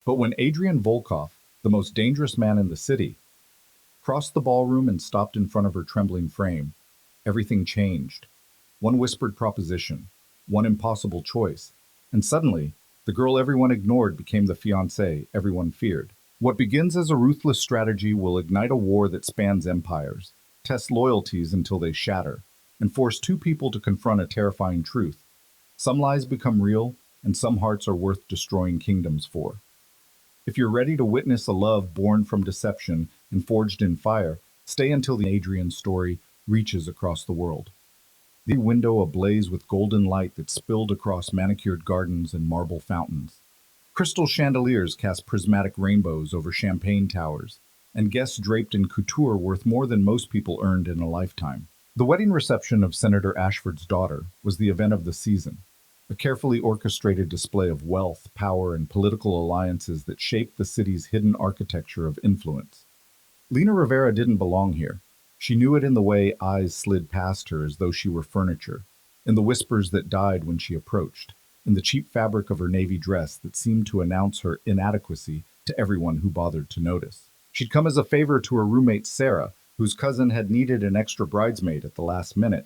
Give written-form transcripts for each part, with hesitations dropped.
But when Adrian Volkov, the most dangerous man in the city, crossed the ballroom and stopped in front of her trembling frame, everything changed. One whispered proposition, one impossible choice, and suddenly, the girl everyone ignored became the fiancée everyone feared. What begins as a ruthless strategy will ignite a war that spans empires, test loyalties until they shatter, and force two people to confront a terrifying truth. Some lies become real, and some hearts are worth destroying kingdoms for. If you're ready to witness a love born from deception and forged in fire, stay until the Adrian story reaches across the world. The window ablaze with golden light that spilled across manicured gardens and marble fountains. Crystal chandeliers cast prismatic rainbows over champagne towers, and guests draped in couture worth more than most people earned in a lifetime. The wedding reception of Senator Ashford's daughter was the event of the season, a carefully orchestrated display of wealth, power, and political alliances that shaped the city's hidden architecture of influence. Lena Rivera didn't belong here. She knew it in the way eyes slid past her as though she were furniture, in the whispers that died when she approached, in the cheap fabric of her navy dress that seemed to announce her inadequacy to everyone who bothered to notice. She'd come as a favor to her roommate Sarah, whose cousin had needed an extra bridesmaid at the last minute.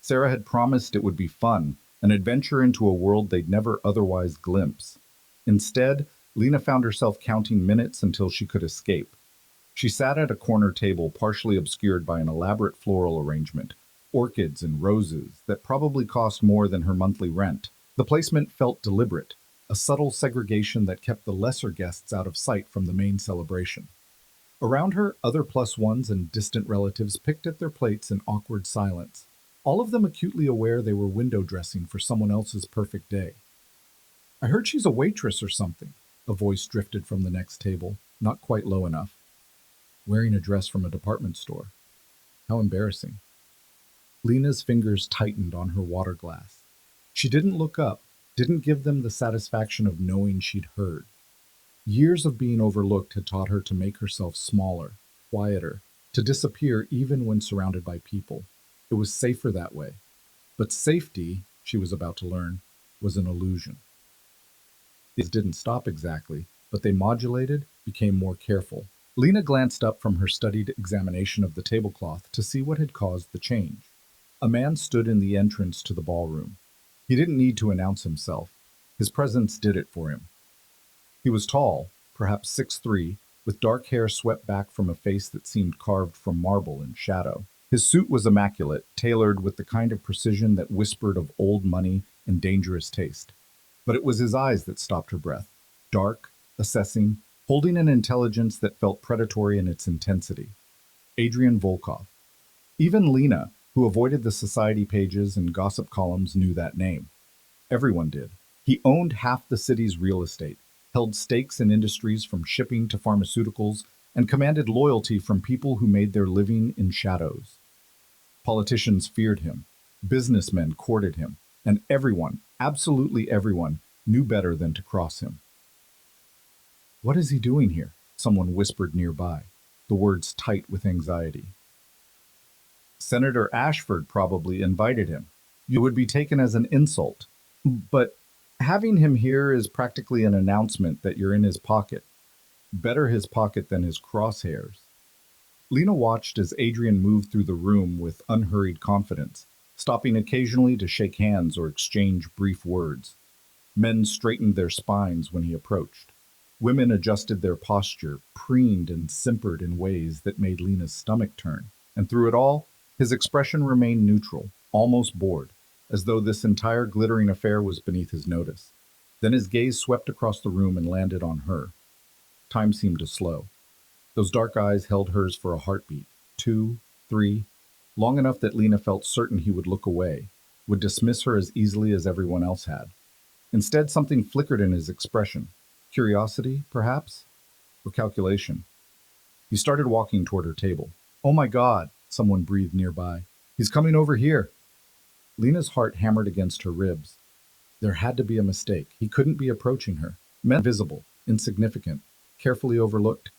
Sarah had promised it would be fun, an adventure into a world they'd never otherwise glimpse. Instead, Lena found herself counting minutes until she could escape. She sat at a corner table partially obscured by an elaborate floral arrangement, orchids and roses that probably cost more than her monthly rent. The placement felt deliberate, a subtle segregation that kept the lesser guests out of sight from the main celebration. Around her, other plus ones and distant relatives picked at their plates in awkward silence, all of them acutely aware they were window dressing for someone else's perfect day. "I heard she's a waitress or something," a voice drifted from the next table, not quite low enough. "Wearing a dress from a department store. How embarrassing." Lena's fingers tightened on her water glass. She didn't look up, didn't give them the satisfaction of knowing she'd heard. Years of being overlooked had taught her to make herself smaller, quieter, to disappear even when surrounded by people. It was safer that way. But safety, she was about to learn, was an illusion. These didn't stop exactly, but they modulated, became more careful. Lena glanced up from her studied examination of the tablecloth to see what had caused the change. A man stood in the entrance to the ballroom. He didn't need to announce himself. His presence did it for him. He was tall, perhaps 6'3", with dark hair swept back from a face that seemed carved from marble and shadow. His suit was immaculate, tailored with the kind of precision that whispered of old money and dangerous taste. But it was his eyes that stopped her breath, dark, assessing, holding an intelligence that felt predatory in its intensity. Adrian Volkov. Even Lena, who avoided the society pages and gossip columns, knew that name. Everyone did. He owned half the city's real estate, held stakes in industries from shipping to pharmaceuticals, and commanded loyalty from people who made their living in shadows. Politicians feared him, businessmen courted him, and everyone, absolutely everyone, knew better than to cross him. "What is he doing here?" someone whispered nearby, the words tight with anxiety. "Senator Ashford probably invited him. You would be taken as an insult. But having him here is practically an announcement that you're in his pocket. Better his pocket than his crosshairs." Lena watched as Adrian moved through the room with unhurried confidence, stopping occasionally to shake hands or exchange brief words. Men straightened their spines when he approached. Women adjusted their posture, preened and simpered in ways that made Lena's stomach turn. And through it all, his expression remained neutral, almost bored, as though this entire glittering affair was beneath his notice. Then his gaze swept across the room and landed on her. Time seemed to slow. Those dark eyes held hers for a heartbeat, 2, 3, long enough that Lena felt certain he would look away, would dismiss her as easily as everyone else had. Instead, something flickered in his expression. Curiosity, perhaps? Or calculation. He started walking toward her table. "Oh my God," someone breathed nearby. "He's coming over here." Lena's heart hammered against her ribs. There had to be a mistake. He couldn't be approaching her. Men visible, insignificant, carefully overlooked.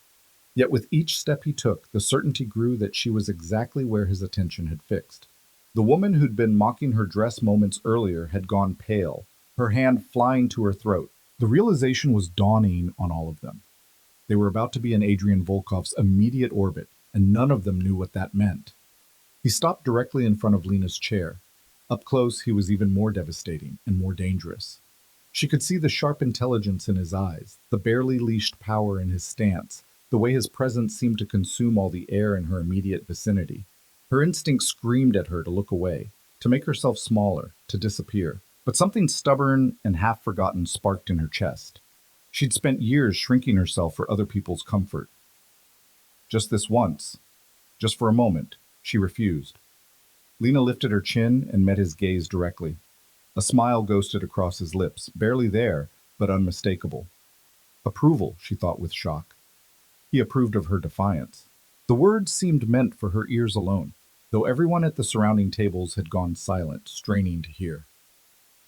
Yet with each step he took, the certainty grew that she was exactly where his attention had fixed. The woman who'd been mocking her dress moments earlier had gone pale, her hand flying to her throat. The realization was dawning on all of them. They were about to be in Adrian Volkov's immediate orbit, and none of them knew what that meant. He stopped directly in front of Lena's chair. Up close, he was even more devastating and more dangerous. She could see the sharp intelligence in his eyes, the barely leashed power in his stance, the way his presence seemed to consume all the air in her immediate vicinity. Her instinct screamed at her to look away, to make herself smaller, to disappear. But something stubborn and half forgotten sparked in her chest. She'd spent years shrinking herself for other people's comfort. Just this once, just for a moment, she refused. Lena lifted her chin and met his gaze directly. A smile ghosted across his lips, barely there, but unmistakable. Approval, she thought with shock. He approved of her defiance. The words seemed meant for her ears alone, though everyone at the surrounding tables had gone silent, straining to hear.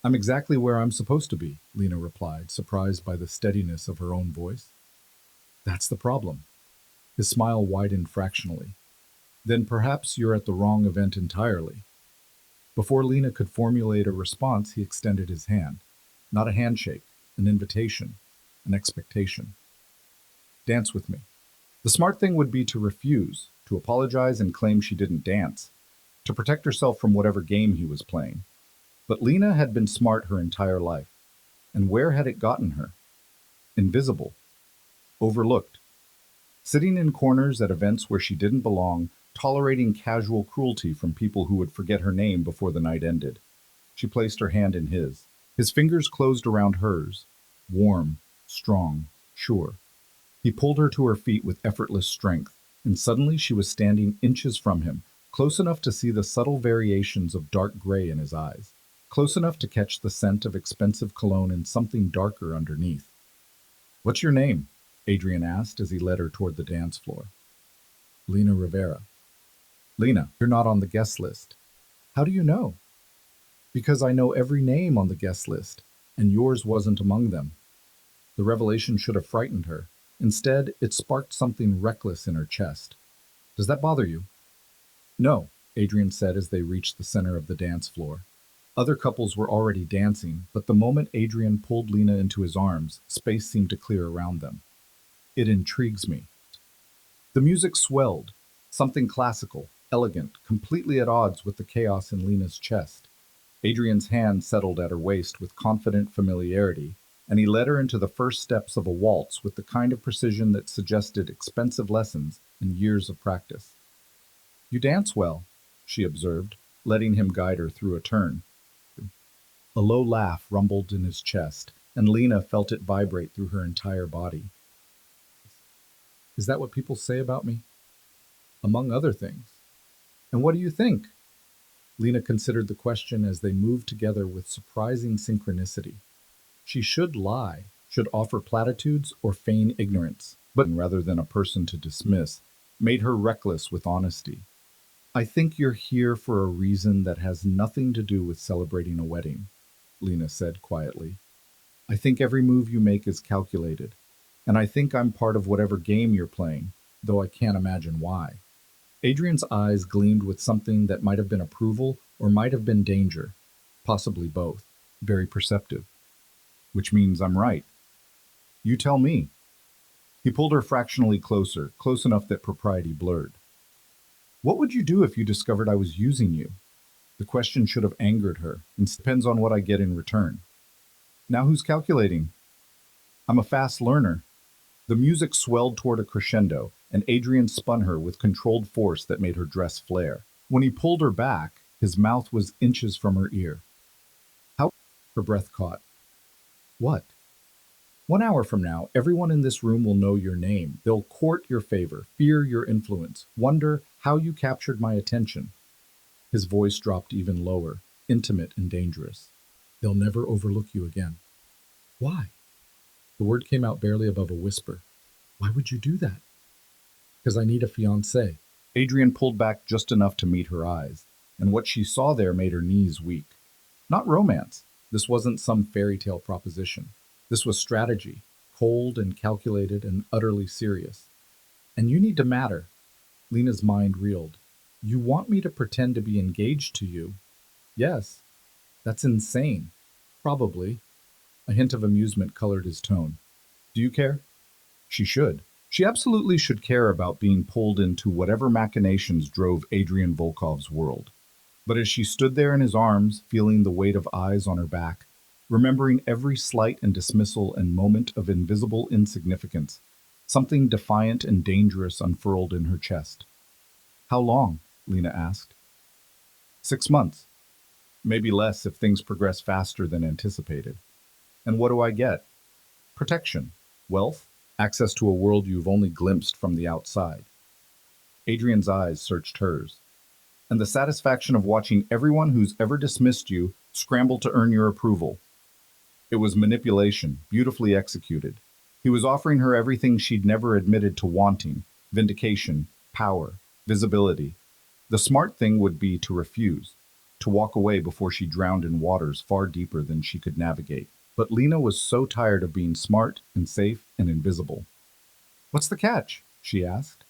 I'm exactly where I'm supposed to be, Lena replied, surprised by the steadiness of her own voice. That's the problem. His smile widened fractionally. Then perhaps you're at the wrong event entirely. Before Lena could formulate a response, he extended his hand. Not a handshake, an invitation, an expectation. Dance with me. The smart thing would be to refuse, to apologize and claim she didn't dance, to protect herself from whatever game he was playing. But Lena had been smart her entire life. And where had it gotten her? Invisible. Overlooked. Sitting in corners at events where she didn't belong, tolerating casual cruelty from people who would forget her name before the night ended. She placed her hand in his. His fingers closed around hers. Warm, strong, sure. He pulled her to her feet with effortless strength, and suddenly she was standing inches from him, close enough to see the subtle variations of dark gray in his eyes, close enough to catch the scent of expensive cologne and something darker underneath. What's your name? Adrian asked as he led her toward the dance floor. Lena Rivera. Lena, you're not on the guest list. How do you know? Because I know every name on the guest list, and yours wasn't among them. The revelation should have frightened her. Instead, it sparked something reckless in her chest. Does that bother you? No, Adrian said as they reached the center of the dance floor. Other couples were already dancing, but the moment Adrian pulled Lena into his arms, space seemed to clear around them. It intrigues me. The music swelled, something classical, elegant, completely at odds with the chaos in Lena's chest. Adrian's hand settled at her waist with confident familiarity, and he led her into the first steps of a waltz with the kind of precision that suggested expensive lessons and years of practice. You dance well, she observed, letting him guide her through a turn. A low laugh rumbled in his chest, and Lena felt it vibrate through her entire body. Is that what people say about me? Among other things. And what do you think? Lena considered the question as they moved together with surprising synchronicity. She should lie, should offer platitudes or feign ignorance, but rather than a person to dismiss, made her reckless with honesty. I think you're here for a reason that has nothing to do with celebrating a wedding, Lena said quietly. I think every move you make is calculated, and I think I'm part of whatever game you're playing, though I can't imagine why. Adrian's eyes gleamed with something that might have been approval or might have been danger, possibly both, very perceptive. Which means I'm right. You tell me. He pulled her fractionally closer, close enough that propriety blurred. What would you do if you discovered I was using you? The question should have angered her, and depends on what I get in return. Now who's calculating? I'm a fast learner. The music swelled toward a crescendo, and Adrian spun her with controlled force that made her dress flare. When he pulled her back, his mouth was inches from her ear. How? Her breath caught. What? 1 hour from now, everyone in this room will know your name. They'll court your favor, fear your influence, wonder how you captured my attention. His voice dropped even lower, intimate and dangerous. They'll never overlook you again. Why? The word came out barely above a whisper. Why would you do that? Because I need a fiancé. Adrian pulled back just enough to meet her eyes, and what she saw there made her knees weak. Not romance. This wasn't some fairy tale proposition. This was strategy, cold and calculated and utterly serious. And you need to matter. Lena's mind reeled. You want me to pretend to be engaged to you? Yes. That's insane. Probably. A hint of amusement colored his tone. Do you care? She should. She absolutely should care about being pulled into whatever machinations drove Adrian Volkov's world. But as she stood there in his arms, feeling the weight of eyes on her back, remembering every slight and dismissal and moment of invisible insignificance, something defiant and dangerous unfurled in her chest. How long? Lena asked. 6 months. Maybe less if things progress faster than anticipated. And what do I get? Protection, wealth, access to a world you've only glimpsed from the outside. Adrian's eyes searched hers, and the satisfaction of watching everyone who's ever dismissed you scramble to earn your approval. It was manipulation, beautifully executed. He was offering her everything she'd never admitted to wanting: vindication, power, visibility. The smart thing would be to refuse, to walk away before she drowned in waters far deeper than she could navigate. But Lena was so tired of being smart and safe and invisible. What's the catch? She asked.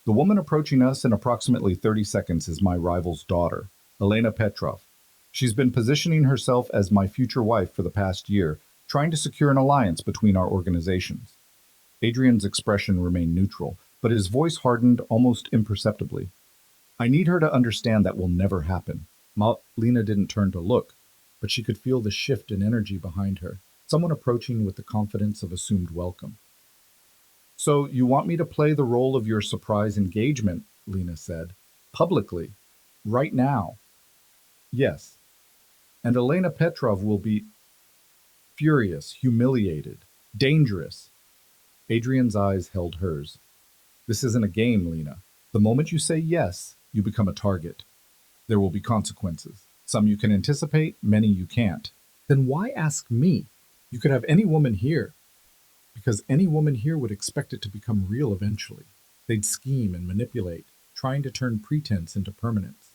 The woman approaching us in approximately 30 seconds is my rival's daughter, Elena Petrov. She's been positioning herself as my future wife for the past year, trying to secure an alliance between our organizations. Adrian's expression remained neutral, but his voice hardened almost imperceptibly. I need her to understand that will never happen. Lena didn't turn to look, but she could feel the shift in energy behind her, someone approaching with the confidence of assumed welcome. So you want me to play the role of your surprise engagement, Lena said. Publicly. Right now. Yes. And Elena Petrov will be furious, humiliated, dangerous. Adrian's eyes held hers. This isn't a game, Lena. The moment you say yes, you become a target. There will be consequences. Some you can anticipate, many you can't. Then why ask me? You could have any woman here. Because any woman here would expect it to become real eventually. They'd scheme and manipulate, trying to turn pretense into permanence.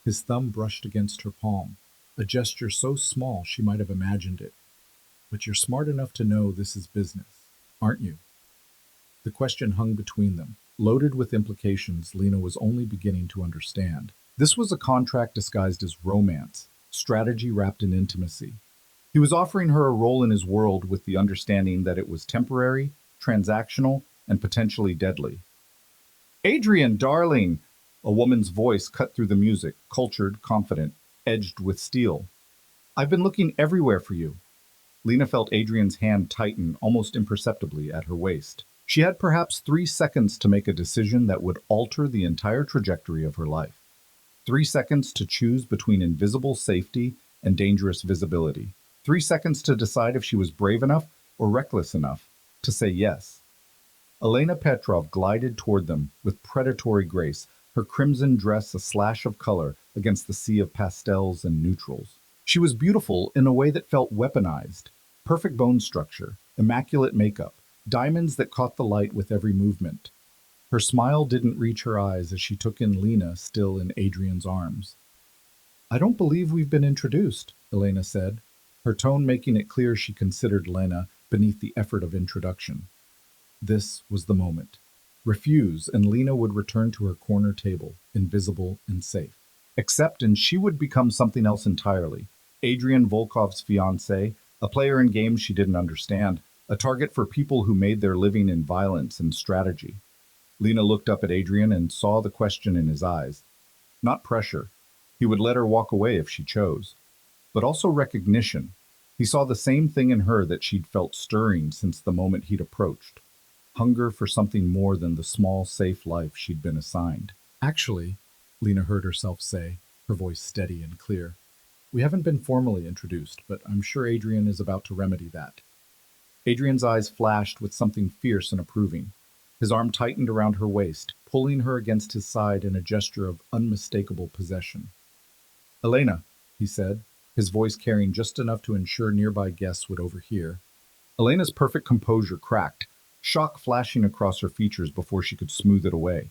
His thumb brushed against her palm, a gesture so small she might have imagined it. But you're smart enough to know this is business, aren't you? The question hung between them, loaded with implications Lena was only beginning to understand. This was a contract disguised as romance, strategy wrapped in intimacy. He was offering her a role in his world with the understanding that it was temporary, transactional, and potentially deadly. Adrian, darling! A woman's voice cut through the music, cultured, confident, edged with steel. I've been looking everywhere for you. Lena felt Adrian's hand tighten almost imperceptibly at her waist. She had perhaps 3 seconds to make a decision that would alter the entire trajectory of her life. 3 seconds to choose between invisible safety and dangerous visibility. 3 seconds to decide if she was brave enough or reckless enough to say yes. Elena Petrov glided toward them with predatory grace, her crimson dress a slash of color against the sea of pastels and neutrals. She was beautiful in a way that felt weaponized. Perfect bone structure, immaculate makeup, diamonds that caught the light with every movement. Her smile didn't reach her eyes as she took in Lena still in Adrian's arms. I don't believe we've been introduced, Elena said, her tone making it clear she considered Lena beneath the effort of introduction. This was the moment. Refuse, and Lena would return to her corner table, invisible and safe. Accept, and she would become something else entirely. Adrian Volkov's fiancé, a player in games she didn't understand, a target for people who made their living in violence and strategy. Lena looked up at Adrian and saw the question in his eyes. Not pressure. He would let her walk away if she chose. But also recognition. He saw the same thing in her that she'd felt stirring since the moment he'd approached. Hunger for something more than the small, safe life she'd been assigned. Actually, Lena heard herself say, her voice steady and clear, we haven't been formally introduced, but I'm sure Adrian is about to remedy that. Adrian's eyes flashed with something fierce and approving. His arm tightened around her waist, pulling her against his side in a gesture of unmistakable possession. Elena, he said, his voice carrying just enough to ensure nearby guests would overhear. Elena's perfect composure cracked, shock flashing across her features before she could smooth it away.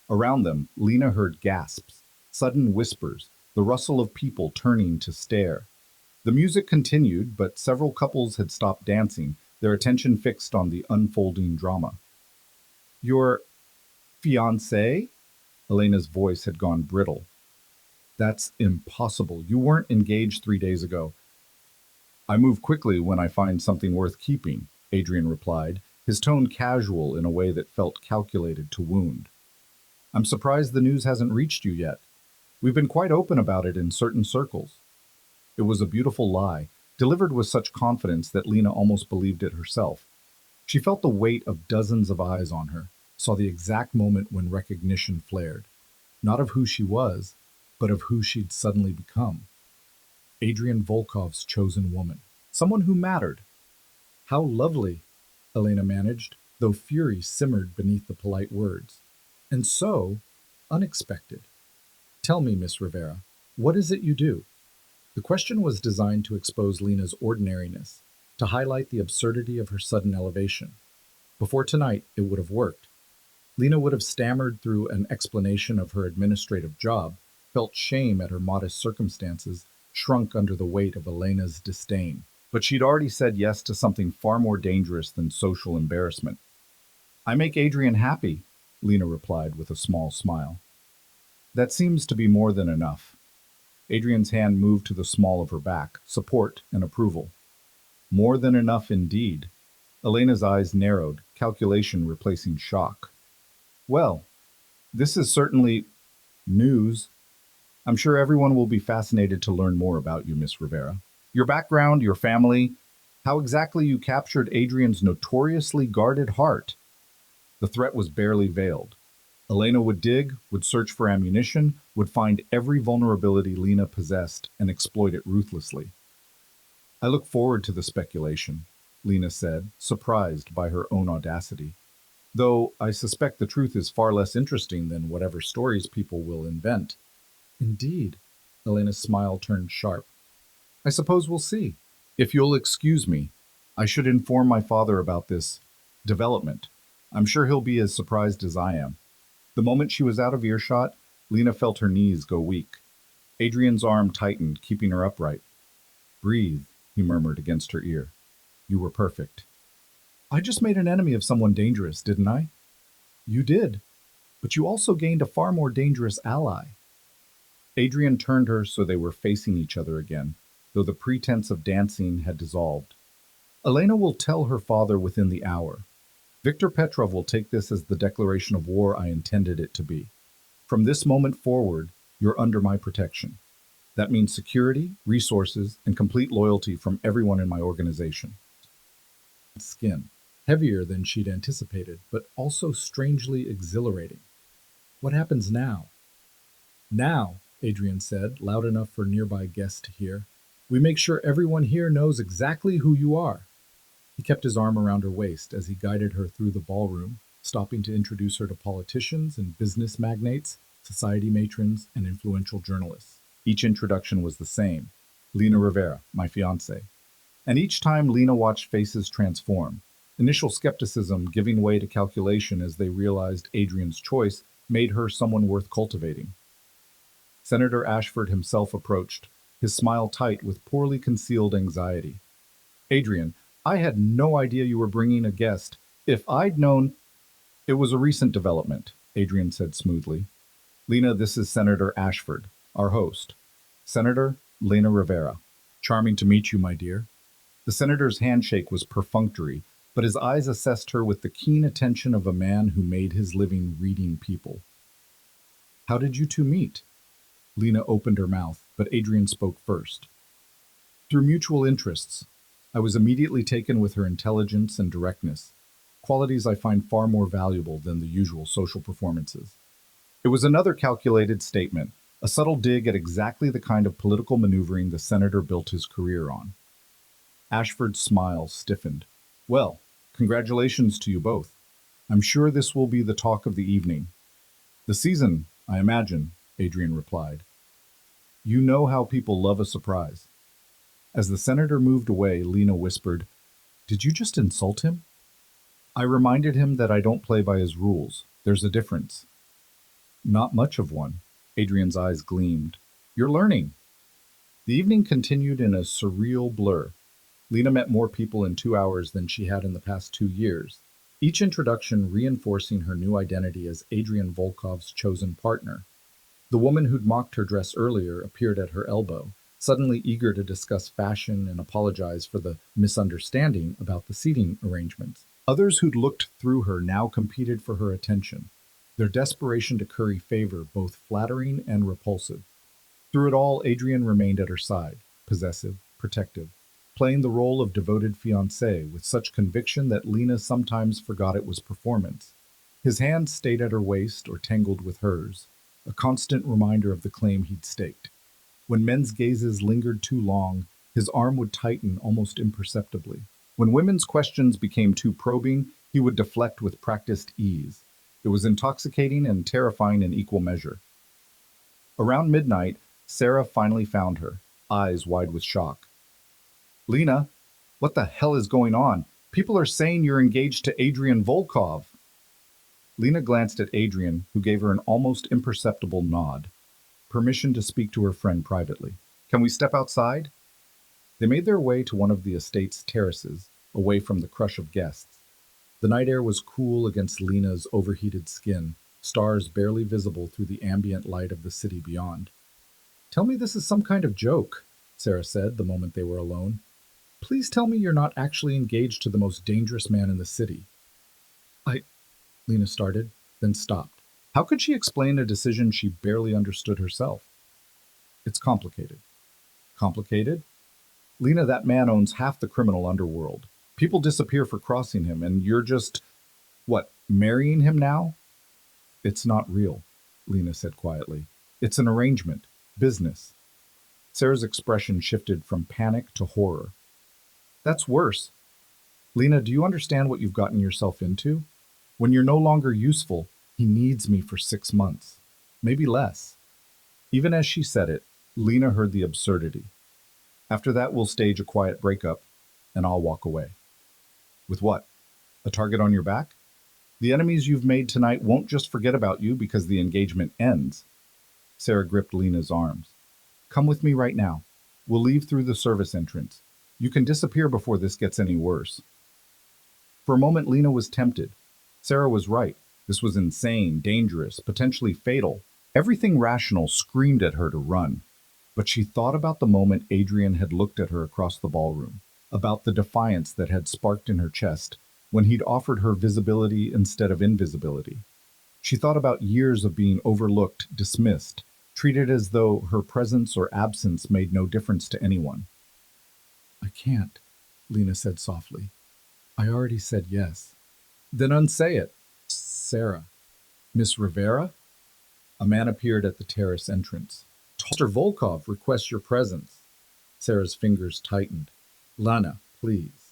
Around them, Lena heard gasps, sudden whispers, the rustle of people turning to stare. The music continued, but several couples had stopped dancing, their attention fixed on the unfolding drama. Your fiancé? Elena's voice had gone brittle. That's impossible. You weren't engaged 3 days ago. I move quickly when I find something worth keeping, Adrian replied, his tone casual in a way that felt calculated to wound. I'm surprised the news hasn't reached you yet. We've been quite open about it in certain circles. It was a beautiful lie, delivered with such confidence that Lena almost believed it herself. She felt the weight of dozens of eyes on her, saw the exact moment when recognition flared, not of who she was, but of who she'd suddenly become. Adrian Volkov's chosen woman, someone who mattered. How lovely, Elena managed, though fury simmered beneath the polite words. And so, unexpected. Tell me, Miss Rivera, what is it you do? The question was designed to expose Lena's ordinariness, to highlight the absurdity of her sudden elevation. Before tonight, it would have worked. Lena would have stammered through an explanation of her administrative job, felt shame at her modest circumstances, shrunk under the weight of Elena's disdain. But she'd already said yes to something far more dangerous than social embarrassment. I make Adrian happy, Lena replied with a small smile. That seems to be more than enough. Adrian's hand moved to the small of her back, support and approval. More than enough indeed. Elena's eyes narrowed, calculation replacing shock. Well, this is certainly news. I'm sure everyone will be fascinated to learn more about you, Miss Rivera. Your background, your family, how exactly you captured Adrian's notoriously guarded heart. The threat was barely veiled. Elena would dig, would search for ammunition, would find every vulnerability Lena possessed and exploit it ruthlessly. I look forward to the speculation, Lena said, surprised by her own audacity. Though I suspect the truth is far less interesting than whatever stories people will invent. Indeed. Elena's smile turned sharp. I suppose we'll see. If you'll excuse me, I should inform my father about this development. I'm sure he'll be as surprised as I am. The moment she was out of earshot, Lena felt her knees go weak. Adrian's arm tightened, keeping her upright. Breathe, he murmured against her ear. You were perfect. I just made an enemy of someone dangerous, didn't I? You did. But you also gained a far more dangerous ally. Adrian turned her so they were facing each other again, though the pretense of dancing had dissolved. Elena will tell her father within the hour. Viktor Petrov will take this as the declaration of war I intended it to be. From this moment forward, you're under my protection. That means security, resources, and complete loyalty from everyone in my organization. Skin, heavier than she'd anticipated, but also strangely exhilarating. What happens now? Now, Adrian said, loud enough for nearby guests to hear, we make sure everyone here knows exactly who you are. He kept his arm around her waist as he guided her through the ballroom, stopping to introduce her to politicians and business magnates, society matrons, and influential journalists. Each introduction was the same. Lena Rivera, my fiancée. And each time Lena watched faces transform, initial skepticism giving way to calculation as they realized Adrian's choice made her someone worth cultivating. Senator Ashford himself approached, his smile tight with poorly concealed anxiety. Adrian, I had no idea you were bringing a guest. If I'd known... It was a recent development, Adrian said smoothly. Lena, this is Senator Ashford, our host. Senator Lena Rivera. Charming to meet you, my dear. The senator's handshake was perfunctory, but his eyes assessed her with the keen attention of a man who made his living reading people. How did you two meet? Lena opened her mouth, but Adrian spoke first. Through mutual interests. I was immediately taken with her intelligence and directness, qualities I find far more valuable than the usual social performances. It was another calculated statement, a subtle dig at exactly the kind of political maneuvering the senator built his career on. Ashford's smile stiffened. Well, congratulations to you both. I'm sure this will be the talk of the evening. The season, I imagine, Adrian replied. You know how people love a surprise. As the senator moved away, Lena whispered, Did you just insult him? I reminded him that I don't play by his rules. There's a difference. Not much of one. Adrian's eyes gleamed. You're learning. The evening continued in a surreal blur. Lena met more people in 2 hours than she had in the past 2 years, each introduction reinforcing her new identity as Adrian Volkov's chosen partner. The woman who'd mocked her dress earlier appeared at her elbow, suddenly eager to discuss fashion and apologize for the misunderstanding about the seating arrangements. Others who'd looked through her now competed for her attention, their desperation to curry favor both flattering and repulsive. Through it all, Adrian remained at her side, possessive, protective, playing the role of devoted fiancé with such conviction that Lena sometimes forgot it was performance. His hand stayed at her waist or tangled with hers, a constant reminder of the claim he'd staked. When men's gazes lingered too long, his arm would tighten almost imperceptibly. When women's questions became too probing, he would deflect with practiced ease. It was intoxicating and terrifying in equal measure. Around midnight, Sarah finally found her, eyes wide with shock. Lena, what the hell is going on? People are saying you're engaged to Adrian Volkov. Lena glanced at Adrian, who gave her an almost imperceptible nod. Permission to speak to her friend privately. Can we step outside? They made their way to one of the estate's terraces, away from the crush of guests. The night air was cool against Lena's overheated skin, stars barely visible through the ambient light of the city beyond. Tell me this is some kind of joke, Sarah said the moment they were alone. Please tell me you're not actually engaged to the most dangerous man in the city. Lena started, then stopped. How could she explain a decision she barely understood herself? It's complicated. Complicated? Lena, that man owns half the criminal underworld. People disappear for crossing him, and you're just, marrying him now? It's not real, Lena said quietly. It's an arrangement. Business. Sarah's expression shifted from panic to horror. That's worse. Lena, do you understand what you've gotten yourself into? When you're no longer useful, he needs me for 6 months. Maybe less. Even as she said it, Lena heard the absurdity. After that, we'll stage a quiet breakup, and I'll walk away. With what? A target on your back? The enemies you've made tonight won't just forget about you because the engagement ends. Sarah gripped Lena's arms. Come with me right now. We'll leave through the service entrance. You can disappear before this gets any worse. For a moment, Lena was tempted. Sarah was right. This was insane, dangerous, potentially fatal. Everything rational screamed at her to run. But she thought about the moment Adrian had looked at her across the ballroom, about the defiance that had sparked in her chest when he'd offered her visibility instead of invisibility. She thought about years of being overlooked, dismissed, treated as though her presence or absence made no difference to anyone. I can't, Lena said softly. I already said yes. Then unsay it. Sarah. Miss Rivera? A man appeared at the terrace entrance. Mr. Volkov requests your presence. Sarah's fingers tightened. Lana, please.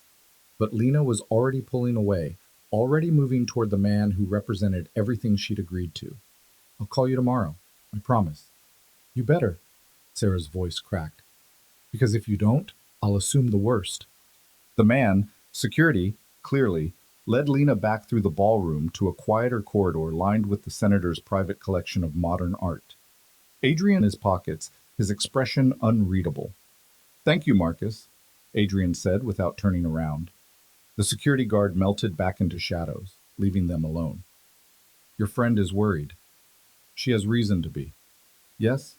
But Lena was already pulling away, already moving toward the man who represented everything she'd agreed to. I'll call you tomorrow, I promise. You better, Sarah's voice cracked. Because if you don't, I'll assume the worst. The man, security, clearly, led Lena back through the ballroom to a quieter corridor lined with the senator's private collection of modern art. Adrian in his pockets, his expression unreadable. Thank you, Marcus, Adrian said without turning around. The security guard melted back into shadows, leaving them alone. Your friend is worried. She has reason to be. Yes?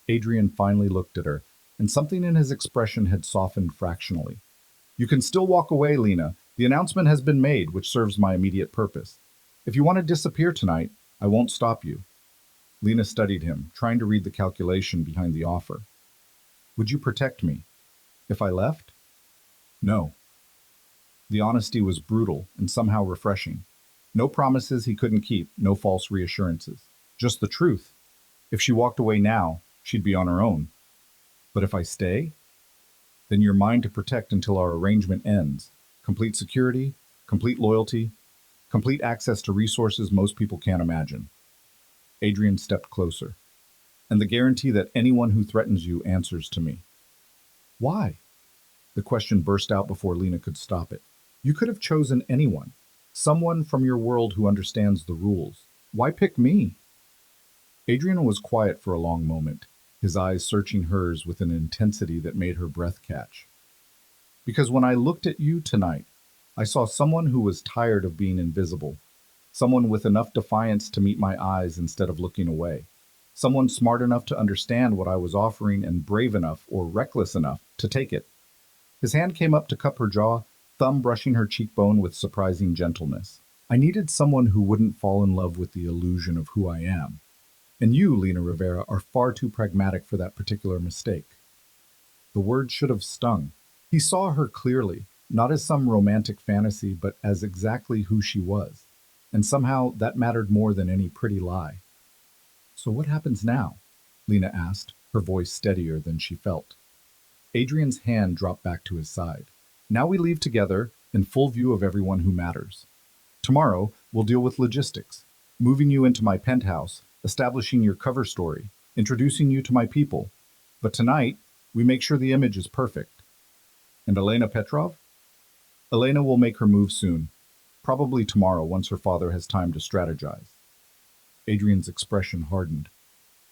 Adrian finally looked at her, and something in his expression had softened fractionally. You can still walk away, Lena. The announcement has been made, which serves my immediate purpose. If you want to disappear tonight, I won't stop you. Lena studied him, trying to read the calculation behind the offer. Would you protect me? If I left? No. The honesty was brutal and somehow refreshing. No promises he couldn't keep, no false reassurances. Just the truth. If she walked away now, she'd be on her own. But if I stay? Then you're mine to protect until our arrangement ends. Complete security, complete loyalty, complete access to resources most people can't imagine. Adrian stepped closer. And the guarantee that anyone who threatens you answers to me. Why? The question burst out before Lena could stop it. You could have chosen anyone. Someone from your world who understands the rules. Why pick me? Adrian was quiet for a long moment, his eyes searching hers with an intensity that made her breath catch. Because when I looked at you tonight, I saw someone who was tired of being invisible, someone with enough defiance to meet my eyes instead of looking away. Someone smart enough to understand what I was offering and brave enough or reckless enough to take it. His hand came up to cup her jaw, thumb brushing her cheekbone with surprising gentleness. I needed someone who wouldn't fall in love with the illusion of who I am. And you, Lena Rivera, are far too pragmatic for that particular mistake. The word should have stung. He saw her clearly, not as some romantic fantasy, but as exactly who she was. And somehow that mattered more than any pretty lie. So what happens now? Lena asked, her voice steadier than she felt. Adrian's hand dropped back to his side. Now we leave together, in full view of everyone who matters. Tomorrow, we'll deal with logistics, moving you into my penthouse, establishing your cover story, introducing you to my people. But tonight, we make sure the image is perfect. And Elena Petrov? Elena will make her move soon, probably tomorrow once her father has time to strategize. Adrian's expression hardened.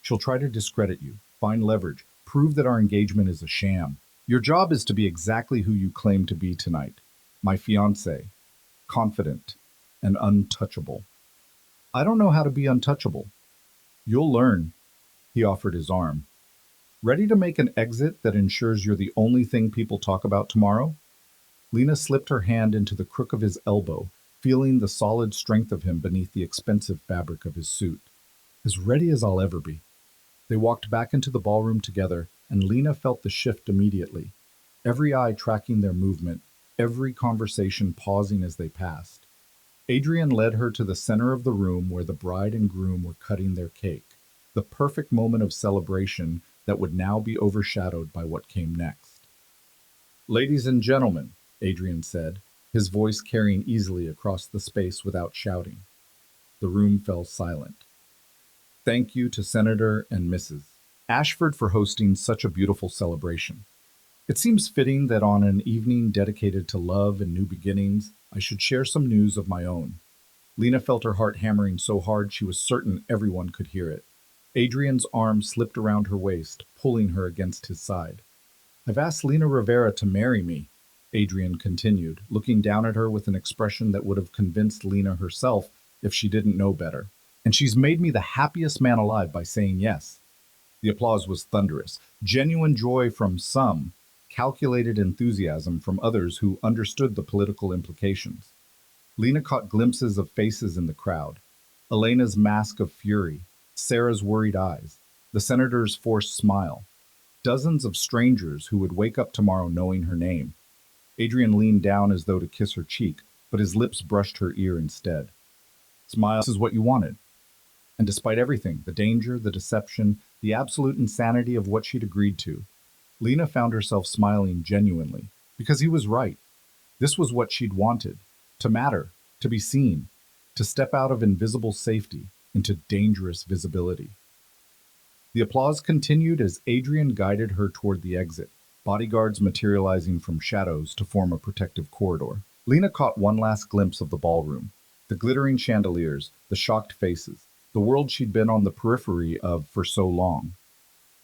She'll try to discredit you, find leverage, prove that our engagement is a sham. Your job is to be exactly who you claim to be tonight. My fiancé, confident and untouchable. I don't know how to be untouchable. You'll learn. He offered his arm. Ready to make an exit that ensures you're the only thing people talk about tomorrow? Lena slipped her hand into the crook of his elbow, feeling the solid strength of him beneath the expensive fabric of his suit. As ready as I'll ever be. They walked back into the ballroom together, and Lena felt the shift immediately, every eye tracking their movement, every conversation pausing as they passed. Adrian led her to the center of the room where the bride and groom were cutting their cake, the perfect moment of celebration that would now be overshadowed by what came next. Ladies and gentlemen, Adrian said, his voice carrying easily across the space without shouting. The room fell silent. Thank you to Senator and Mrs. Ashford for hosting such a beautiful celebration. It seems fitting that on an evening dedicated to love and new beginnings, I should share some news of my own. Lena felt her heart hammering so hard she was certain everyone could hear it. Adrian's arm slipped around her waist, pulling her against his side. I've asked Lena Rivera to marry me, Adrian continued, looking down at her with an expression that would have convinced Lena herself if she didn't know better. And she's made me the happiest man alive by saying yes. The applause was thunderous, genuine joy from some, calculated enthusiasm from others who understood the political implications. Lena caught glimpses of faces in the crowd. Elena's mask of fury, Sarah's worried eyes, the senator's forced smile. Dozens of strangers who would wake up tomorrow knowing her name. Adrian leaned down as though to kiss her cheek, but his lips brushed her ear instead. Smile, this is what you wanted. And despite everything, the danger, the deception, the absolute insanity of what she'd agreed to, Lena found herself smiling genuinely, because he was right. This was what she'd wanted, to matter, to be seen, to step out of invisible safety into dangerous visibility. The applause continued as Adrian guided her toward the exit, bodyguards materializing from shadows to form a protective corridor. Lena caught one last glimpse of the ballroom, the glittering chandeliers, the shocked faces, the world she'd been on the periphery of for so long.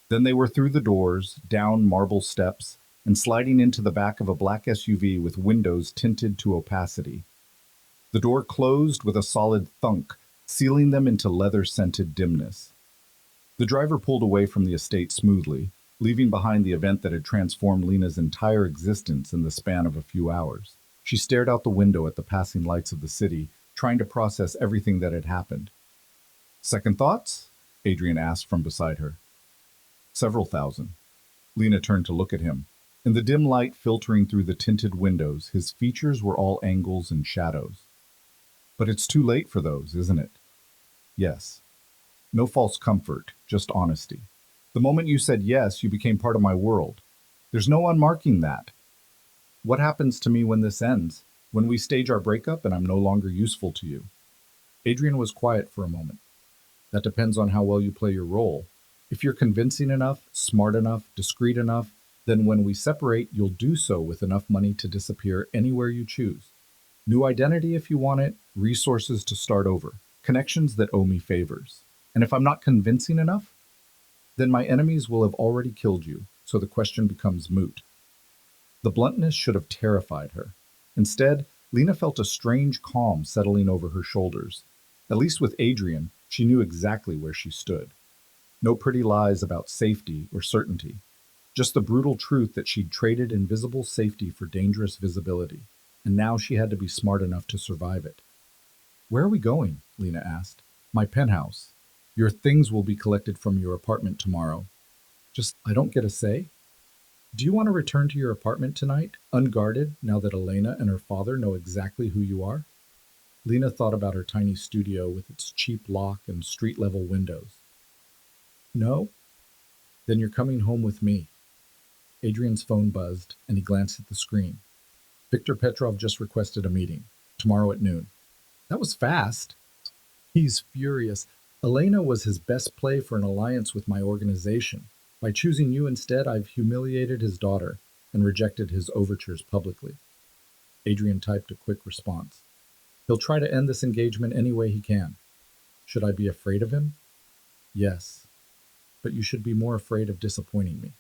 Then they were through the doors, down marble steps, and sliding into the back of a black SUV with windows tinted to opacity. The door closed with a solid thunk, sealing them into leather-scented dimness. The driver pulled away from the estate smoothly, leaving behind the event that had transformed Lena's entire existence in the span of a few hours. She stared out the window at the passing lights of the city, trying to process everything that had happened. Second thoughts? Adrian asked from beside her. Several thousand. Lena turned to look at him. In the dim light filtering through the tinted windows, his features were all angles and shadows. But it's too late for those, isn't it? Yes. No false comfort, just honesty. The moment you said yes, you became part of my world. There's no unmarking that. What happens to me when this ends? When we stage our breakup and I'm no longer useful to you? Adrian was quiet for a moment. That depends on how well you play your role. If you're convincing enough, smart enough, discreet enough, then when we separate, you'll do so with enough money to disappear anywhere you choose. New identity if you want it, resources to start over, connections that owe me favors. And if I'm not convincing enough, then my enemies will have already killed you, so the question becomes moot. The bluntness should have terrified her. Instead, Lena felt a strange calm settling over her shoulders. At least with Adrian, she knew exactly where she stood. No pretty lies about safety or certainty. Just the brutal truth that she'd traded invisible safety for dangerous visibility, and now she had to be smart enough to survive it. Where are we going? Lena asked. My penthouse. Your things will be collected from your apartment tomorrow. Just, I don't get a say? Do you want to return to your apartment tonight, unguarded, now that Elena and her father know exactly who you are? Lena thought about her tiny studio with its cheap lock and street level windows. No? Then you're coming home with me. Adrian's phone buzzed, and he glanced at the screen. Viktor Petrov just requested a meeting. Tomorrow at noon. That was fast. He's furious. Elena was his best play for an alliance with my organization. By choosing you instead, I've humiliated his daughter and rejected his overtures publicly. Adrian typed a quick response. He'll try to end this engagement any way he can. Should I be afraid of him? Yes. But you should be more afraid of disappointing me.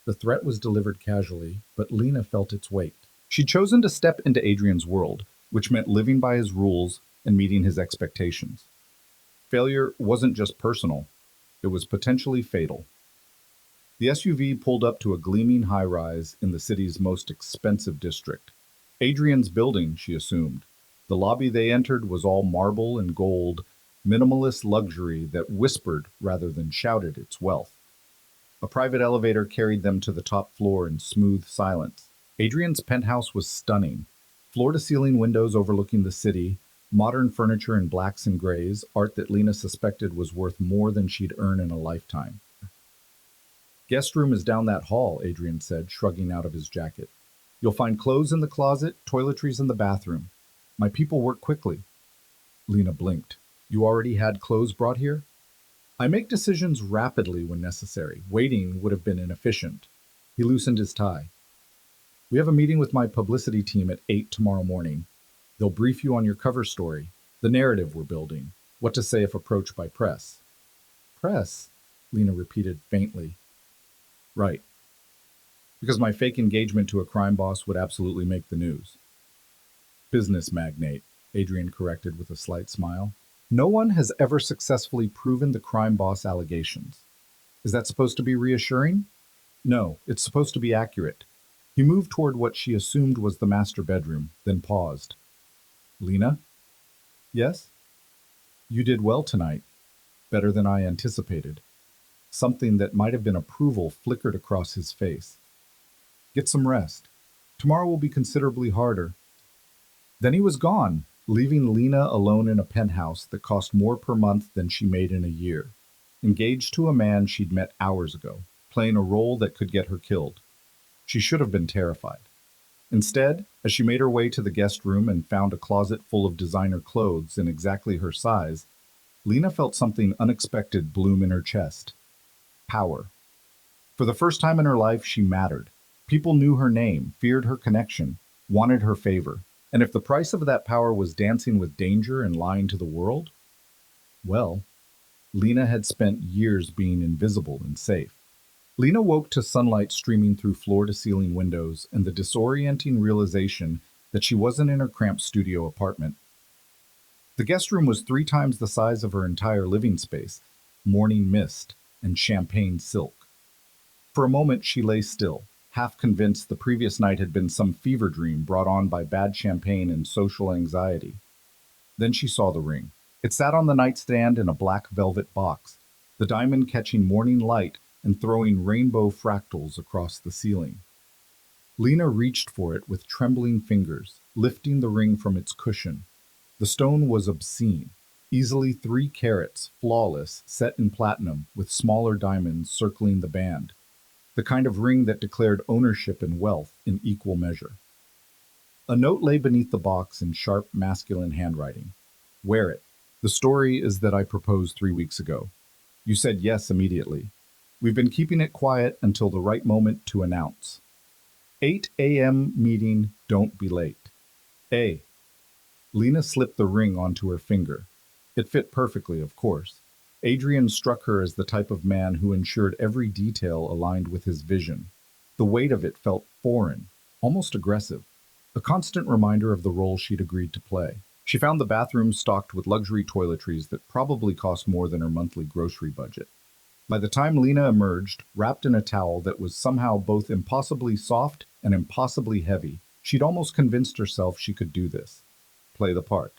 The threat was delivered casually, but Lena felt its weight. She'd chosen to step into Adrian's world, which meant living by his rules and meeting his expectations. Failure wasn't just personal, it was potentially fatal. The SUV pulled up to a gleaming high-rise in the city's most expensive district. Adrian's building, she assumed. The lobby they entered was all marble and gold, minimalist luxury that whispered rather than shouted its wealth. A private elevator carried them to the top floor in smooth silence. Adrian's penthouse was stunning. Floor-to-ceiling windows overlooking the city, modern furniture in blacks and grays, art that Lena suspected was worth more than she'd earn in a lifetime. Guest room is down that hall, Adrian said, shrugging out of his jacket. You'll find clothes in the closet, toiletries in the bathroom. My people work quickly. Lena blinked. You already had clothes brought here? I make decisions rapidly when necessary. Waiting would have been inefficient. He loosened his tie. We have a meeting with my publicity team at 8 tomorrow morning. They'll brief you on your cover story, the narrative we're building, what to say if approached by press. Press? Lena repeated faintly. Right. Because my fake engagement to a crime boss would absolutely make the news. Business magnate, Adrian corrected with a slight smile. No one has ever successfully proven the crime boss allegations. Is that supposed to be reassuring? No, it's supposed to be accurate. He moved toward what she assumed was the master bedroom, then paused. Lena? Yes? You did well tonight. Better than I anticipated. Something that might have been approval flickered across his face. Get some rest. Tomorrow will be considerably harder. Then he was gone, leaving Lena alone in a penthouse that cost more per month than she made in a year, engaged to a man she'd met hours ago, playing a role that could get her killed. She should have been terrified. Instead, as she made her way to the guest room and found a closet full of designer clothes in exactly her size, Lena felt something unexpected bloom in her chest. Power. For the first time in her life, she mattered. People knew her name, feared her connection, wanted her favor. And if the price of that power was dancing with danger and lying to the world, well, Lena had spent years being invisible and safe. Lena woke to sunlight streaming through floor-to-ceiling windows and the disorienting realization that she wasn't in her cramped studio apartment. The guest room was 3 times the size of her entire living space, morning mist and champagne silk. For a moment, she lay still, half convinced the previous night had been some fever dream brought on by bad champagne and social anxiety. Then she saw the ring. It sat on the nightstand in a black velvet box, the diamond catching morning light and throwing rainbow fractals across the ceiling. Lena reached for it with trembling fingers, lifting the ring from its cushion. The stone was obscene, easily 3 carats, flawless, set in platinum with smaller diamonds circling the band. The kind of ring that declared ownership and wealth in equal measure. A note lay beneath the box in sharp, masculine handwriting. Wear it. The story is that I proposed 3 weeks ago. You said yes immediately. We've been keeping it quiet until the right moment to announce. 8 a.m. meeting, don't be late. A. Lena slipped the ring onto her finger. It fit perfectly, of course. Adrian struck her as the type of man who ensured every detail aligned with his vision. The weight of it felt foreign, almost aggressive, a constant reminder of the role she'd agreed to play. She found the bathroom stocked with luxury toiletries that probably cost more than her monthly grocery budget. By the time Lena emerged, wrapped in a towel that was somehow both impossibly soft and impossibly heavy, she'd almost convinced herself she could do this. Play the part.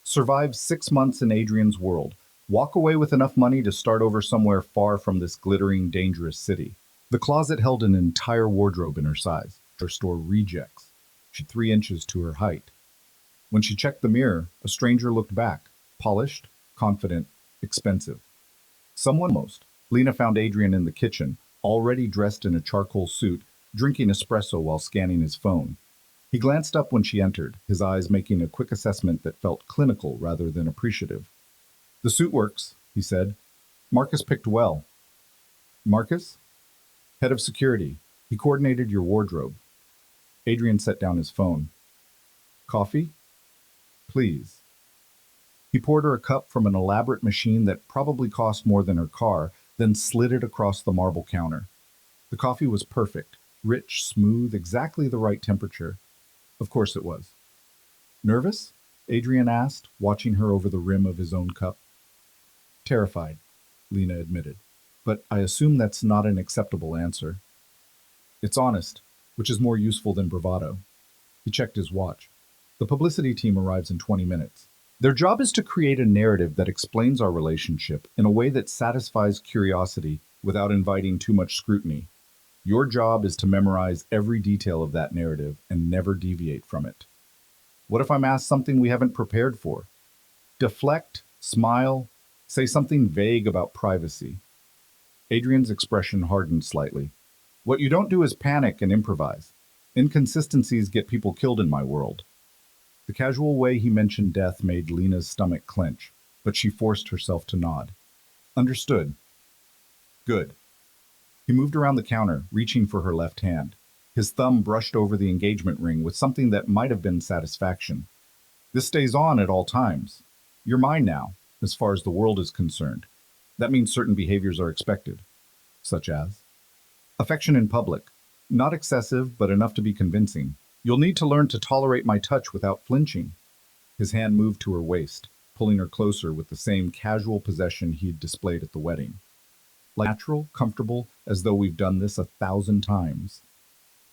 Survive 6 months in Adrian's world. Walk away with enough money to start over somewhere far from this glittering, dangerous city. The closet held an entire wardrobe in her size. Her store rejects. She 3 inches to her height. When she checked the mirror, a stranger looked back, polished, confident, expensive. Someone most. Lena found Adrian in the kitchen, already dressed in a charcoal suit, drinking espresso while scanning his phone. He glanced up when she entered, his eyes making a quick assessment that felt clinical rather than appreciative. "The suit works," he said. "Marcus picked well." "Marcus?" "Head of security. He coordinated your wardrobe." Adrian set down his phone. "Coffee?" "Please." He poured her a cup from an elaborate machine that probably cost more than her car, then slid it across the marble counter. The coffee was perfect, rich, smooth, exactly the right temperature. Of course it was. "Nervous?" Adrian asked, watching her over the rim of his own cup. "Terrified," Lena admitted. "But I assume that's not an acceptable answer." "It's honest, which is more useful than bravado." He checked his watch. "The publicity team arrives in 20 minutes. Their job is to create a narrative that explains our relationship in a way that satisfies curiosity without inviting too much scrutiny. Your job is to memorize every detail of that narrative and never deviate from it." "What if I'm asked something we haven't prepared for?" "Deflect, smile, say something vague about privacy." Adrian's expression hardened slightly. "What you don't do is panic and improvise. Inconsistencies get people killed in my world." The casual way he mentioned death made Lena's stomach clench, but she forced herself to nod. "Understood." "Good." He moved around the counter, reaching for her left hand. His thumb brushed over the engagement ring with something that might have been satisfaction. "This stays on at all times. You're mine now, as far as the world is concerned. That means certain behaviors are expected." "Such as?" "Affection in public. Not excessive, but enough to be convincing. You'll need to learn to tolerate my touch without flinching." His hand moved to her waist, pulling her closer with the same casual possession he'd displayed at the wedding. "Like natural, comfortable, as though we've done this 1,000 times."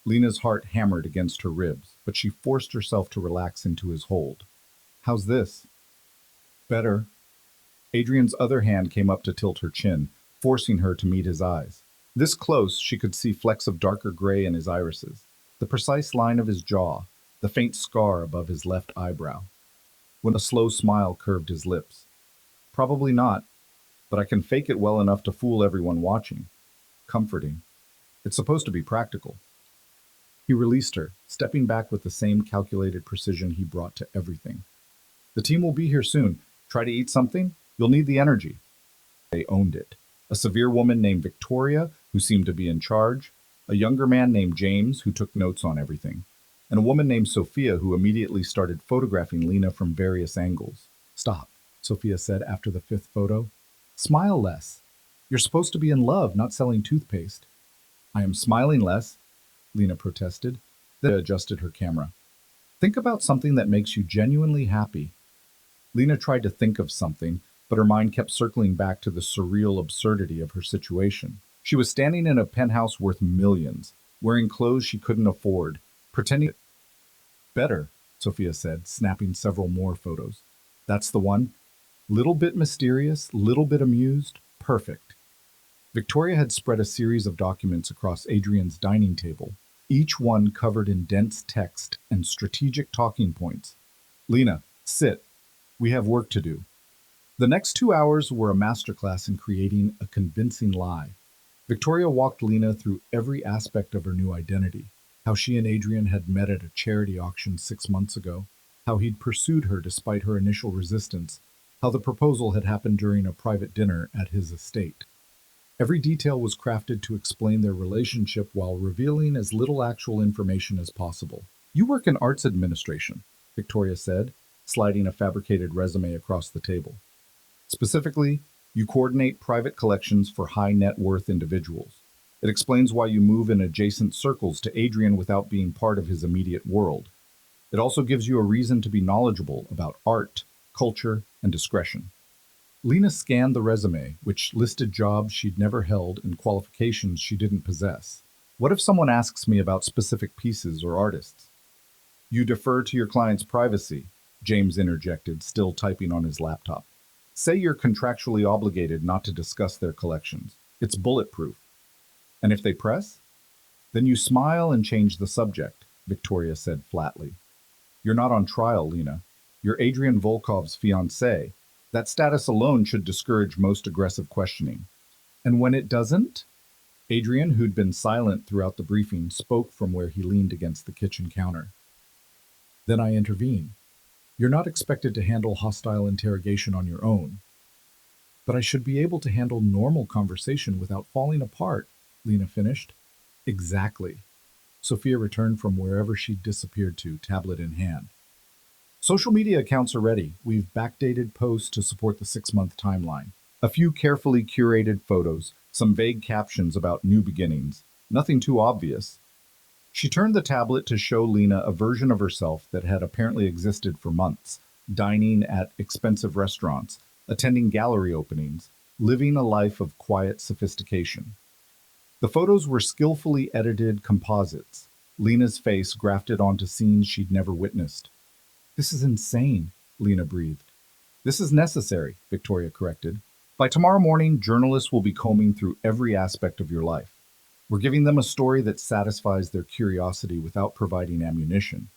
Lena's heart hammered against her ribs, but she forced herself to relax into his hold. "How's this?" "Better." Adrian's other hand came up to tilt her chin, forcing her to meet his eyes. This close, she could see flecks of darker gray in his irises, the precise line of his jaw, the faint scar above his left eyebrow. When a slow smile curved his lips. "Probably not, but I can fake it well enough to fool everyone watching." Comforting. "It's supposed to be practical." He released her, stepping back with the same calculated precision he brought to everything. "The team will be here soon. Try to eat something? You'll need the energy." They owned it. A severe woman named Victoria, who seemed to be in charge, a younger man named James, who took notes on everything, and a woman named Sophia, who immediately started photographing Lena from various angles. "Stop," Sophia said after the 5th photo. "Smile less. You're supposed to be in love, not selling toothpaste." "I am smiling less," Lena protested, then adjusted her camera. "Think about something that makes you genuinely happy." Lena tried to think of something, but her mind kept circling back to the surreal absurdity of her situation. She was standing in a penthouse worth millions, wearing clothes she couldn't afford, pretending. "Better," Sophia said, snapping several more photos. "That's the one. Little bit mysterious, little bit amused, perfect." Victoria had spread a series of documents across Adrian's dining table, each one covered in dense text and strategic talking points. "Lena, sit. We have work to do." The next 2 hours were a masterclass in creating a convincing lie. Victoria walked Lena through every aspect of her new identity, how she and Adrian had met at a charity auction 6 months ago, how he'd pursued her despite her initial resistance, how the proposal had happened during a private dinner at his estate. Every detail was crafted to explain their relationship while revealing as little actual information as possible. "You work in arts administration," Victoria said, sliding a fabricated resume across the table. "Specifically, you coordinate private collections for high net worth individuals. It explains why you move in adjacent circles to Adrian without being part of his immediate world. It also gives you a reason to be knowledgeable about art, culture, and discretion." Lena scanned the resume, which listed jobs she'd never held and qualifications she didn't possess. What if someone asks me about specific pieces or artists? You defer to your client's privacy, James interjected, still typing on his laptop. Say you're contractually obligated not to discuss their collections. It's bulletproof. And if they press? Then you smile and change the subject, Victoria said flatly. You're not on trial, Lena. You're Adrian Volkov's fiancée. That status alone should discourage most aggressive questioning. And when it doesn't? Adrian, who'd been silent throughout the briefing, spoke from where he leaned against the kitchen counter. Then I intervene. You're not expected to handle hostile interrogation on your own. But I should be able to handle normal conversation without falling apart, Lena finished. Exactly. Sophia returned from wherever she'd disappeared to, tablet in hand. Social media accounts are ready. We've backdated posts to support the 6-month timeline. A few carefully curated photos, some vague captions about new beginnings. Nothing too obvious. She turned the tablet to show Lena a version of herself that had apparently existed for months, dining at expensive restaurants, attending gallery openings, living a life of quiet sophistication. The photos were skillfully edited composites, Lena's face grafted onto scenes she'd never witnessed. This is insane, Lena breathed. This is necessary, Victoria corrected. By tomorrow morning, journalists will be combing through every aspect of your life. We're giving them a story that satisfies their curiosity without providing ammunition.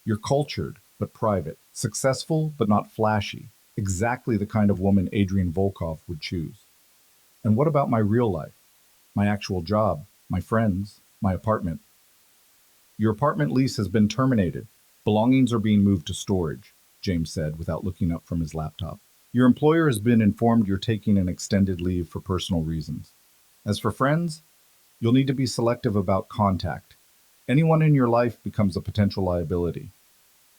You're cultured, but private, successful, but not flashy, exactly the kind of woman Adrian Volkov would choose. And what about my real life? My actual job, my friends, my apartment? Your apartment lease has been terminated. Belongings are being moved to storage, James said without looking up from his laptop. Your employer has been informed you're taking an extended leave for personal reasons. As for friends, you'll need to be selective about contact. Anyone in your life becomes a potential liability.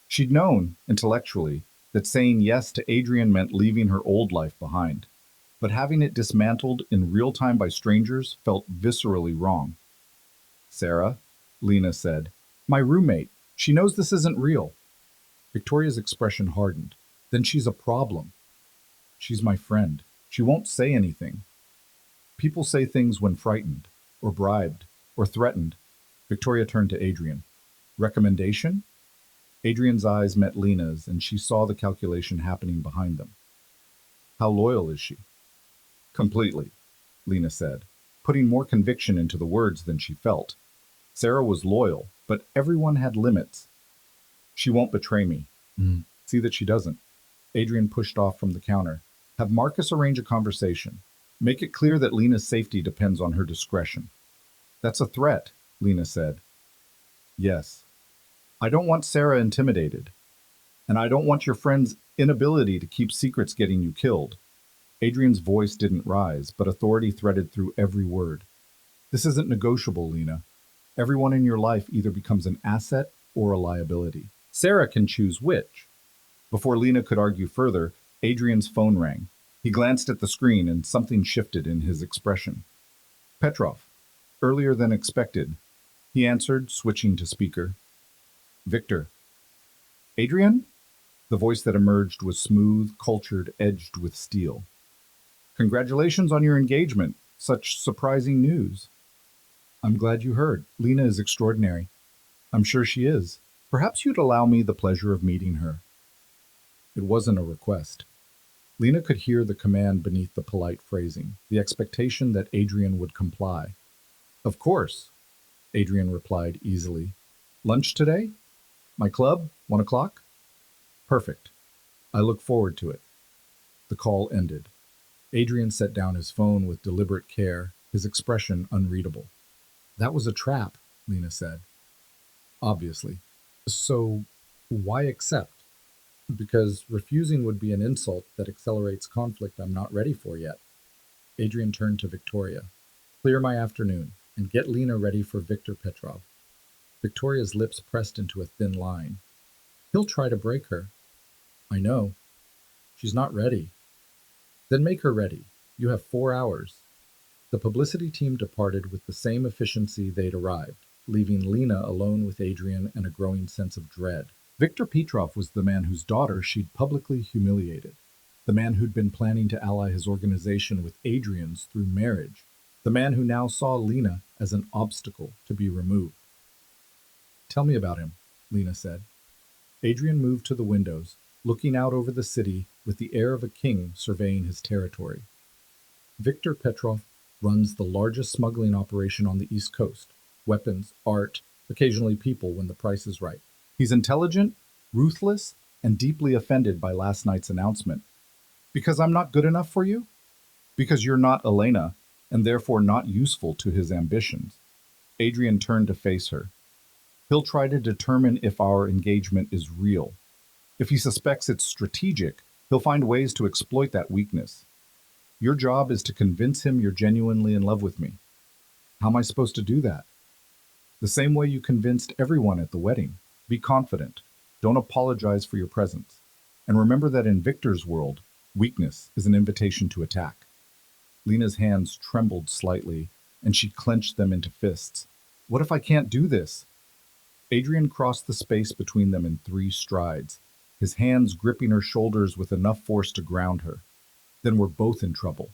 She'd known, intellectually, that saying yes to Adrian meant leaving her old life behind. But having it dismantled in real time by strangers felt viscerally wrong. Sarah, Lena said, my roommate, she knows this isn't real. Victoria's expression hardened. Then she's a problem. She's my friend. She won't say anything. People say things when frightened, or bribed, or threatened. Victoria turned to Adrian. Recommendation? Adrian's eyes met Lena's, and she saw the calculation happening behind them. How loyal is she? Completely, Lena said, putting more conviction into the words than she felt. Sarah was loyal, but everyone had limits. She won't betray me. See that she doesn't. Adrian pushed off from the counter. Have Marcus arrange a conversation. Make it clear that Lena's safety depends on her discretion. That's a threat, Lena said. Yes. I don't want Sarah intimidated. And I don't want your friend's inability to keep secrets getting you killed. Adrian's voice didn't rise, but authority threaded through every word. This isn't negotiable, Lena. Everyone in your life either becomes an asset or a liability. Sarah can choose which. Before Lena could argue further, Adrian's phone rang. He glanced at the screen and something shifted in his expression. Petrov. Earlier than expected. He answered, switching to speaker. Victor. Adrian? The voice that emerged was smooth, cultured, edged with steel. Congratulations on your engagement. Such surprising news. I'm glad you heard. Lena is extraordinary. I'm sure she is. Perhaps you'd allow me the pleasure of meeting her. It wasn't a request. Lena could hear the command beneath the polite phrasing, the expectation that Adrian would comply. Of course, Adrian replied easily. Lunch today? My club? 1 o'clock? Perfect. I look forward to it. The call ended. Adrian set down his phone with deliberate care, his expression unreadable. That was a trap, Lena said. Obviously. So, why accept? Because refusing would be an insult that accelerates conflict I'm not ready for yet. Adrian turned to Victoria. Clear my afternoon, and get Lena ready for Victor Petrov. Victoria's lips pressed into a thin line. He'll try to break her. I know. She's not ready. Then make her ready. You have 4 hours. The publicity team departed with the same efficiency they'd arrived, leaving Lena alone with Adrian and a growing sense of dread. Victor Petrov was the man whose daughter she'd publicly humiliated. The man who'd been planning to ally his organization with Adrian's through marriage. The man who now saw Lena as an obstacle to be removed. Tell me about him, Lena said. Adrian moved to the windows, looking out over the city with the air of a king surveying his territory. Viktor Petrov runs the largest smuggling operation on the East Coast. Weapons, art, occasionally people when the price is right. He's intelligent, ruthless, and deeply offended by last night's announcement. Because I'm not good enough for you? Because you're not Elena, and therefore not useful to his ambitions. Adrian turned to face her. He'll try to determine if our engagement is real. If he suspects it's strategic, he'll find ways to exploit that weakness. Your job is to convince him you're genuinely in love with me. How am I supposed to do that? The same way you convinced everyone at the wedding. Be confident. Don't apologize for your presence. And remember that in Victor's world, weakness is an invitation to attack. Lena's hands trembled slightly, and she clenched them into fists. What if I can't do this? Adrian crossed the space between them in 3 strides, his hands gripping her shoulders with enough force to ground her. Then we're both in trouble.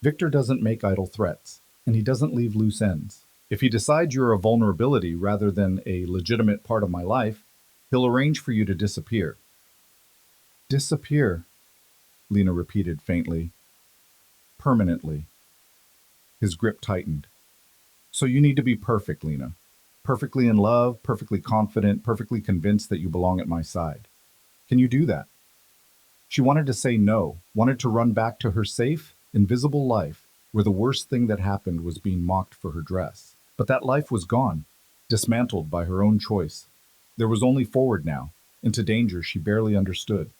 Victor doesn't make idle threats, and he doesn't leave loose ends. If he decides you're a vulnerability rather than a legitimate part of my life, he'll arrange for you to disappear. Disappear, Lena repeated faintly. Permanently. His grip tightened. So you need to be perfect, Lena. Perfectly in love, perfectly confident, perfectly convinced that you belong at my side. Can you do that? She wanted to say no, wanted to run back to her safe, invisible life, where the worst thing that happened was being mocked for her dress. But that life was gone, dismantled by her own choice. There was only forward now, into danger she barely understood.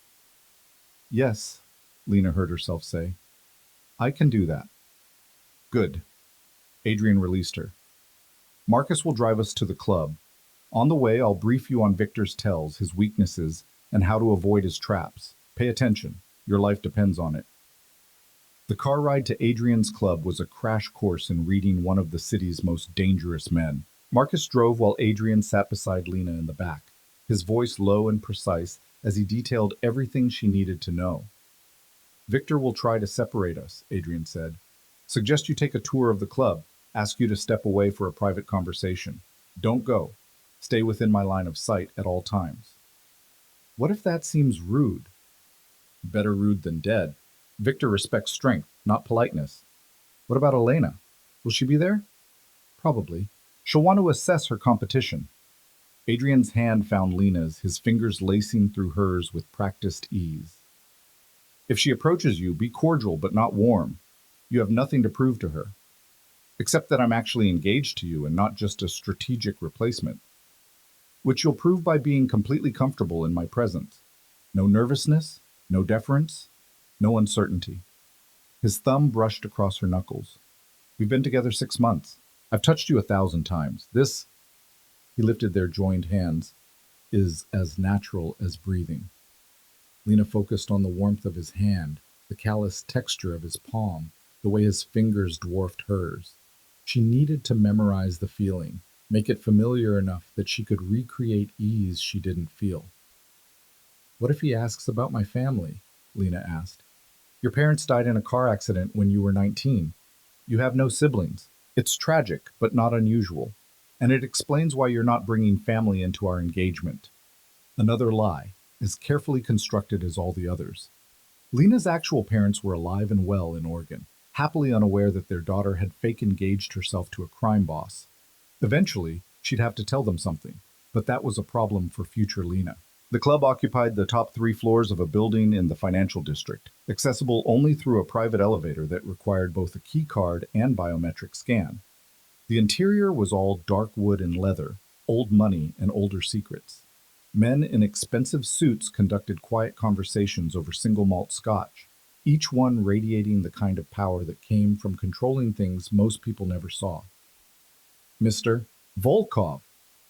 Yes, Lena heard herself say. I can do that. Good. Adrian released her. Marcus will drive us to the club. On the way, I'll brief you on Victor's tells, his weaknesses, and how to avoid his traps. Pay attention. Your life depends on it. The car ride to Adrian's club was a crash course in reading one of the city's most dangerous men. Marcus drove while Adrian sat beside Lena in the back, his voice low and precise as he detailed everything she needed to know. Victor will try to separate us, Adrian said. Suggest you take a tour of the club, ask you to step away for a private conversation. Don't go. Stay within my line of sight at all times. What if that seems rude? Better rude than dead. Victor respects strength, not politeness. What about Elena? Will she be there? Probably. She'll want to assess her competition. Adrian's hand found Lena's, his fingers lacing through hers with practiced ease. If she approaches you, be cordial but not warm. You have nothing to prove to her. Except that I'm actually engaged to you and not just a strategic replacement. Which you'll prove by being completely comfortable in my presence. No nervousness, no deference, no uncertainty. His thumb brushed across her knuckles. We've been together 6 months. I've touched you 1,000 times. This, he lifted their joined hands, is as natural as breathing. Lena focused on the warmth of his hand, the callous texture of his palm, the way his fingers dwarfed hers. She needed to memorize the feeling, make it familiar enough that she could recreate ease she didn't feel. What if he asks about my family? Lena asked. Your parents died in a car accident when you were 19. You have no siblings. It's tragic, but not unusual. And it explains why you're not bringing family into our engagement. Another lie, as carefully constructed as all the others. Lena's actual parents were alive and well in Oregon, happily unaware that their daughter had fake engaged herself to a crime boss. Eventually, she'd have to tell them something, but that was a problem for future Lena. The club occupied the top 3 floors of a building in the financial district, accessible only through a private elevator that required both a key card and biometric scan. The interior was all dark wood and leather, old money and older secrets. Men in expensive suits conducted quiet conversations over single malt scotch, each one radiating the kind of power that came from controlling things most people never saw. Mr. Volkov,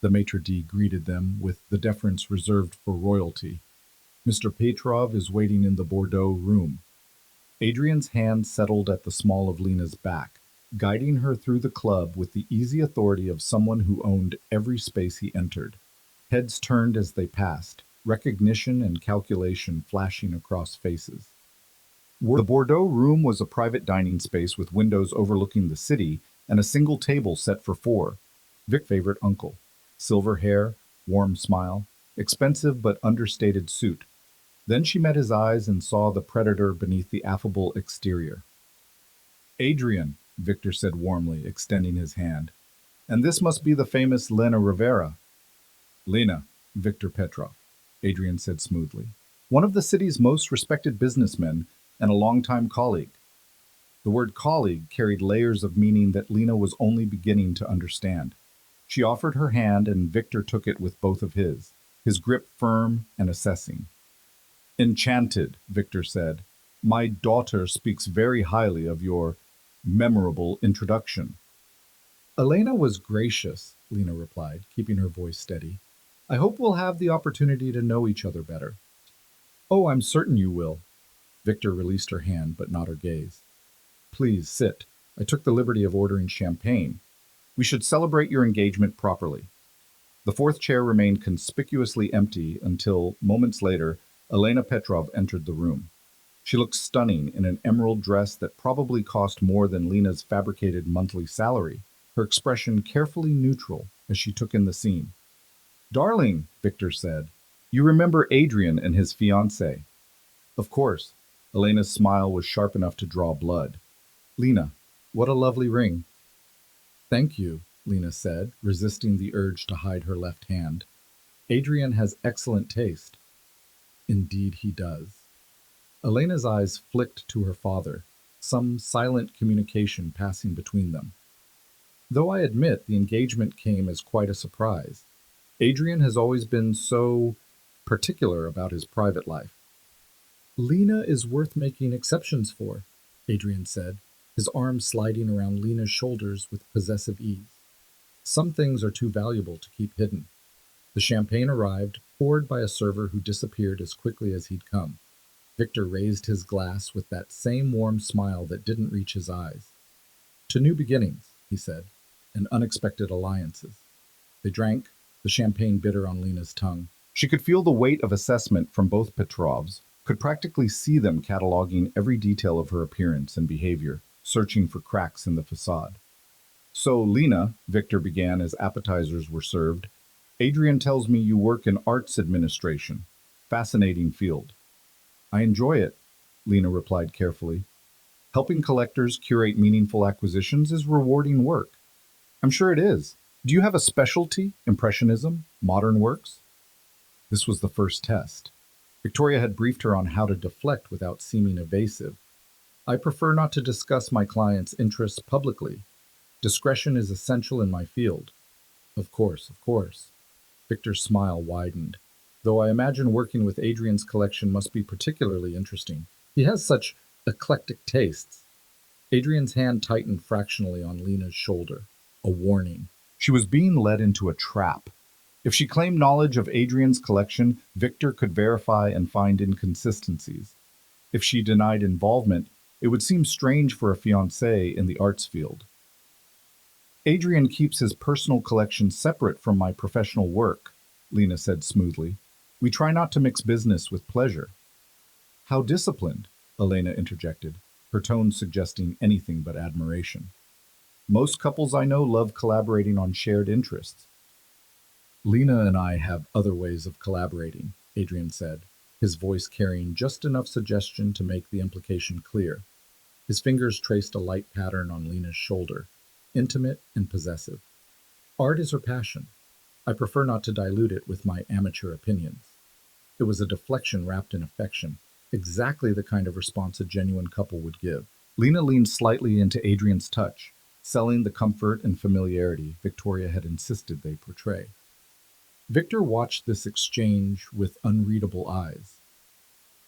the maitre d' greeted them with the deference reserved for royalty. Mr. Petrov is waiting in the Bordeaux room. Adrian's hand settled at the small of Lena's back, guiding her through the club with the easy authority of someone who owned every space he entered. Heads turned as they passed, recognition and calculation flashing across faces. The Bordeaux room was a private dining space with windows overlooking the city and a single table set for four. Vic's favorite uncle. Silver hair, warm smile, expensive but understated suit. Then she met his eyes and saw the predator beneath the affable exterior. Adrian, Victor said warmly, extending his hand. And this must be the famous Lena Rivera. Lena, Victor Petrov, Adrian said smoothly. One of the city's most respected businessmen and a longtime colleague. The word colleague carried layers of meaning that Lena was only beginning to understand. She offered her hand and Victor took it with both of his grip firm and assessing. Enchanted, Victor said. My daughter speaks very highly of your memorable introduction. Elena was gracious, Lena replied, keeping her voice steady. I hope we'll have the opportunity to know each other better. Oh, I'm certain you will. Victor released her hand, but not her gaze. Please sit. I took the liberty of ordering champagne. We should celebrate your engagement properly. The fourth chair remained conspicuously empty until, moments later, Elena Petrov entered the room. She looked stunning in an emerald dress that probably cost more than Lena's fabricated monthly salary, her expression carefully neutral as she took in the scene. Darling, Victor said, you remember Adrian and his fiancée. Of course. Elena's smile was sharp enough to draw blood. Lena, what a lovely ring. Thank you, Lena said, resisting the urge to hide her left hand. Adrian has excellent taste. Indeed he does. Elena's eyes flicked to her father, some silent communication passing between them. Though I admit the engagement came as quite a surprise. Adrian has always been so particular about his private life. Lena is worth making exceptions for, Adrian said, his arm sliding around Lena's shoulders with possessive ease. Some things are too valuable to keep hidden. The champagne arrived, poured by a server who disappeared as quickly as he'd come. Victor raised his glass with that same warm smile that didn't reach his eyes. To new beginnings, he said, and unexpected alliances. They drank, the champagne bitter on Lena's tongue. She could feel the weight of assessment from both Petrovs, could practically see them cataloging every detail of her appearance and behavior, searching for cracks in the facade. So, Lena, Victor began as appetizers were served, Adrian tells me you work in arts administration. Fascinating field. I enjoy it, Lena replied carefully. Helping collectors curate meaningful acquisitions is rewarding work. I'm sure it is. Do you have a specialty? Impressionism? Modern works? This was the first test. Victoria had briefed her on how to deflect without seeming evasive. I prefer not to discuss my clients' interests publicly. Discretion is essential in my field. Of course, of course. Victor's smile widened. Though I imagine working with Adrian's collection must be particularly interesting. He has such eclectic tastes. Adrian's hand tightened fractionally on Lena's shoulder. A warning. She was being led into a trap. If she claimed knowledge of Adrian's collection, Victor could verify and find inconsistencies. If she denied involvement, it would seem strange for a fiancé in the arts field. Adrian keeps his personal collection separate from my professional work, Lena said smoothly. We try not to mix business with pleasure. How disciplined, Elena interjected, her tone suggesting anything but admiration. Most couples I know love collaborating on shared interests. Lena and I have other ways of collaborating, Adrian said, his voice carrying just enough suggestion to make the implication clear. His fingers traced a light pattern on Lena's shoulder, intimate and possessive. Art is her passion. I prefer not to dilute it with my amateur opinions. It was a deflection wrapped in affection, exactly the kind of response a genuine couple would give. Lena leaned slightly into Adrian's touch, selling the comfort and familiarity Victoria had insisted they portray. Victor watched this exchange with unreadable eyes.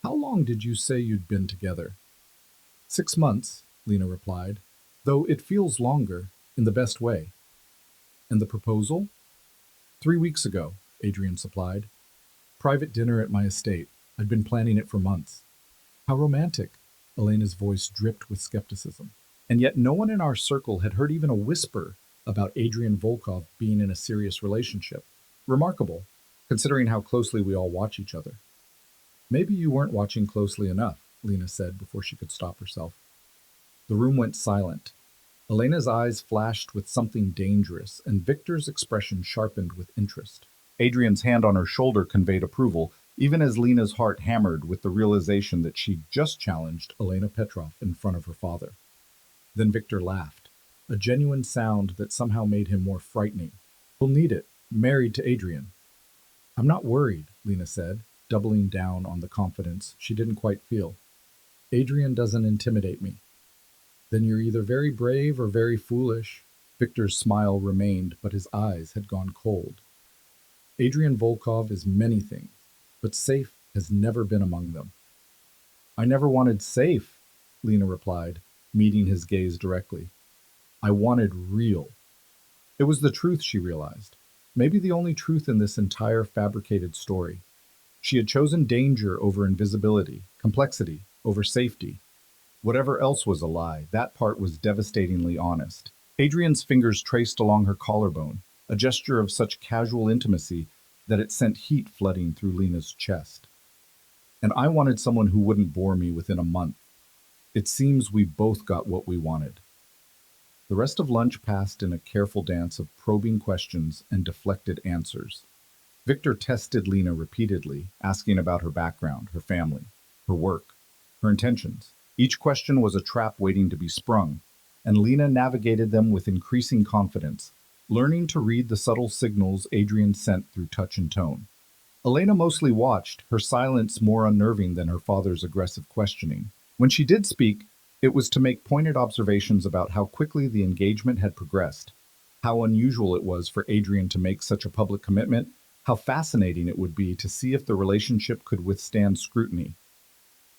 How long did you say you'd been together? 6 months, Lena replied, though it feels longer, in the best way. And the proposal? 3 weeks ago, Adrian supplied. Private dinner at my estate. I'd been planning it for months. How romantic, Elena's voice dripped with skepticism. And yet no one in our circle had heard even a whisper about Adrian Volkov being in a serious relationship. Remarkable, considering how closely we all watch each other. Maybe you weren't watching closely enough, Lena said before she could stop herself. The room went silent. Elena's eyes flashed with something dangerous, and Victor's expression sharpened with interest. Adrian's hand on her shoulder conveyed approval, even as Lena's heart hammered with the realization that she'd just challenged Elena Petrov in front of her father. Then Victor laughed, a genuine sound that somehow made him more frightening. "We'll need it, married to Adrian." "I'm not worried," Lena said, doubling down on the confidence she didn't quite feel. "Adrian doesn't intimidate me." "Then you're either very brave or very foolish." Victor's smile remained, but his eyes had gone cold. "Adrian Volkov is many things, but safe has never been among them." "I never wanted safe," Lena replied, meeting his gaze directly. "I wanted real." It was the truth, she realized. Maybe the only truth in this entire fabricated story. She had chosen danger over invisibility, complexity over safety. Whatever else was a lie, that part was devastatingly honest. Adrian's fingers traced along her collarbone, a gesture of such casual intimacy that it sent heat flooding through Lena's chest. "And I wanted someone who wouldn't bore me within a month. It seems we both got what we wanted." The rest of lunch passed in a careful dance of probing questions and deflected answers. Victor tested Lena repeatedly, asking about her background, her family, her work, her intentions. Each question was a trap waiting to be sprung, and Lena navigated them with increasing confidence, learning to read the subtle signals Adrian sent through touch and tone. Elena mostly watched, her silence more unnerving than her father's aggressive questioning. When she did speak, it was to make pointed observations about how quickly the engagement had progressed, how unusual it was for Adrian to make such a public commitment, how fascinating it would be to see if the relationship could withstand scrutiny.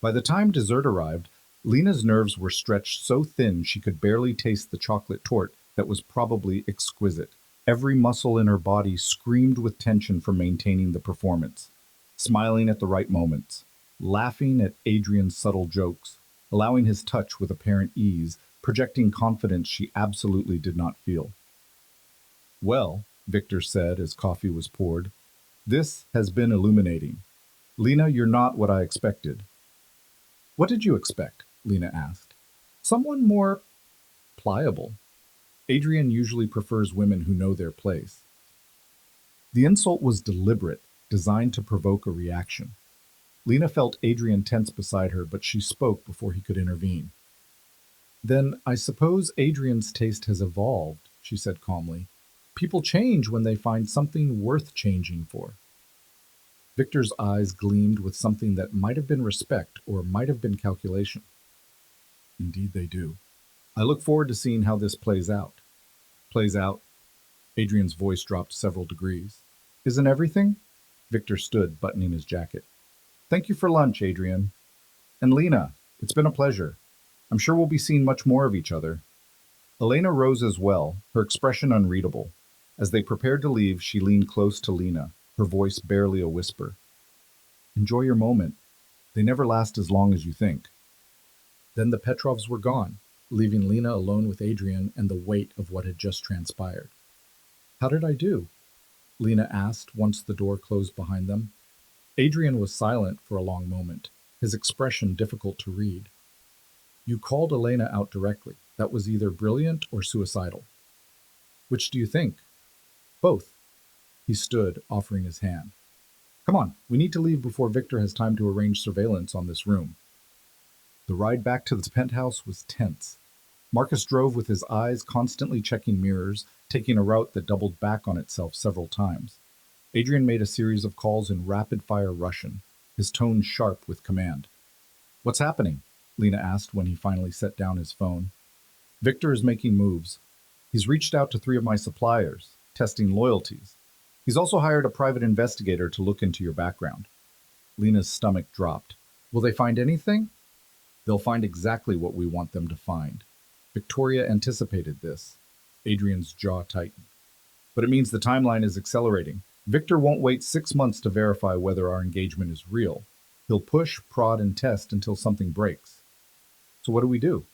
By the time dessert arrived, Lena's nerves were stretched so thin she could barely taste the chocolate torte that was probably exquisite. Every muscle in her body screamed with tension from maintaining the performance, smiling at the right moments, laughing at Adrian's subtle jokes, allowing his touch with apparent ease, projecting confidence she absolutely did not feel. "Well," Victor said as coffee was poured, "this has been illuminating. Lena, you're not what I expected." "What did you expect?" Lena asked. "Someone more pliable. Adrian usually prefers women who know their place." The insult was deliberate, designed to provoke a reaction. Lena felt Adrian tense beside her, but she spoke before he could intervene. "Then I suppose Adrian's taste has evolved," she said calmly. "People change when they find something worth changing for." Victor's eyes gleamed with something that might have been respect or might have been calculation. "Indeed they do. I look forward to seeing how this plays out." "Plays out?" Adrian's voice dropped several degrees. "Isn't everything?" Victor stood, buttoning his jacket. "Thank you for lunch, Adrian. And Lena, it's been a pleasure. I'm sure we'll be seeing much more of each other." Elena rose as well, her expression unreadable. As they prepared to leave, she leaned close to Lena, her voice barely a whisper. "Enjoy your moment. They never last as long as you think." Then the Petrovs were gone, leaving Lena alone with Adrian and the weight of what had just transpired. "How did I do?" Lena asked once the door closed behind them. Adrian was silent for a long moment, his expression difficult to read. "You called Elena out directly. That was either brilliant or suicidal." "Which do you think?" "Both." He stood, offering his hand. "Come on, we need to leave before Victor has time to arrange surveillance on this room." The ride back to the penthouse was tense. Marcus drove with his eyes constantly checking mirrors, taking a route that doubled back on itself several times. Adrian made a series of calls in rapid-fire Russian, his tone sharp with command. "What's happening?" Lena asked when he finally set down his phone. "Victor is making moves. He's reached out to 3 of my suppliers, testing loyalties. He's also hired a private investigator to look into your background." Lena's stomach dropped. "Will they find anything?" "They'll find exactly what we want them to find." Victoria anticipated this. Adrian's jaw tightened. "But it means the timeline is accelerating. Victor won't wait 6 months to verify whether our engagement is real. He'll push, prod, and test until something breaks." "So what do?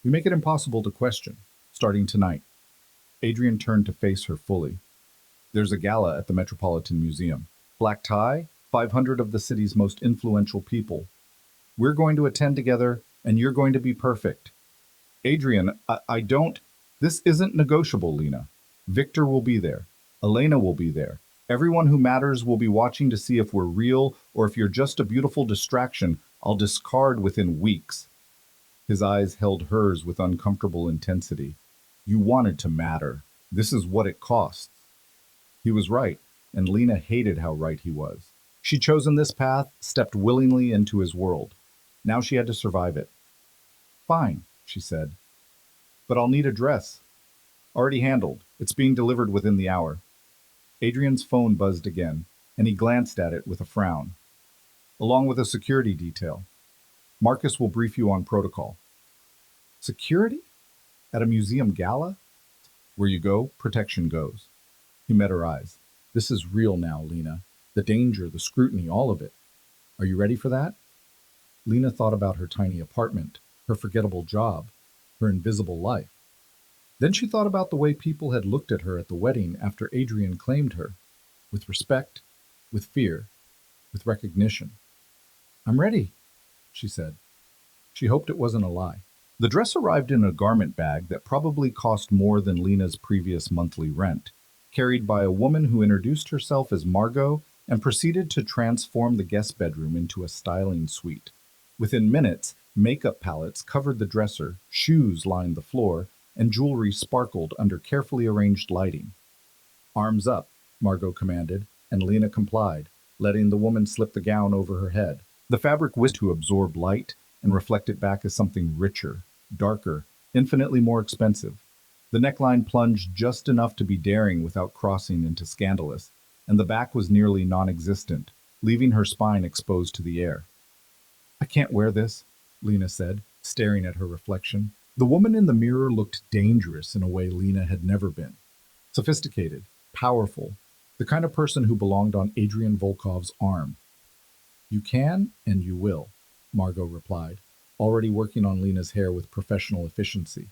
We make it impossible to question, starting tonight." Adrian turned to face her fully. "There's a gala at the Metropolitan Museum. Black tie, 500 of the city's most influential people. We're going to attend together, and you're going to be perfect. Adrian, I don't. This isn't negotiable, Lena. Victor will be there. Elena will be there. Everyone who matters will be watching to see if we're real or if you're just a beautiful distraction I'll discard within weeks. His eyes held hers with uncomfortable intensity. You wanted to matter. This is what it costs. He was right, and Lena hated how right he was. She'd chosen this path, stepped willingly into his world. Now she had to survive it. Fine, she said. But I'll need a dress. Already handled. It's being delivered within the hour. Adrian's phone buzzed again, and he glanced at it with a frown. Along with a security detail. Marcus will brief you on protocol. Security? At a museum gala? Where you go, protection goes. He met her eyes. This is real now, Lena. The danger, the scrutiny, all of it. Are you ready for that? Lena thought about her tiny apartment, her forgettable job, her invisible life. Then she thought about the way people had looked at her at the wedding after Adrian claimed her, with respect, with fear, with recognition. I'm ready, she said. She hoped it wasn't a lie. The dress arrived in a garment bag that probably cost more than Lena's previous monthly rent, carried by a woman who introduced herself as Margot and proceeded to transform the guest bedroom into a styling suite. Within minutes, makeup palettes covered the dresser, shoes lined the floor, and jewelry sparkled under carefully arranged lighting. Arms up, Margot commanded, and Lena complied, letting the woman slip the gown over her head. The fabric whisked to absorb light and reflect it back as something richer, darker, infinitely more expensive. The neckline plunged just enough to be daring without crossing into scandalous, and the back was nearly non-existent, leaving her spine exposed to the air. I can't wear this, Lena said, staring at her reflection. The woman in the mirror looked dangerous in a way Lena had never been. Sophisticated, powerful, the kind of person who belonged on Adrian Volkov's arm. You can, and you will, Margot replied, already working on Lena's hair with professional efficiency.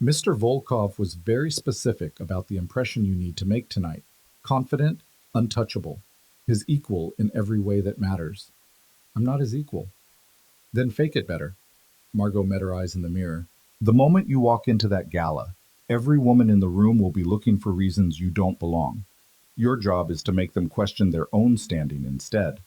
Mr. Volkov was very specific about the impression you need to make tonight. Confident, untouchable, his equal in every way that matters. I'm not his equal. Then fake it better. Margot met her eyes in the mirror. The moment you walk into that gala, every woman in the room will be looking for reasons you don't belong. Your job is to make them question their own standing instead.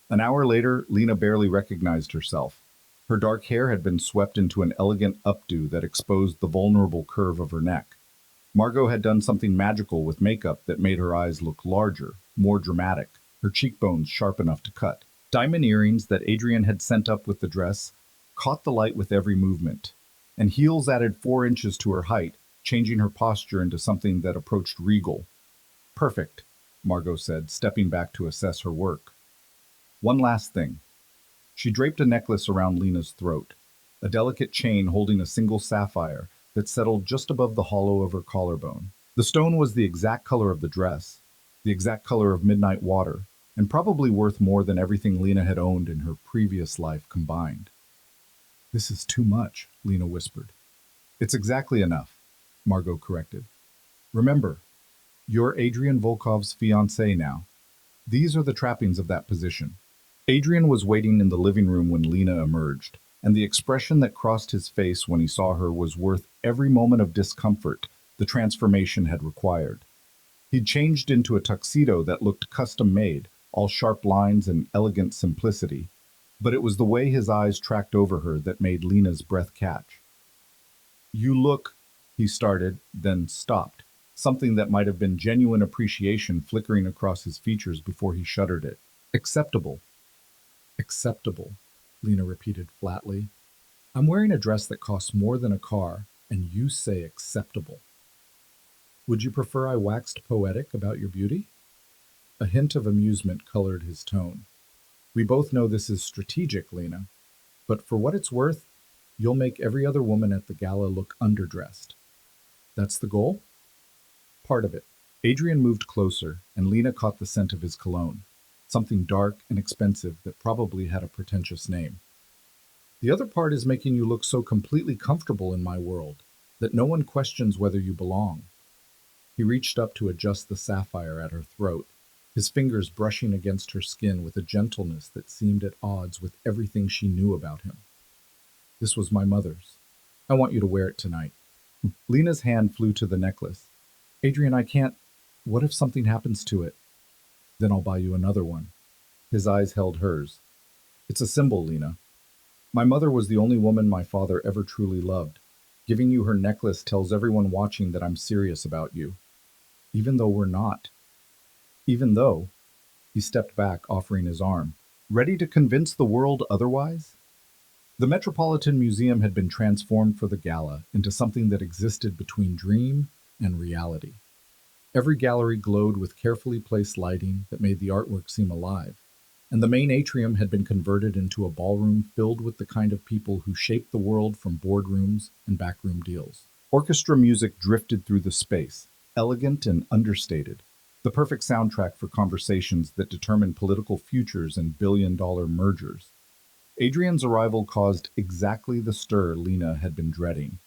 An hour later, Lena barely recognized herself. Her dark hair had been swept into an elegant updo that exposed the vulnerable curve of her neck. Margot had done something magical with makeup that made her eyes look larger, more dramatic, her cheekbones sharp enough to cut. Diamond earrings that Adrian had sent up with the dress caught the light with every movement, and heels added 4 inches to her height, changing her posture into something that approached regal. Perfect, Margot said, stepping back to assess her work. One last thing. She draped a necklace around Lena's throat, a delicate chain holding a single sapphire that settled just above the hollow of her collarbone. The stone was the exact color of the dress, the exact color of midnight water, and probably worth more than everything Lena had owned in her previous life combined. This is too much, Lena whispered. It's exactly enough, Margot corrected. Remember, you're Adrian Volkov's fiancée now. These are the trappings of that position. Adrian was waiting in the living room when Lena emerged, and the expression that crossed his face when he saw her was worth every moment of discomfort the transformation had required. He'd changed into a tuxedo that looked custom-made, all sharp lines and elegant simplicity, but it was the way his eyes tracked over her that made Lena's breath catch. You look, he started, then stopped, something that might have been genuine appreciation flickering across his features before he shuddered it. Acceptable. Acceptable, Lena repeated flatly. I'm wearing a dress that costs more than a car, and you say acceptable. Would you prefer I waxed poetic about your beauty? A hint of amusement colored his tone. We both know this is strategic, Lena, but for what it's worth, you'll make every other woman at the gala look underdressed. That's the goal? Part of it. Adrian moved closer, and Lena caught the scent of his cologne, something dark and expensive that probably had a pretentious name. The other part is making you look so completely comfortable in my world that no one questions whether you belong. He reached up to adjust the sapphire at her throat, his fingers brushing against her skin with a gentleness that seemed at odds with everything she knew about him. This was my mother's. I want you to wear it tonight. Lena's hand flew to the necklace. Adrian, I can't. What if something happens to it? Then I'll buy you another one. His eyes held hers. It's a symbol, Lena. My mother was the only woman my father ever truly loved. Giving you her necklace tells everyone watching that I'm serious about you. Even though we're not. Even though, he stepped back, offering his arm. Ready to convince the world otherwise? The Metropolitan Museum had been transformed for the gala into something that existed between dream and reality. Every gallery glowed with carefully placed lighting that made the artwork seem alive, and the main atrium had been converted into a ballroom filled with the kind of people who shaped the world from boardrooms and backroom deals. Orchestra music drifted through the space, elegant and understated, the perfect soundtrack for conversations that determine political futures and billion-dollar mergers. Adrian's arrival caused exactly the stir Lena had been dreading.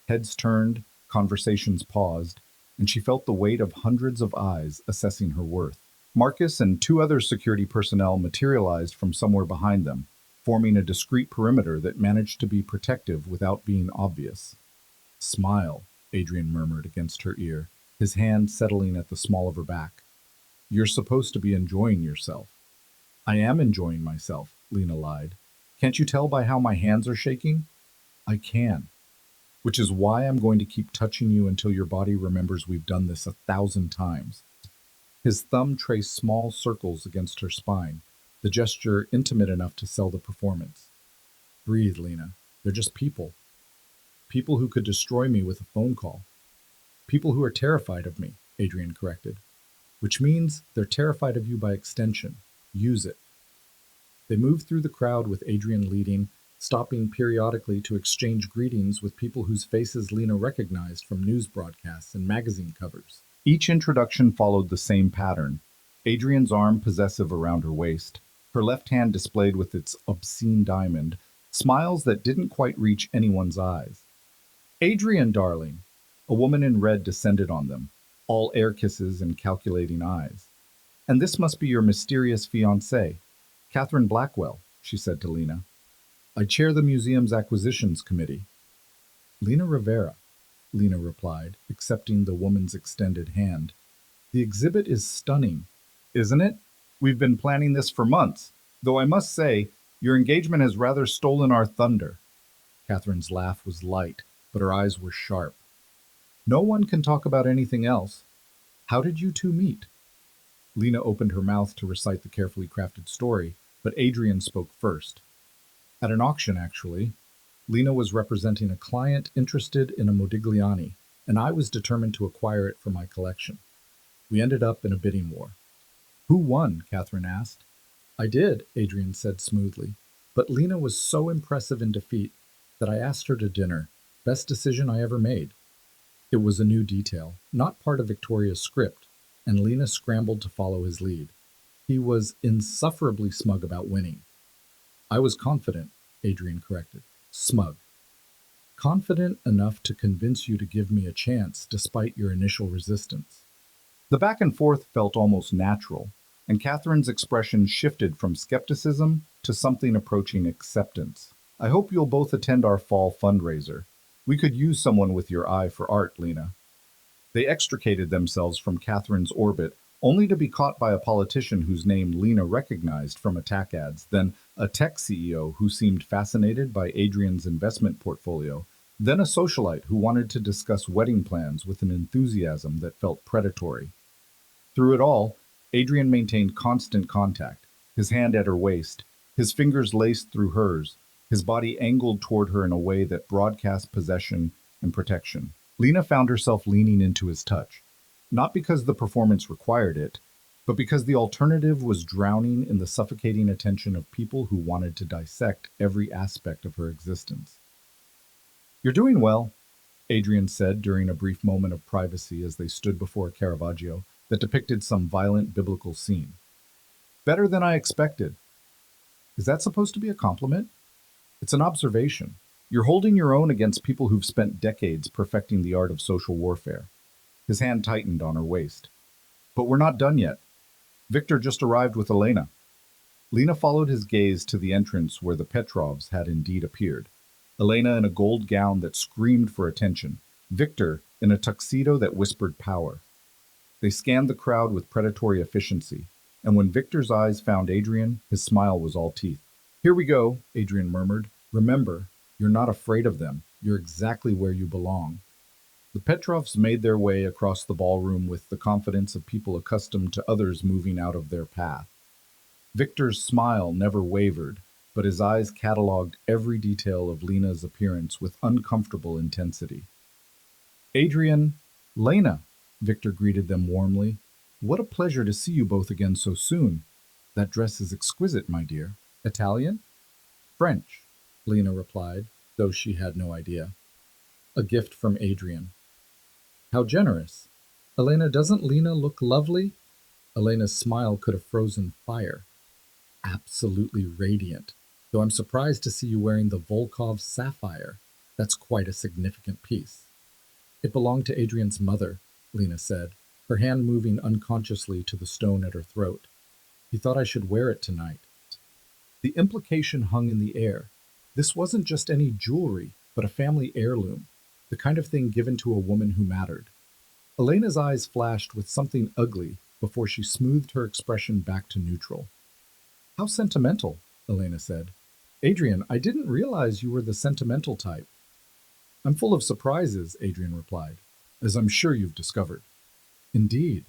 Heads turned, conversations paused, and she felt the weight of hundreds of eyes assessing her worth. Marcus and two other security personnel materialized from somewhere behind them, forming a discreet perimeter that managed to be protective without being obvious. Smile, Adrian murmured against her ear, his hand settling at the small of her back. You're supposed to be enjoying yourself. I am enjoying myself, Lena lied. Can't you tell by how my hands are shaking? I can. Which is why I'm going to keep touching you until your body remembers we've done this 1,000 times. His thumb traced small circles against her spine, the gesture intimate enough to sell the performance. Breathe, Lena. They're just people. People who could destroy me with a phone call. People who are terrified of me, Adrian corrected. Which means they're terrified of you by extension. Use it. They moved through the crowd with Adrian leading, stopping periodically to exchange greetings with people whose faces Lena recognized from news broadcasts and magazine covers. Each introduction followed the same pattern. Adrian's arm possessive around her waist, her left hand displayed with its obscene diamond, smiles that didn't quite reach anyone's eyes. Adrian, darling! A woman in red descended on them, all air kisses and calculating eyes. And this must be your mysterious fiancée, Catherine Blackwell, she said to Lena. I chair the museum's acquisitions committee. Lena Rivera, Lena replied, accepting the woman's extended hand. The exhibit is stunning, isn't it? We've been planning this for months, though I must say, your engagement has rather stolen our thunder. Catherine's laugh was light, but her eyes were sharp. No one can talk about anything else. How did you two meet? Lena opened her mouth to recite the carefully crafted story, but Adrian spoke first. At an auction, actually. Lena was representing a client interested in a Modigliani, and I was determined to acquire it for my collection. We ended up in a bidding war. Who won? Catherine asked. I did, Adrian said smoothly, but Lena was so impressive in defeat that I asked her to dinner. Best decision I ever made. It was a new detail, not part of Victoria's script, and Lena scrambled to follow his lead. He was insufferably smug about winning. I was confident, Adrian corrected. Smug. Confident enough to convince you to give me a chance despite your initial resistance. The back and forth felt almost natural, and Catherine's expression shifted from skepticism to something approaching acceptance. I hope you'll both attend our fall fundraiser. We could use someone with your eye for art, Lena. They extricated themselves from Catherine's orbit, only to be caught by a politician whose name Lena recognized from attack ads, then a tech CEO who seemed fascinated by Adrian's investment portfolio, then a socialite who wanted to discuss wedding plans with an enthusiasm that felt predatory. Through it all, Adrian maintained constant contact, his hand at her waist, his fingers laced through hers, his body angled toward her in a way that broadcast possession and protection. Lena found herself leaning into his touch, not because the performance required it, but because the alternative was drowning in the suffocating attention of people who wanted to dissect every aspect of her existence. You're doing well, Adrian said during a brief moment of privacy as they stood before a Caravaggio that depicted some violent biblical scene. Better than I expected. Is that supposed to be a compliment? It's an observation. You're holding your own against people who've spent decades perfecting the art of social warfare. His hand tightened on her waist. But we're not done yet. Victor just arrived with Elena. Lena followed his gaze to the entrance where the Petrovs had indeed appeared. Elena in a gold gown that screamed for attention. Victor in a tuxedo that whispered power. They scanned the crowd with predatory efficiency, and when Victor's eyes found Adrian, his smile was all teeth. Here we go, Adrian murmured. Remember, you're not afraid of them. You're exactly where you belong. The Petrovs made their way across the ballroom with the confidence of people accustomed to others moving out of their path. Victor's smile never wavered, but his eyes catalogued every detail of Lena's appearance with uncomfortable intensity. Adrian, Lena, Victor greeted them warmly. What a pleasure to see you both again so soon. That dress is exquisite, my dear. Italian? French, Lena replied, though she had no idea. A gift from Adrian. How generous. Elena, doesn't Lena look lovely? Elena's smile could have frozen fire. Absolutely radiant, though I'm surprised to see you wearing the Volkov sapphire. That's quite a significant piece. It belonged to Adrian's mother, Lena said, her hand moving unconsciously to the stone at her throat. He thought I should wear it tonight. The implication hung in the air. This wasn't just any jewelry, but a family heirloom, the kind of thing given to a woman who mattered. Elena's eyes flashed with something ugly before she smoothed her expression back to neutral. How sentimental, Elena said. Adrian, I didn't realize you were the sentimental type. I'm full of surprises, Adrian replied, as I'm sure you've discovered. Indeed.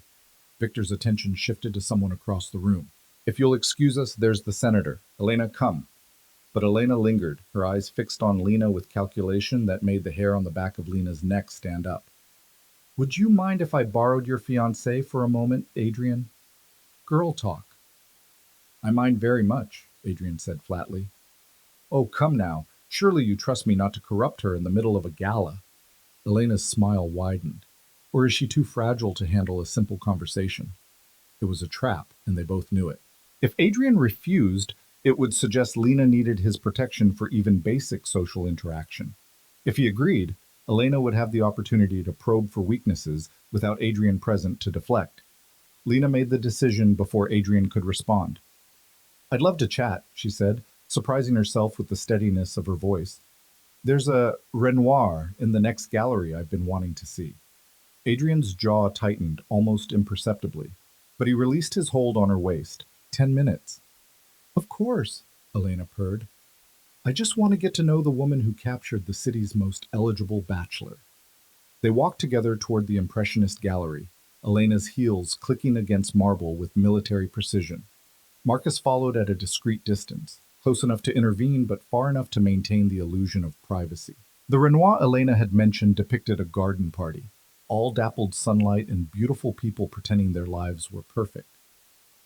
Victor's attention shifted to someone across the room. If you'll excuse us, there's the senator. Elena, come. But Elena lingered, her eyes fixed on Lena with calculation that made the hair on the back of Lena's neck stand up. Would you mind if I borrowed your fiancé for a moment, Adrian? Girl talk. I mind very much, Adrian said flatly. Oh, come now. Surely you trust me not to corrupt her in the middle of a gala. Elena's smile widened. Or is she too fragile to handle a simple conversation? It was a trap, and they both knew it. If Adrian refused, it would suggest Lena needed his protection for even basic social interaction. If he agreed, Elena would have the opportunity to probe for weaknesses without Adrian present to deflect. Lena made the decision before Adrian could respond. I'd love to chat, she said, surprising herself with the steadiness of her voice. There's a Renoir in the next gallery I've been wanting to see. Adrian's jaw tightened almost imperceptibly, but he released his hold on her waist. 10 minutes. Of course, Elena purred. I just want to get to know the woman who captured the city's most eligible bachelor. They walked together toward the Impressionist gallery, Elena's heels clicking against marble with military precision. Marcus followed at a discreet distance, close enough to intervene but far enough to maintain the illusion of privacy. The Renoir Elena had mentioned depicted a garden party, all dappled sunlight and beautiful people pretending their lives were perfect.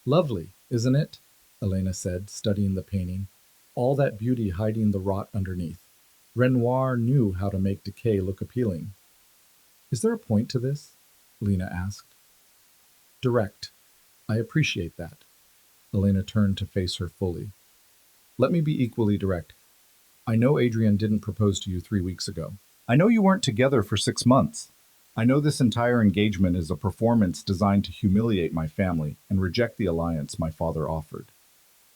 Lovely, isn't it? Elena said, studying the painting, all that beauty hiding the rot underneath. Renoir knew how to make decay look appealing. Is there a point to this? Lena asked. Direct. I appreciate that. Elena turned to face her fully. Let me be equally direct. I know Adrian didn't propose to you 3 weeks ago. I know you weren't together for 6 months. I know this entire engagement is a performance designed to humiliate my family and reject the alliance my father offered.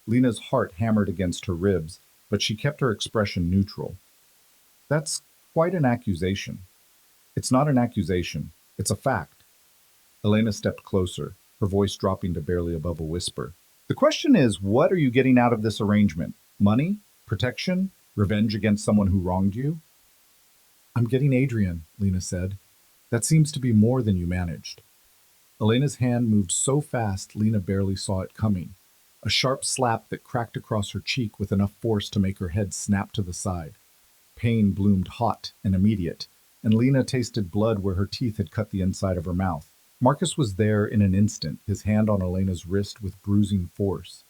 Lena's heart hammered against her ribs, but she kept her expression neutral. That's quite an accusation. It's not an accusation. It's a fact. Elena stepped closer, her voice dropping to barely above a whisper. The question is, what are you getting out of this arrangement? Money? Protection? Revenge against someone who wronged you? I'm getting Adrian, Lena said. That seems to be more than you managed. Elena's hand moved so fast Lena barely saw it coming. A sharp slap that cracked across her cheek with enough force to make her head snap to the side. Pain bloomed hot and immediate, and Lena tasted blood where her teeth had cut the inside of her mouth. Marcus was there in an instant, his hand on Elena's wrist with bruising force.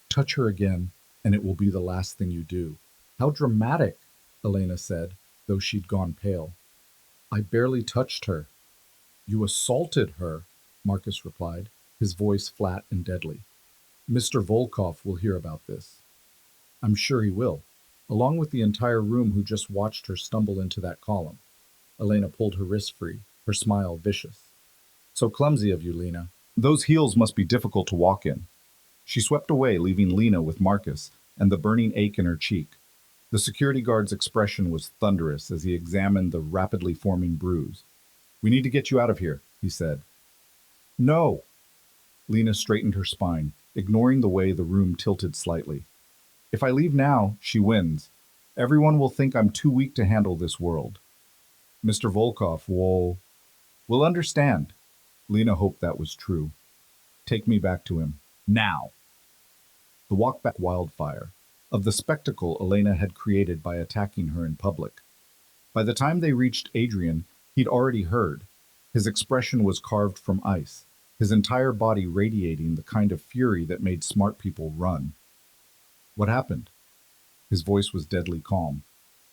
Touch her again, and it will be the last thing you do. How dramatic, Elena said, though she'd gone pale. I barely touched her. You assaulted her, Marcus replied, his voice flat and deadly. Mr. Volkov will hear about this. I'm sure he will, along with the entire room who just watched her stumble into that column. Elena pulled her wrist free, her smile vicious. So clumsy of you, Lena. Those heels must be difficult to walk in. She swept away, leaving Lena with Marcus and the burning ache in her cheek. The security guard's expression was thunderous as he examined the rapidly forming bruise. "We need to get you out of here," he said. "No." Lena straightened her spine, ignoring the way the room tilted slightly. "If I leave now, she wins. Everyone will think I'm too weak to handle this world. Mr. Volkov will understand." Lena hoped that was true. "Take me back to him. Now." The walk back wildfire of the spectacle Elena had created by attacking her in public. By the time they reached Adrian, he'd already heard. His expression was carved from ice, his entire body radiating the kind of fury that made smart people run. "What happened?" His voice was deadly calm,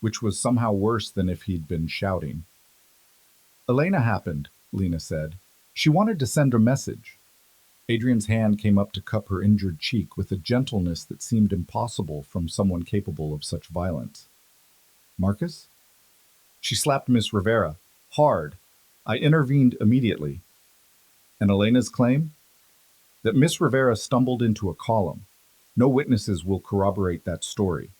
which was somehow worse than if he'd been shouting. "Elena happened," Lena said. "She wanted to send a message." Adrian's hand came up to cup her injured cheek with a gentleness that seemed impossible from someone capable of such violence. "Marcus?" "She slapped Miss Rivera. Hard. I intervened immediately." "And Elena's claim?" "That Miss Rivera stumbled into a column. No witnesses will corroborate that story."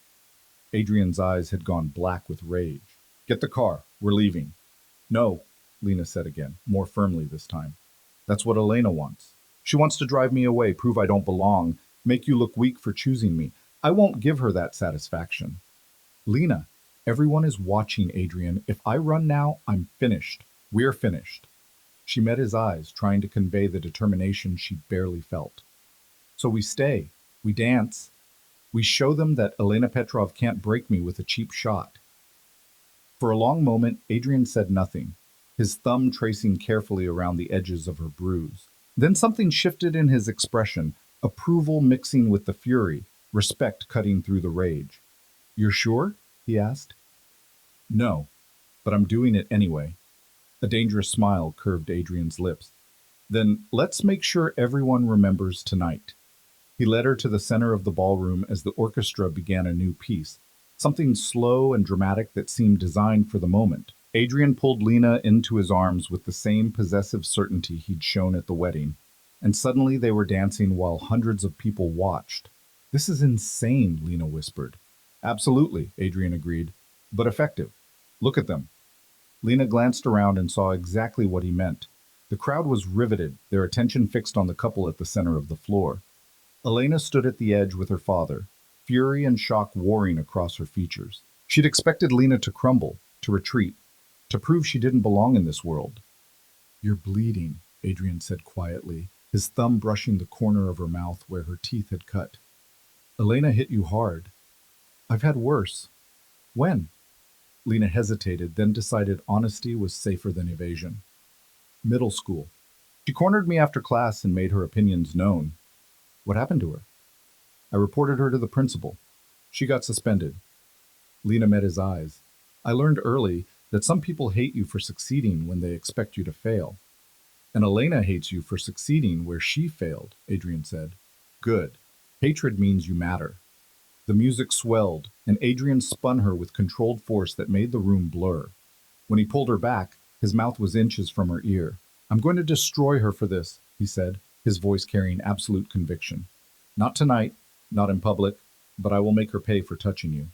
Adrian's eyes had gone black with rage. "Get the car. We're leaving." "No," Lena said again, more firmly this time. "That's what Elena wants. She wants to drive me away, prove I don't belong, make you look weak for choosing me. I won't give her that satisfaction." "Lena, everyone is watching, Adrian. If I run now, I'm finished. We're finished." She met his eyes, trying to convey the determination she barely felt. "So we stay. We dance. We show them that Elena Petrov can't break me with a cheap shot." For a long moment, Adrian said nothing, his thumb tracing carefully around the edges of her bruise. Then something shifted in his expression, approval mixing with the fury, respect cutting through the rage. "You're sure?" he asked. "No, but I'm doing it anyway." A dangerous smile curved Adrian's lips. "Then let's make sure everyone remembers tonight." He led her to the center of the ballroom as the orchestra began a new piece, something slow and dramatic that seemed designed for the moment. Adrian pulled Lena into his arms with the same possessive certainty he'd shown at the wedding, and suddenly they were dancing while hundreds of people watched. "This is insane," Lena whispered. "Absolutely," Adrian agreed, "but effective. Look at them." Lena glanced around and saw exactly what he meant. The crowd was riveted, their attention fixed on the couple at the center of the floor. Elena stood at the edge with her father, fury and shock warring across her features. She'd expected Lena to crumble, to retreat, to prove she didn't belong in this world. "You're bleeding," Adrian said quietly, his thumb brushing the corner of her mouth where her teeth had cut. "Elena hit you hard." "I've had worse." "When?" Lena hesitated, then decided honesty was safer than evasion. "Middle school. She cornered me after class and made her opinions known." "What happened to her?" "I reported her to the principal. She got suspended." Lena met his eyes. "I learned early that some people hate you for succeeding when they expect you to fail. And Elena hates you for succeeding where she failed," Adrian said. "Good. Hatred means you matter." The music swelled, and Adrian spun her with controlled force that made the room blur. When he pulled her back, his mouth was inches from her ear. "I'm going to destroy her for this," he said, his voice carrying absolute conviction. "Not tonight, not in public, but I will make her pay for touching you."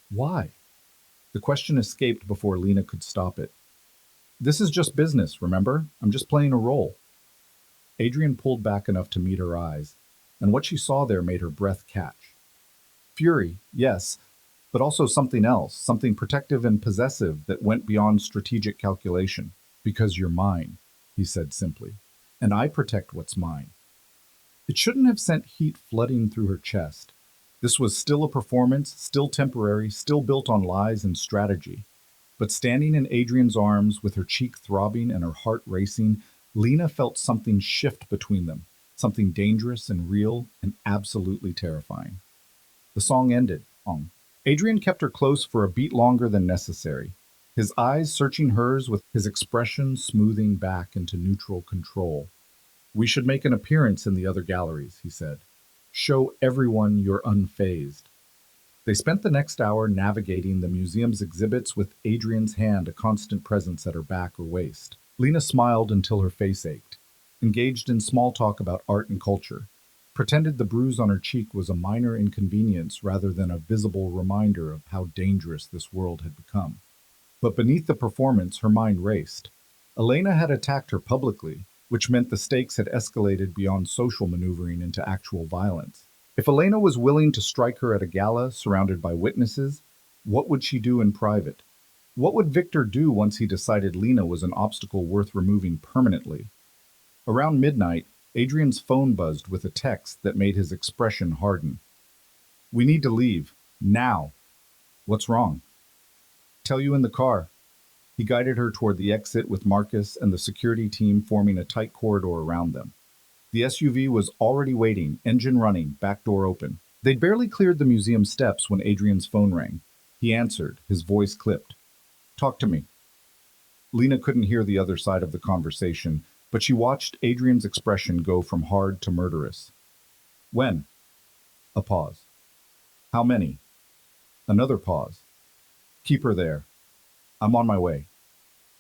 "Why?" The question escaped before Lena could stop it. "This is just business, remember? I'm just playing a role." Adrian pulled back enough to meet her eyes, and what she saw there made her breath catch. Fury, yes, but also something else, something protective and possessive that went beyond strategic calculation. "Because you're mine," he said simply, "and I protect what's mine." It shouldn't have sent heat flooding through her chest. This was still a performance, still temporary, still built on lies and strategy. But standing in Adrian's arms with her cheek throbbing and her heart racing, Lena felt something shift between them, something dangerous and real and absolutely terrifying. The song ended. Adrian kept her close for a beat longer than necessary, his eyes searching hers with his expression smoothing back into neutral control. "We should make an appearance in the other galleries," he said. "Show everyone you're unfazed." They spent the next hour navigating the museum's exhibits with Adrian's hand a constant presence at her back or waist. Lena smiled until her face ached. engaged in small talk about art and culture, pretended the bruise on her cheek was a minor inconvenience rather than a visible reminder of how dangerous this world had become. But beneath the performance, her mind raced. Elena had attacked her publicly, which meant the stakes had escalated beyond social maneuvering into actual violence. If Elena was willing to strike her at a gala surrounded by witnesses, what would she do in private? What would Victor do once he decided Lena was an obstacle worth removing permanently? Around midnight, Adrian's phone buzzed with a text that made his expression harden. "We need to leave. Now." "What's wrong?" "Tell you in the car." He guided her toward the exit with Marcus and the security team forming a tight corridor around them. The SUV was already waiting, engine running, back door open. They'd barely cleared the museum steps when Adrian's phone rang. He answered, his voice clipped. "Talk to me." Lena couldn't hear the other side of the conversation, but she watched Adrian's expression go from hard to murderous. "When?" A pause. "How many?" Another pause. "Keep her there. I'm on my way."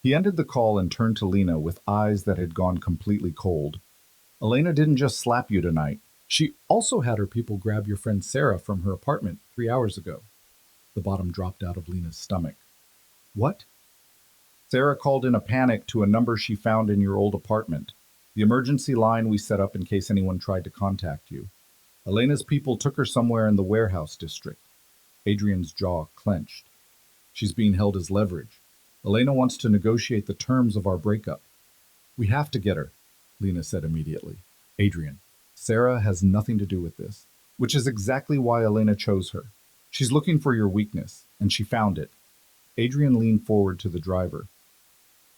He ended the call and turned to Lena with eyes that had gone completely cold. "Elena didn't just slap you tonight. She also had her people grab your friend Sarah from her apartment 3 hours ago." The bottom dropped out of Lena's stomach. "What?" "Sarah called in a panic to a number she found in your old apartment, the emergency line we set up in case anyone tried to contact you. Elena's people took her somewhere in the warehouse district." Adrian's jaw clenched. "She's being held as leverage. Elena wants to negotiate the terms of our breakup." "We have to get her," Lena said immediately. "Adrian, Sarah has nothing to do with this, which is exactly why Elena chose her. She's looking for your weakness, and she found it." Adrian leaned forward to the driver.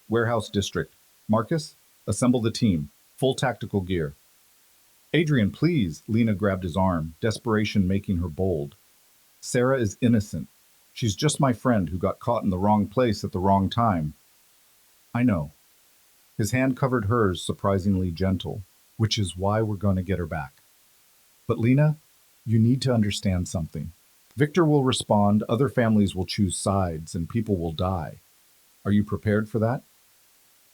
"Warehouse district. Marcus, assemble the team. Full tactical gear." "Adrian, please." Lena grabbed his arm, desperation making her bold. "Sarah is innocent. She's just my friend who got caught in the wrong place at the wrong time." "I know." His hand covered hers, surprisingly gentle, "which is why we're going to get her back. But Lena, you need to understand something. Victor will respond, other families will choose sides, and people will die. Are you prepared for that?"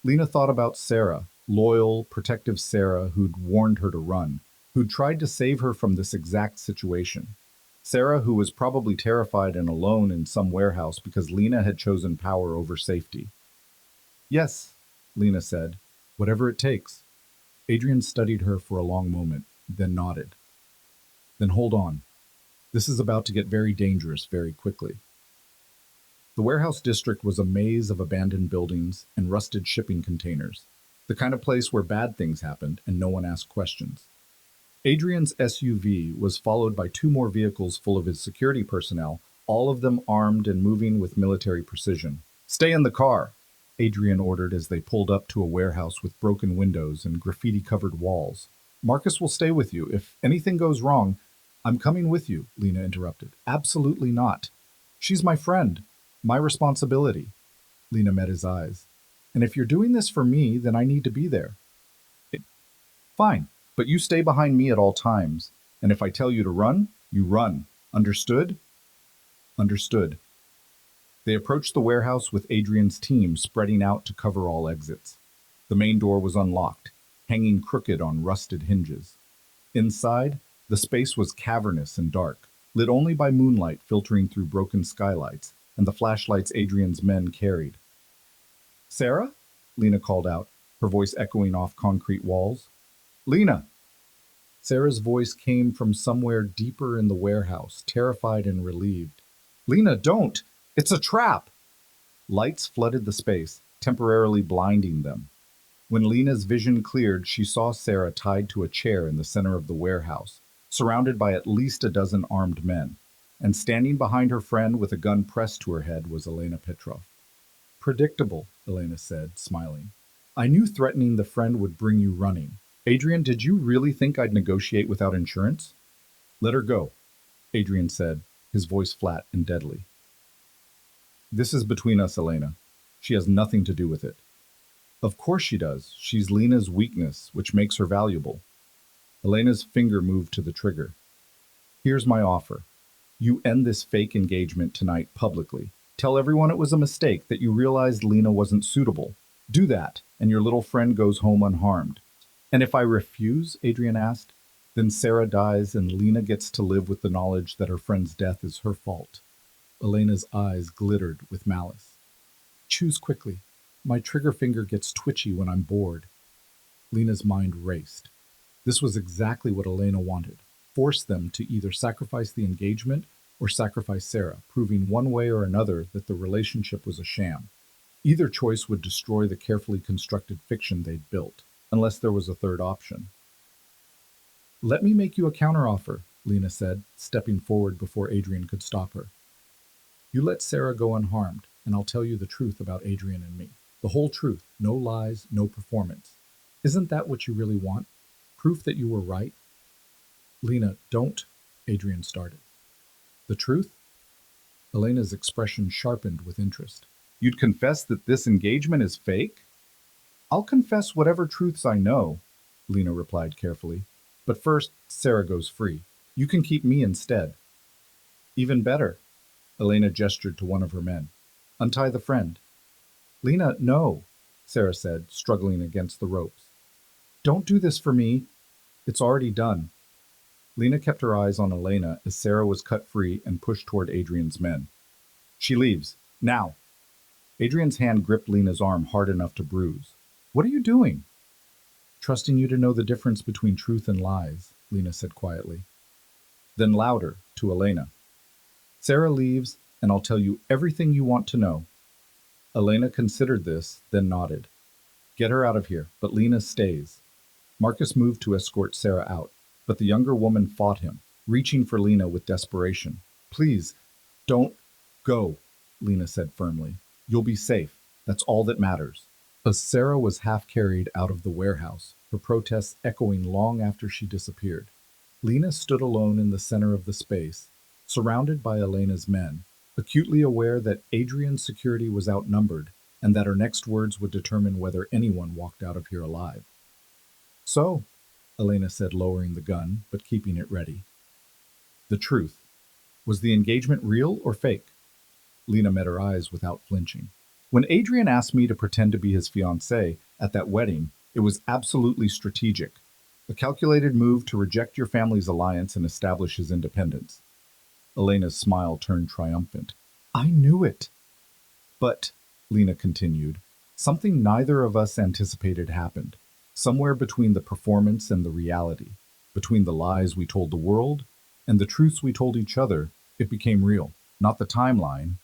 Lena thought about Sarah, loyal, protective Sarah who'd warned her to run, who'd tried to save her from this exact situation. Sarah, who was probably terrified and alone in some warehouse because Lena had chosen power over safety. "Yes," Lena said, "whatever it takes." Adrian studied her for a long moment, then nodded. "Then hold on. This is about to get very dangerous very quickly." The warehouse district was a maze of abandoned buildings and rusted shipping containers, the kind of place where bad things happened and no one asked questions. Adrian's SUV was followed by 2 more vehicles full of his security personnel, all of them armed and moving with military precision. "Stay in the car," Adrian ordered as they pulled up to a warehouse with broken windows and graffiti-covered walls. "Marcus will stay with you. If anything goes wrong—" "I'm coming with you," Lena interrupted. "Absolutely not. She's my friend. My responsibility." Lena met his eyes. "And if you're doing this for me, then I need to be there." "Fine. But you stay behind me at all times, and if I tell you to run, you run. Understood?" "Understood." They approached the warehouse with Adrian's team spreading out to cover all exits. The main door was unlocked, hanging crooked on rusted hinges. Inside, the space was cavernous and dark, lit only by moonlight filtering through broken skylights and the flashlights Adrian's men carried. "Sarah?" Lena called out, her voice echoing off concrete walls. "Lena!" Sarah's voice came from somewhere deeper in the warehouse, terrified and relieved. "Lena, don't! It's a trap!" Lights flooded the space, temporarily blinding them. When Lena's vision cleared, she saw Sarah tied to a chair in the center of the warehouse, surrounded by at least a dozen armed men. And standing behind her friend with a gun pressed to her head was Elena Petrov. "Predictable," Elena said, smiling. "I knew threatening the friend would bring you running. Adrian, did you really think I'd negotiate without insurance?" "Let her go," Adrian said, his voice flat and deadly. "This is between us, Elena. She has nothing to do with it." "Of course she does. She's Lena's weakness, which makes her valuable." Elena's finger moved to the trigger. "Here's my offer. You end this fake engagement tonight publicly. Tell everyone it was a mistake, that you realized Lena wasn't suitable. Do that, and your little friend goes home unharmed. And if I refuse, Adrian asked, then Sarah dies and Lena gets to live with the knowledge that her friend's death is her fault. Elena's eyes glittered with malice. Choose quickly. My trigger finger gets twitchy when I'm bored. Lena's mind raced. This was exactly what Elena wanted. Force them to either sacrifice the engagement or sacrifice Sarah, proving one way or another that the relationship was a sham. Either choice would destroy the carefully constructed fiction they'd built, unless there was a third option. Let me make you a counteroffer, Lena said, stepping forward before Adrian could stop her. You let Sarah go unharmed, and I'll tell you the truth about Adrian and me. The whole truth, no lies, no performance. Isn't that what you really want? Proof that you were right? Lena, don't, Adrian started. The truth? Elena's expression sharpened with interest. You'd confess that this engagement is fake? I'll confess whatever truths I know, Lena replied carefully. But first, Sarah goes free. You can keep me instead. Even better, Elena gestured to one of her men. Untie the friend. Lena, no, Sarah said, struggling against the ropes. Don't do this for me. It's already done. Lena kept her eyes on Elena as Sarah was cut free and pushed toward Adrian's men. She leaves. Now. Adrian's hand gripped Lena's arm hard enough to bruise. What are you doing? Trusting you to know the difference between truth and lies, Lena said quietly. Then louder, to Elena. Sarah leaves, and I'll tell you everything you want to know. Elena considered this, then nodded. Get her out of here, but Lena stays. Marcus moved to escort Sarah out, but the younger woman fought him, reaching for Lena with desperation. Please, don't go, Lena said firmly. You'll be safe. That's all that matters. As Sarah was half carried out of the warehouse, her protests echoing long after she disappeared, Lena stood alone in the center of the space, surrounded by Elena's men, acutely aware that Adrian's security was outnumbered and that her next words would determine whether anyone walked out of here alive. So, Elena said, lowering the gun, but keeping it ready. The truth. Was the engagement real or fake? Lena met her eyes without flinching. When Adrian asked me to pretend to be his fiancée at that wedding, it was absolutely strategic. A calculated move to reject your family's alliance and establish his independence. Elena's smile turned triumphant. I knew it. But, Lena continued, something neither of us anticipated happened. Somewhere between the performance and the reality, between the lies we told the world and the truths we told each other, it became real. Not the timeline,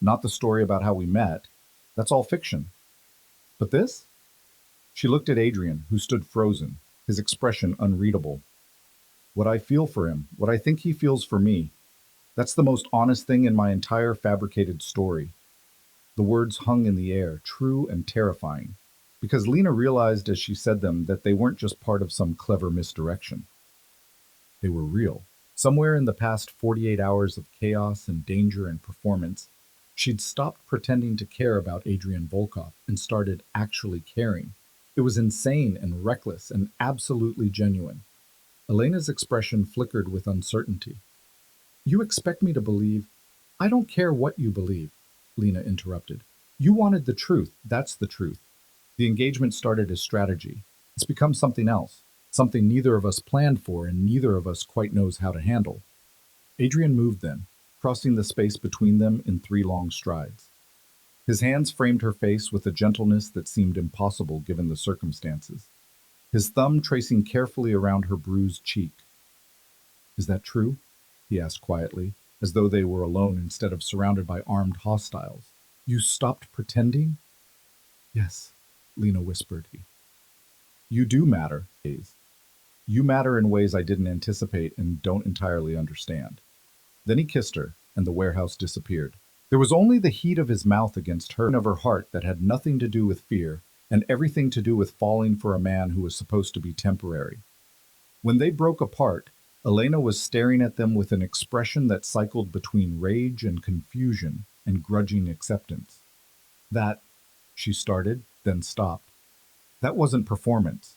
not the story about how we met. That's all fiction. But this? She looked at Adrian, who stood frozen, his expression unreadable. What I feel for him, what I think he feels for me, that's the most honest thing in my entire fabricated story. The words hung in the air, true and terrifying, because Lena realized as she said them that they weren't just part of some clever misdirection. They were real. Somewhere in the past 48 hours of chaos and danger and performance, she'd stopped pretending to care about Adrian Volkov and started actually caring. It was insane and reckless and absolutely genuine. Elena's expression flickered with uncertainty. You expect me to believe? I don't care what you believe, Lena interrupted. You wanted the truth, that's the truth. The engagement started as strategy. It's become something else, something neither of us planned for and neither of us quite knows how to handle. Adrian moved then, crossing the space between them in 3 long strides. His hands framed her face with a gentleness that seemed impossible given the circumstances, his thumb tracing carefully around her bruised cheek. Is that true? He asked quietly, as though they were alone instead of surrounded by armed hostiles. You stopped pretending? Yes, Lena whispered. You do matter, Hayes. You matter in ways I didn't anticipate and don't entirely understand. Then he kissed her, and the warehouse disappeared. There was only the heat of his mouth against her and of her heart that had nothing to do with fear, and everything to do with falling for a man who was supposed to be temporary. When they broke apart, Elena was staring at them with an expression that cycled between rage and confusion and grudging acceptance. That, she started, then stopped. That wasn't performance.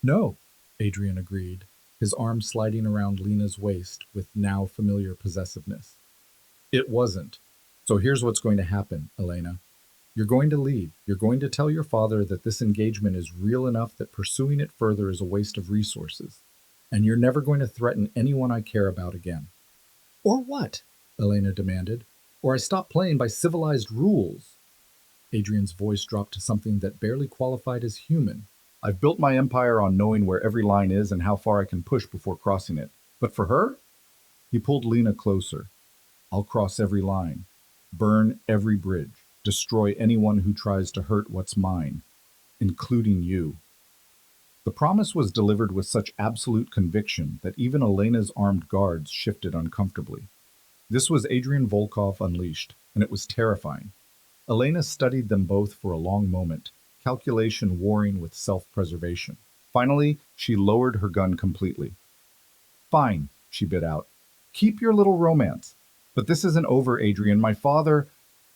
No, Adrian agreed, his arm sliding around Lena's waist with now familiar possessiveness. It wasn't. So here's what's going to happen, Elena. You're going to lead. You're going to tell your father that this engagement is real enough that pursuing it further is a waste of resources. And you're never going to threaten anyone I care about again. Or what? Elena demanded. Or I stop playing by civilized rules. Adrian's voice dropped to something that barely qualified as human. I've built my empire on knowing where every line is and how far I can push before crossing it. But for her? He pulled Lena closer. I'll cross every line, burn every bridge, destroy anyone who tries to hurt what's mine, including you. The promise was delivered with such absolute conviction that even Elena's armed guards shifted uncomfortably. This was Adrian Volkov unleashed, and it was terrifying. Elena studied them both for a long moment, calculation warring with self-preservation. Finally, she lowered her gun completely. Fine, she bit out. Keep your little romance. But this isn't over, Adrian.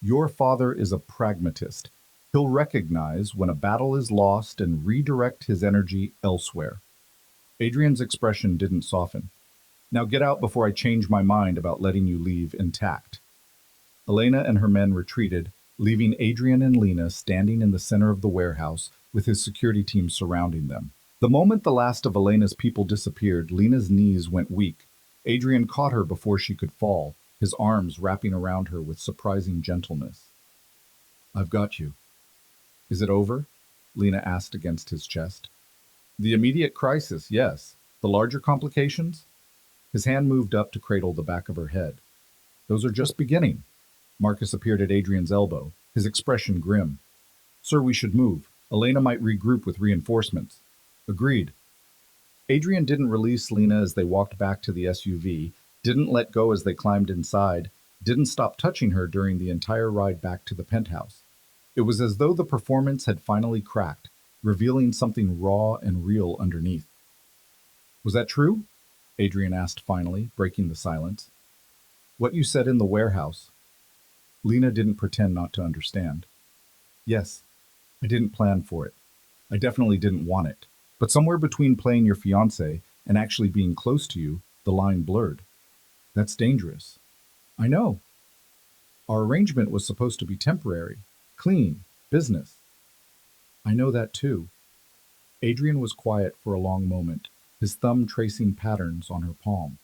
Your father is a pragmatist. He'll recognize when a battle is lost and redirect his energy elsewhere. Adrian's expression didn't soften. Now get out before I change my mind about letting you leave intact. Elena and her men retreated, leaving Adrian and Lena standing in the center of the warehouse with his security team surrounding them. The moment the last of Elena's people disappeared, Lena's knees went weak. Adrian caught her before she could fall, his arms wrapping around her with surprising gentleness. I've got you. Is it over? Lena asked against his chest. The immediate crisis, yes. The larger complications? His hand moved up to cradle the back of her head. Those are just beginning. Marcus appeared at Adrian's elbow, his expression grim. Sir, we should move. Elena might regroup with reinforcements. Agreed. Adrian didn't release Lena as they walked back to the SUV, didn't let go as they climbed inside, didn't stop touching her during the entire ride back to the penthouse. It was as though the performance had finally cracked, revealing something raw and real underneath. Was that true? Adrian asked finally, breaking the silence. What you said in the warehouse. Lena didn't pretend not to understand. Yes, I didn't plan for it. I definitely didn't want it. But somewhere between playing your fiancé and actually being close to you, the line blurred. That's dangerous. I know. Our arrangement was supposed to be temporary, clean, business. I know that too. Adrian was quiet for a long moment, his thumb tracing patterns on her palm.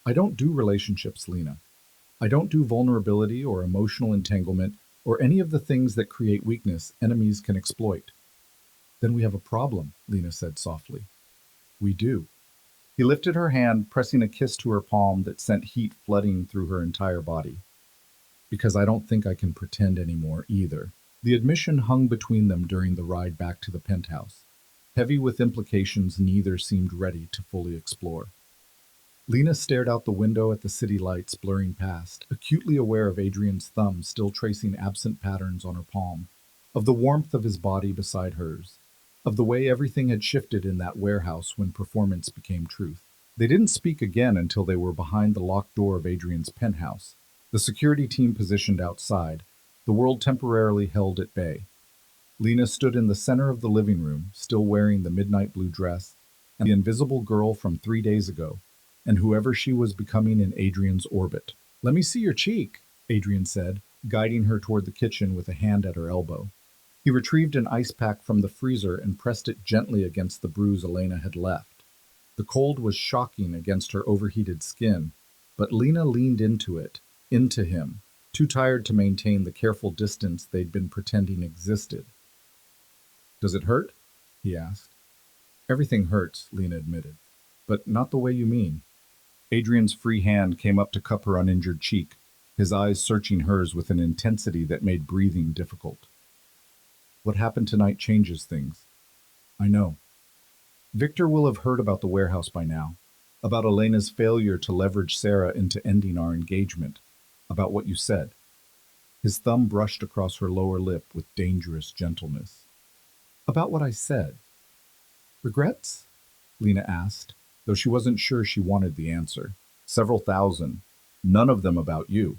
I don't do relationships, Lena. I don't do vulnerability or emotional entanglement or any of the things that create weakness enemies can exploit. Then we have a problem, Lena said softly. We do. He lifted her hand, pressing a kiss to her palm that sent heat flooding through her entire body. Because I don't think I can pretend anymore either. The admission hung between them during the ride back to the penthouse, heavy with implications neither seemed ready to fully explore. Lena stared out the window at the city lights blurring past, acutely aware of Adrian's thumb still tracing absent patterns on her palm, of the warmth of his body beside hers, of the way everything had shifted in that warehouse when performance became truth. They didn't speak again until they were behind the locked door of Adrian's penthouse, the security team positioned outside, the world temporarily held at bay. Lena stood in the center of the living room, still wearing the midnight blue dress, and the invisible girl from 3 days ago, and whoever she was becoming in Adrian's orbit. Let me see your cheek, Adrian said, guiding her toward the kitchen with a hand at her elbow. He retrieved an ice pack from the freezer and pressed it gently against the bruise Elena had left. The cold was shocking against her overheated skin, but Lena leaned into it, into him, too tired to maintain the careful distance they'd been pretending existed. Does it hurt? He asked. Everything hurts, Lena admitted, but not the way you mean. Adrian's free hand came up to cup her uninjured cheek, his eyes searching hers with an intensity that made breathing difficult. What happened tonight changes things. I know. Victor will have heard about the warehouse by now, about Elena's failure to leverage Sarah into ending our engagement, about what you said. His thumb brushed across her lower lip with dangerous gentleness. About what I said. Regrets? Lena asked, though she wasn't sure she wanted the answer. Several thousand. None of them about you.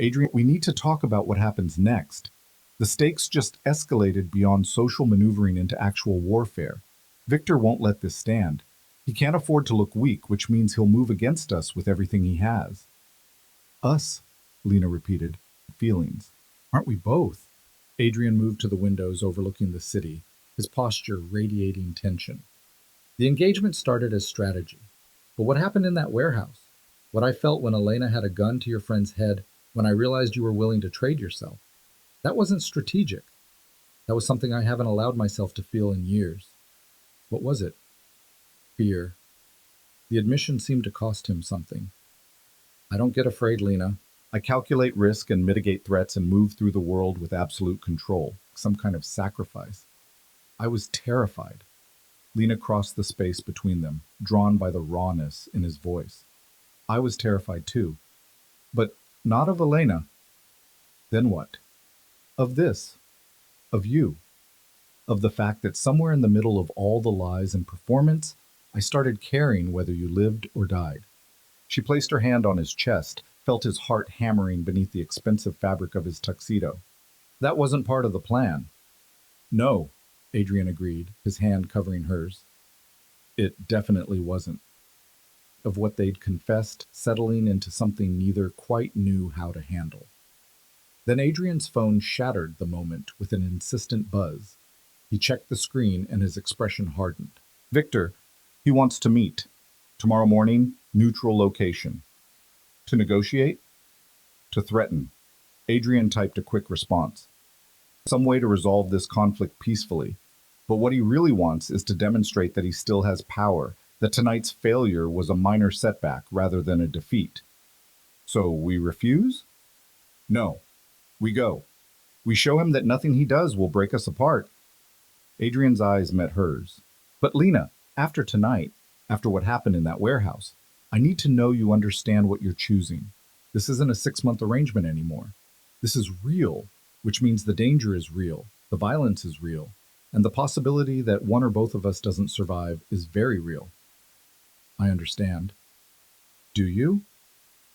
Adrian, we need to talk about what happens next. The stakes just escalated beyond social maneuvering into actual warfare. Victor won't let this stand. He can't afford to look weak, which means he'll move against us with everything he has. Us, Lena repeated. Feelings. Aren't we both? Adrian moved to the windows overlooking the city, his posture radiating tension. The engagement started as strategy. But what happened in that warehouse? What I felt when Elena had a gun to your friend's head, when I realized you were willing to trade yourself. That wasn't strategic. That was something I haven't allowed myself to feel in years. What was it? Fear. The admission seemed to cost him something. I don't get afraid, Lena. I calculate risk and mitigate threats and move through the world with absolute control, some kind of sacrifice. I was terrified. Lena crossed the space between them, drawn by the rawness in his voice. I was terrified too. But not of Elena. Then what? Of this. Of you. Of the fact that somewhere in the middle of all the lies and performance, I started caring whether you lived or died. She placed her hand on his chest, felt his heart hammering beneath the expensive fabric of his tuxedo. That wasn't part of the plan. No, Adrian agreed, his hand covering hers. It definitely wasn't. Of what they'd confessed, settling into something neither quite knew how to handle. Then Adrian's phone shattered the moment with an insistent buzz. He checked the screen and his expression hardened. Victor, he wants to meet. Tomorrow morning, neutral location. To negotiate? To threaten. Adrian typed a quick response. Some way to resolve this conflict peacefully. But what he really wants is to demonstrate that he still has power, that tonight's failure was a minor setback rather than a defeat. So we refuse? No. We go. We show him that nothing he does will break us apart. Adrian's eyes met hers. But Lena, after tonight, after what happened in that warehouse, I need to know you understand what you're choosing. This isn't a 6-month arrangement anymore. This is real, which means the danger is real, the violence is real, and the possibility that one or both of us doesn't survive is very real. I understand. Do you?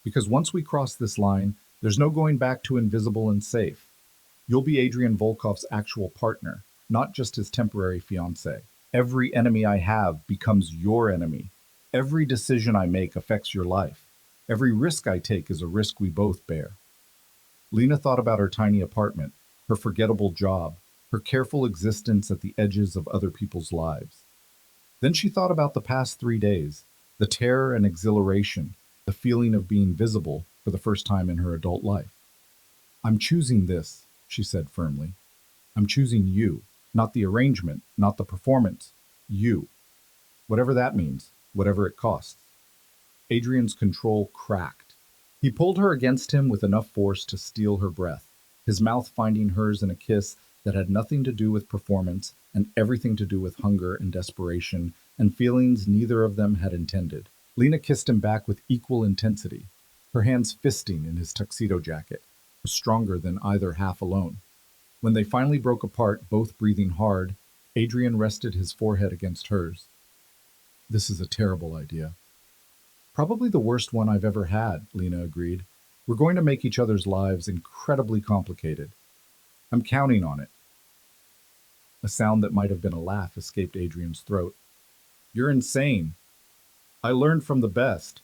Because once we cross this line, there's no going back to invisible and safe. You'll be Adrian Volkov's actual partner, not just his temporary fiancé. Every enemy I have becomes your enemy. Every decision I make affects your life. Every risk I take is a risk we both bear. Lena thought about her tiny apartment, her forgettable job, her careful existence at the edges of other people's lives. Then she thought about the past 3 days, the terror and exhilaration, the feeling of being visible for the first time in her adult life. I'm choosing this, she said firmly. I'm choosing you, not the arrangement, not the performance. You. Whatever that means, whatever it costs. Adrian's control cracked. He pulled her against him with enough force to steal her breath, his mouth finding hers in a kiss that had nothing to do with performance and everything to do with hunger and desperation and feelings neither of them had intended. Lena kissed him back with equal intensity, her hands fisting in his tuxedo jacket, stronger than either half alone. When they finally broke apart, both breathing hard, Adrian rested his forehead against hers. This is a terrible idea. Probably the worst one I've ever had, Lena agreed. We're going to make each other's lives incredibly complicated. I'm counting on it. A sound that might have been a laugh escaped Adrian's throat. You're insane. I learned from the best.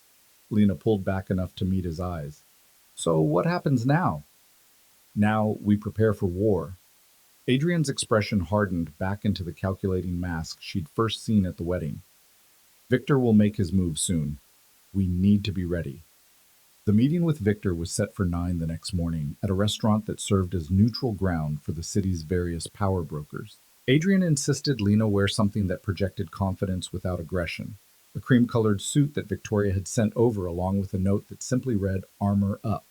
Lena pulled back enough to meet his eyes. So what happens now? Now we prepare for war. Adrian's expression hardened back into the calculating mask she'd first seen at the wedding. Victor will make his move soon. We need to be ready. The meeting with Victor was set for 9 the next morning at a restaurant that served as neutral ground for the city's various power brokers. Adrian insisted Lena wear something that projected confidence without aggression, a cream-colored suit that Victoria had sent over along with a note that simply read, "Armor up."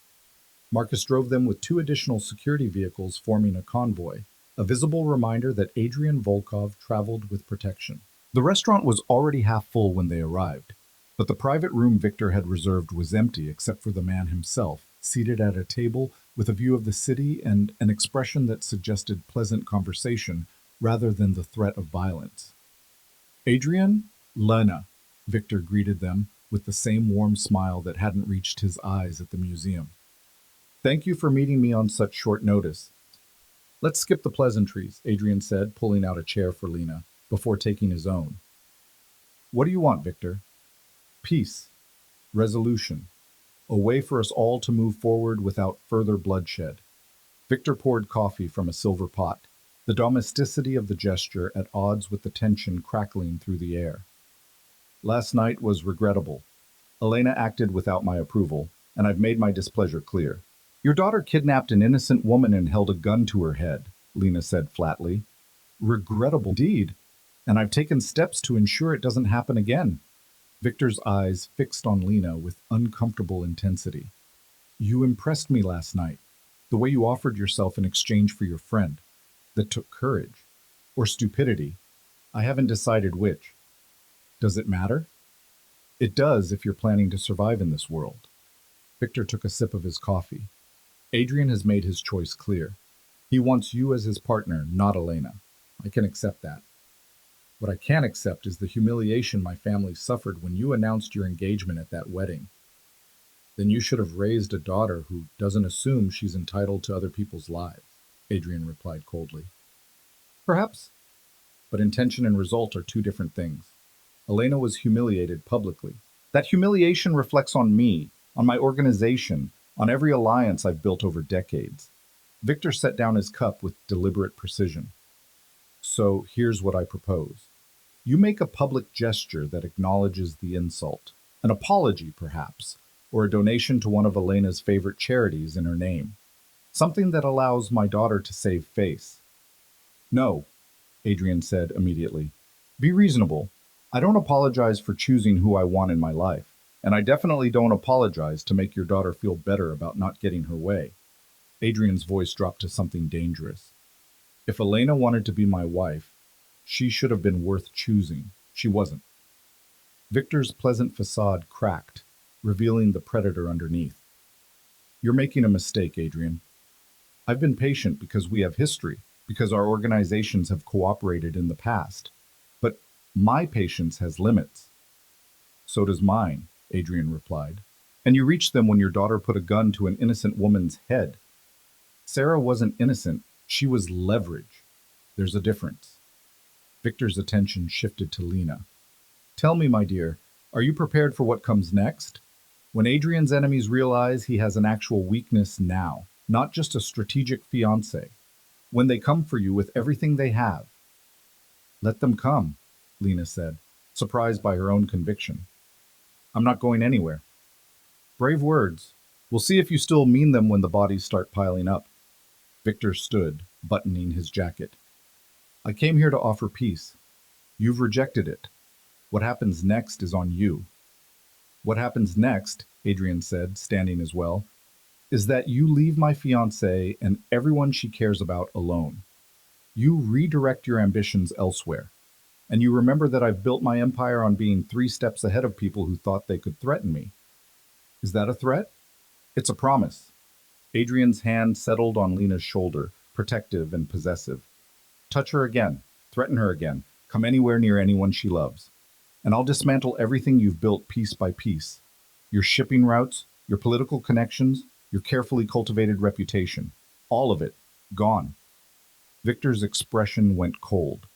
Marcus drove them with 2 additional security vehicles forming a convoy, a visible reminder that Adrian Volkov traveled with protection. The restaurant was already half full when they arrived, but the private room Victor had reserved was empty except for the man himself, seated at a table with a view of the city and an expression that suggested pleasant conversation rather than the threat of violence. Adrian, Lena, Victor greeted them with the same warm smile that hadn't reached his eyes at the museum. Thank you for meeting me on such short notice. Let's skip the pleasantries, Adrian said, pulling out a chair for Lena, before taking his own. What do you want, Victor? Peace. Resolution. A way for us all to move forward without further bloodshed. Victor poured coffee from a silver pot, the domesticity of the gesture at odds with the tension crackling through the air. Last night was regrettable. Elena acted without my approval, and I've made my displeasure clear. Your daughter kidnapped an innocent woman and held a gun to her head, Lena said flatly. Regrettable indeed, and I've taken steps to ensure it doesn't happen again. Victor's eyes fixed on Lena with uncomfortable intensity. You impressed me last night. The way you offered yourself in exchange for your friend. That took courage. Or stupidity. I haven't decided which. Does it matter? It does if you're planning to survive in this world. Victor took a sip of his coffee. Adrian has made his choice clear. He wants you as his partner, not Elena. I can accept that. What I can't accept is the humiliation my family suffered when you announced your engagement at that wedding. Then you should have raised a daughter who doesn't assume she's entitled to other people's lives, Adrian replied coldly. Perhaps, but intention and result are two different things. Elena was humiliated publicly. That humiliation reflects on me, on my organization, on every alliance I've built over decades. Victor set down his cup with deliberate precision. So here's what I propose. You make a public gesture that acknowledges the insult. An apology, perhaps, or a donation to one of Elena's favorite charities in her name. Something that allows my daughter to save face. No, Adrian said immediately. Be reasonable. I don't apologize for choosing who I want in my life, and I definitely don't apologize to make your daughter feel better about not getting her way. Adrian's voice dropped to something dangerous. If Elena wanted to be my wife, she should have been worth choosing. She wasn't. Victor's pleasant facade cracked, revealing the predator underneath. You're making a mistake, Adrian. I've been patient because we have history, because our organizations have cooperated in the past. But my patience has limits. So does mine, Adrian replied. And you reached them when your daughter put a gun to an innocent woman's head. Sarah wasn't innocent, she was leverage. There's a difference. Victor's attention shifted to Lena. Tell me, my dear, are you prepared for what comes next? When Adrian's enemies realize he has an actual weakness now, not just a strategic fiancé. When they come for you with everything they have. Let them come, Lena said, surprised by her own conviction. I'm not going anywhere. Brave words. We'll see if you still mean them when the bodies start piling up. Victor stood, buttoning his jacket. I came here to offer peace. You've rejected it. What happens next is on you. What happens next, Adrian said, standing as well, is that you leave my fiancée and everyone she cares about alone. You redirect your ambitions elsewhere. And you remember that I've built my empire on being 3 steps ahead of people who thought they could threaten me. Is that a threat? It's a promise. Adrian's hand settled on Lena's shoulder, protective and possessive. Touch her again. Threaten her again. Come anywhere near anyone she loves. And I'll dismantle everything you've built piece by piece. Your shipping routes, your political connections, your carefully cultivated reputation. All of it. Gone. Victor's expression went cold.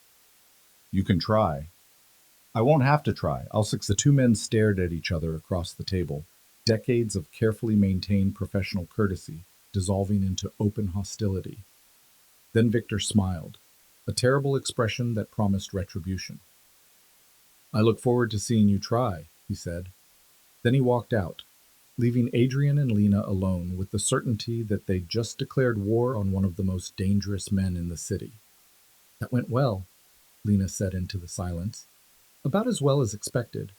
You can try. I won't have to try. I'll succeed. The two men stared at each other across the table. Decades of carefully maintained professional courtesy dissolving into open hostility. Then Victor smiled, a terrible expression that promised retribution. I look forward to seeing you try, he said. Then he walked out, leaving Adrian and Lena alone with the certainty that they'd just declared war on one of the most dangerous men in the city. That went well, Lena said into the silence. About as well as expected.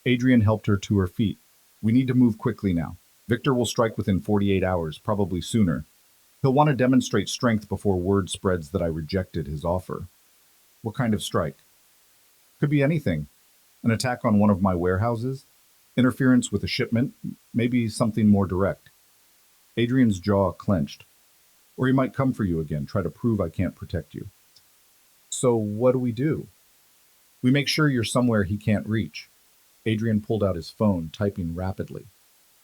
Adrian helped her to her feet. We need to move quickly now. Victor will strike within 48 hours, probably sooner. He'll want to demonstrate strength before word spreads that I rejected his offer. What kind of strike? Could be anything. An attack on one of my warehouses? Interference with a shipment? Maybe something more direct. Adrian's jaw clenched. Or he might come for you again, try to prove I can't protect you. So what do? We make sure you're somewhere he can't reach. Adrian pulled out his phone, typing rapidly.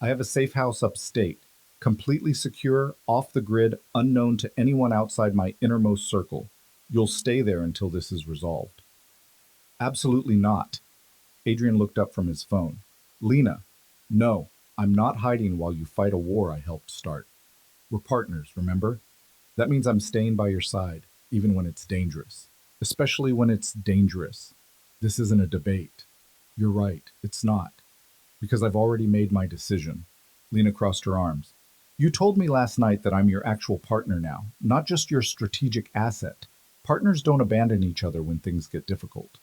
I have a safe house upstate, completely secure, off the grid, unknown to anyone outside my innermost circle. You'll stay there until this is resolved. Absolutely not. Adrian looked up from his phone. Lena, no, I'm not hiding while you fight a war I helped start. We're partners, remember? That means I'm staying by your side, even when it's dangerous. Especially when it's dangerous. This isn't a debate. You're right, it's not. Because I've already made my decision. Lena crossed her arms. You told me last night that I'm your actual partner now, not just your strategic asset. Partners don't abandon each other when things get difficult.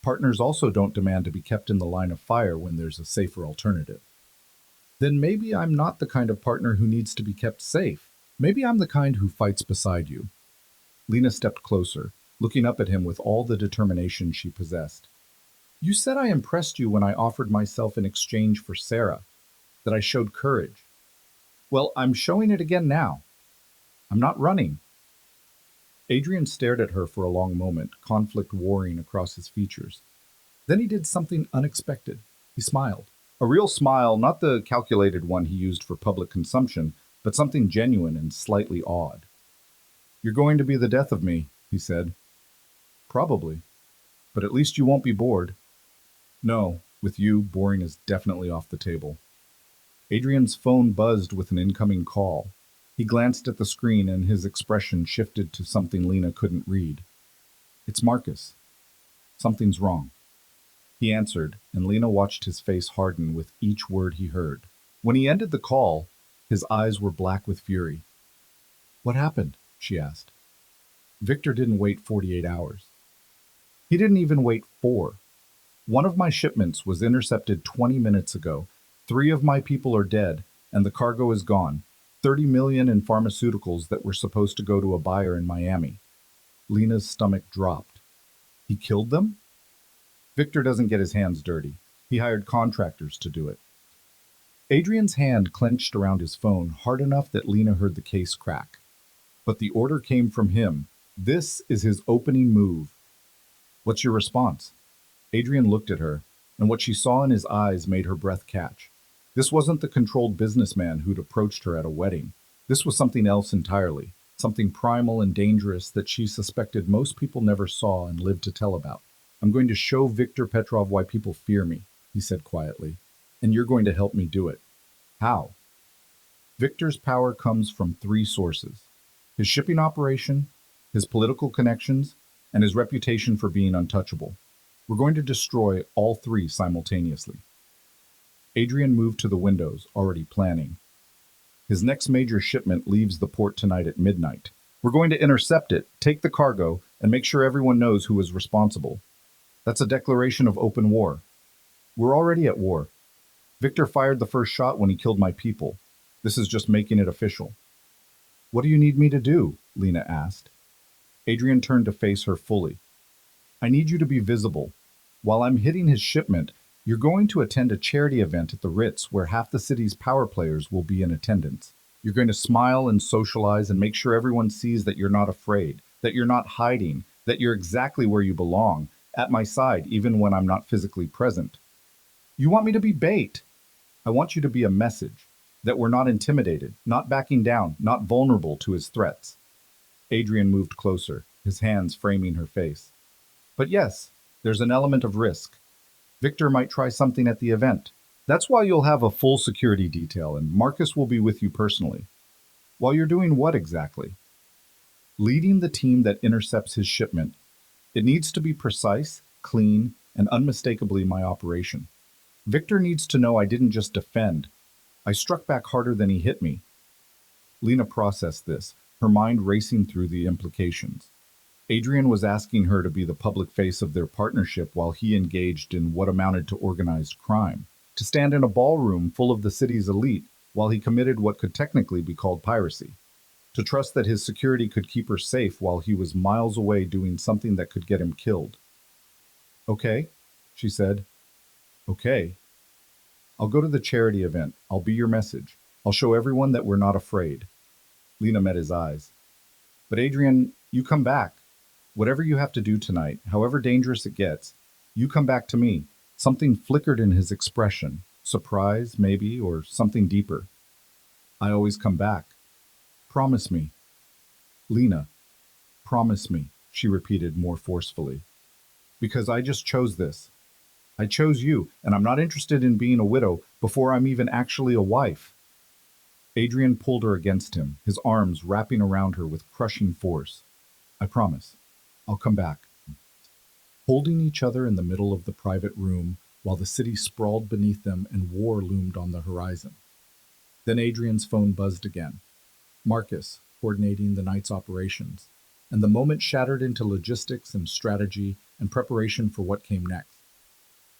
Partners also don't demand to be kept in the line of fire when there's a safer alternative. Then maybe I'm not the kind of partner who needs to be kept safe. Maybe I'm the kind who fights beside you. Lena stepped closer, looking up at him with all the determination she possessed. You said I impressed you when I offered myself in exchange for Sarah, that I showed courage. Well, I'm showing it again now. I'm not running. Adrian stared at her for a long moment, conflict warring across his features. Then he did something unexpected. He smiled. A real smile, not the calculated one he used for public consumption, but something genuine and slightly awed. You're going to be the death of me, he said. Probably. But at least you won't be bored. No, with you, boring is definitely off the table. Adrian's phone buzzed with an incoming call. He glanced at the screen and his expression shifted to something Lena couldn't read. It's Marcus. Something's wrong. He answered, and Lena watched his face harden with each word he heard. When he ended the call, his eyes were black with fury. What happened? She asked. Victor didn't wait 48 hours. He didn't even wait 4. One of my shipments was intercepted 20 minutes ago. 3 of my people are dead, and the cargo is gone. 30 million in pharmaceuticals that were supposed to go to a buyer in Miami. Lena's stomach dropped. He killed them? Victor doesn't get his hands dirty. He hired contractors to do it. Adrian's hand clenched around his phone hard enough that Lena heard the case crack. But the order came from him. This is his opening move. What's your response? Adrian looked at her, and what she saw in his eyes made her breath catch. This wasn't the controlled businessman who'd approached her at a wedding. This was something else entirely, something primal and dangerous that she suspected most people never saw and lived to tell about. I'm going to show Viktor Petrov why people fear me, he said quietly, and you're going to help me do it. How? Viktor's power comes from 3 sources: his shipping operation, his political connections, and his reputation for being untouchable. We're going to destroy all 3 simultaneously. Adrian moved to the windows, already planning. His next major shipment leaves the port tonight at midnight. We're going to intercept it, take the cargo, and make sure everyone knows who is responsible. That's a declaration of open war. We're already at war. Victor fired the first shot when he killed my people. This is just making it official. What do you need me to do? Lena asked. Adrian turned to face her fully. I need you to be visible. While I'm hitting his shipment, you're going to attend a charity event at the Ritz where half the city's power players will be in attendance. You're going to smile and socialize and make sure everyone sees that you're not afraid, that you're not hiding, that you're exactly where you belong, at my side even when I'm not physically present. You want me to be bait. I want you to be a message, that we're not intimidated, not backing down, not vulnerable to his threats. Adrian moved closer, his hands framing her face. But yes, there's an element of risk. Victor might try something at the event. That's why you'll have a full security detail, and Marcus will be with you personally. While you're doing what exactly? Leading the team that intercepts his shipment. It needs to be precise, clean, and unmistakably my operation. Victor needs to know I didn't just defend. I struck back harder than he hit me. Lena processed this, her mind racing through the implications. Adrian was asking her to be the public face of their partnership while he engaged in what amounted to organized crime, to stand in a ballroom full of the city's elite while he committed what could technically be called piracy, to trust that his security could keep her safe while he was miles away doing something that could get him killed. Okay, she said. Okay. I'll go to the charity event. I'll be your message. I'll show everyone that we're not afraid. Lena met his eyes. But Adrian, you come back. Whatever you have to do tonight, however dangerous it gets, you come back to me. Something flickered in his expression. Surprise, maybe, or something deeper. I always come back. Promise me. Lena, promise me, she repeated more forcefully. Because I just chose this. I chose you, and I'm not interested in being a widow before I'm even actually a wife. Adrian pulled her against him, his arms wrapping around her with crushing force. I promise. I'll come back. Holding each other in the middle of the private room while the city sprawled beneath them and war loomed on the horizon. Then Adrian's phone buzzed again. Marcus, coordinating the night's operations, and the moment shattered into logistics and strategy and preparation for what came next.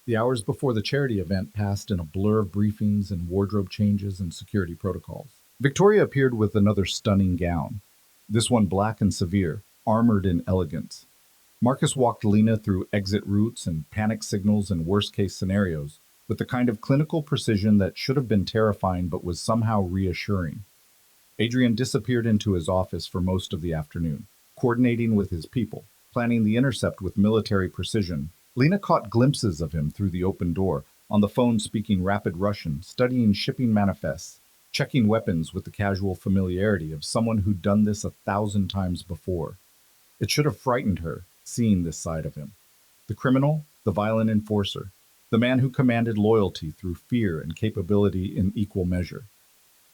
The hours before the charity event passed in a blur of briefings and wardrobe changes and security protocols. Victoria appeared with another stunning gown, this one black and severe, armored in elegance. Marcus walked Lena through exit routes and panic signals and worst-case scenarios with the kind of clinical precision that should have been terrifying but was somehow reassuring. Adrian disappeared into his office for most of the afternoon, coordinating with his people, planning the intercept with military precision. Lena caught glimpses of him through the open door, on the phone speaking rapid Russian, studying shipping manifests, checking weapons with the casual familiarity of someone who'd done this 1,000 times before. It should have frightened her, seeing this side of him. The criminal, the violent enforcer, the man who commanded loyalty through fear and capability in equal measure.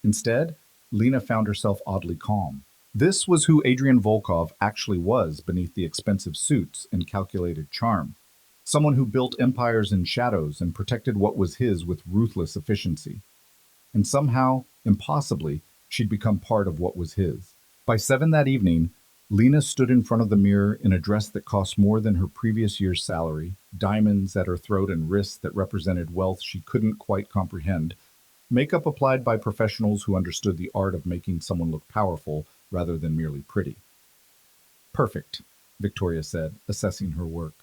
Instead, Lena found herself oddly calm. This was who Adrian Volkov actually was beneath the expensive suits and calculated charm. Someone who built empires in shadows and protected what was his with ruthless efficiency. And somehow, impossibly, she'd become part of what was his. By 7 that evening, Lena stood in front of the mirror in a dress that cost more than her previous year's salary, diamonds at her throat and wrists that represented wealth she couldn't quite comprehend, makeup applied by professionals who understood the art of making someone look powerful rather than merely pretty. Perfect, Victoria said, assessing her work.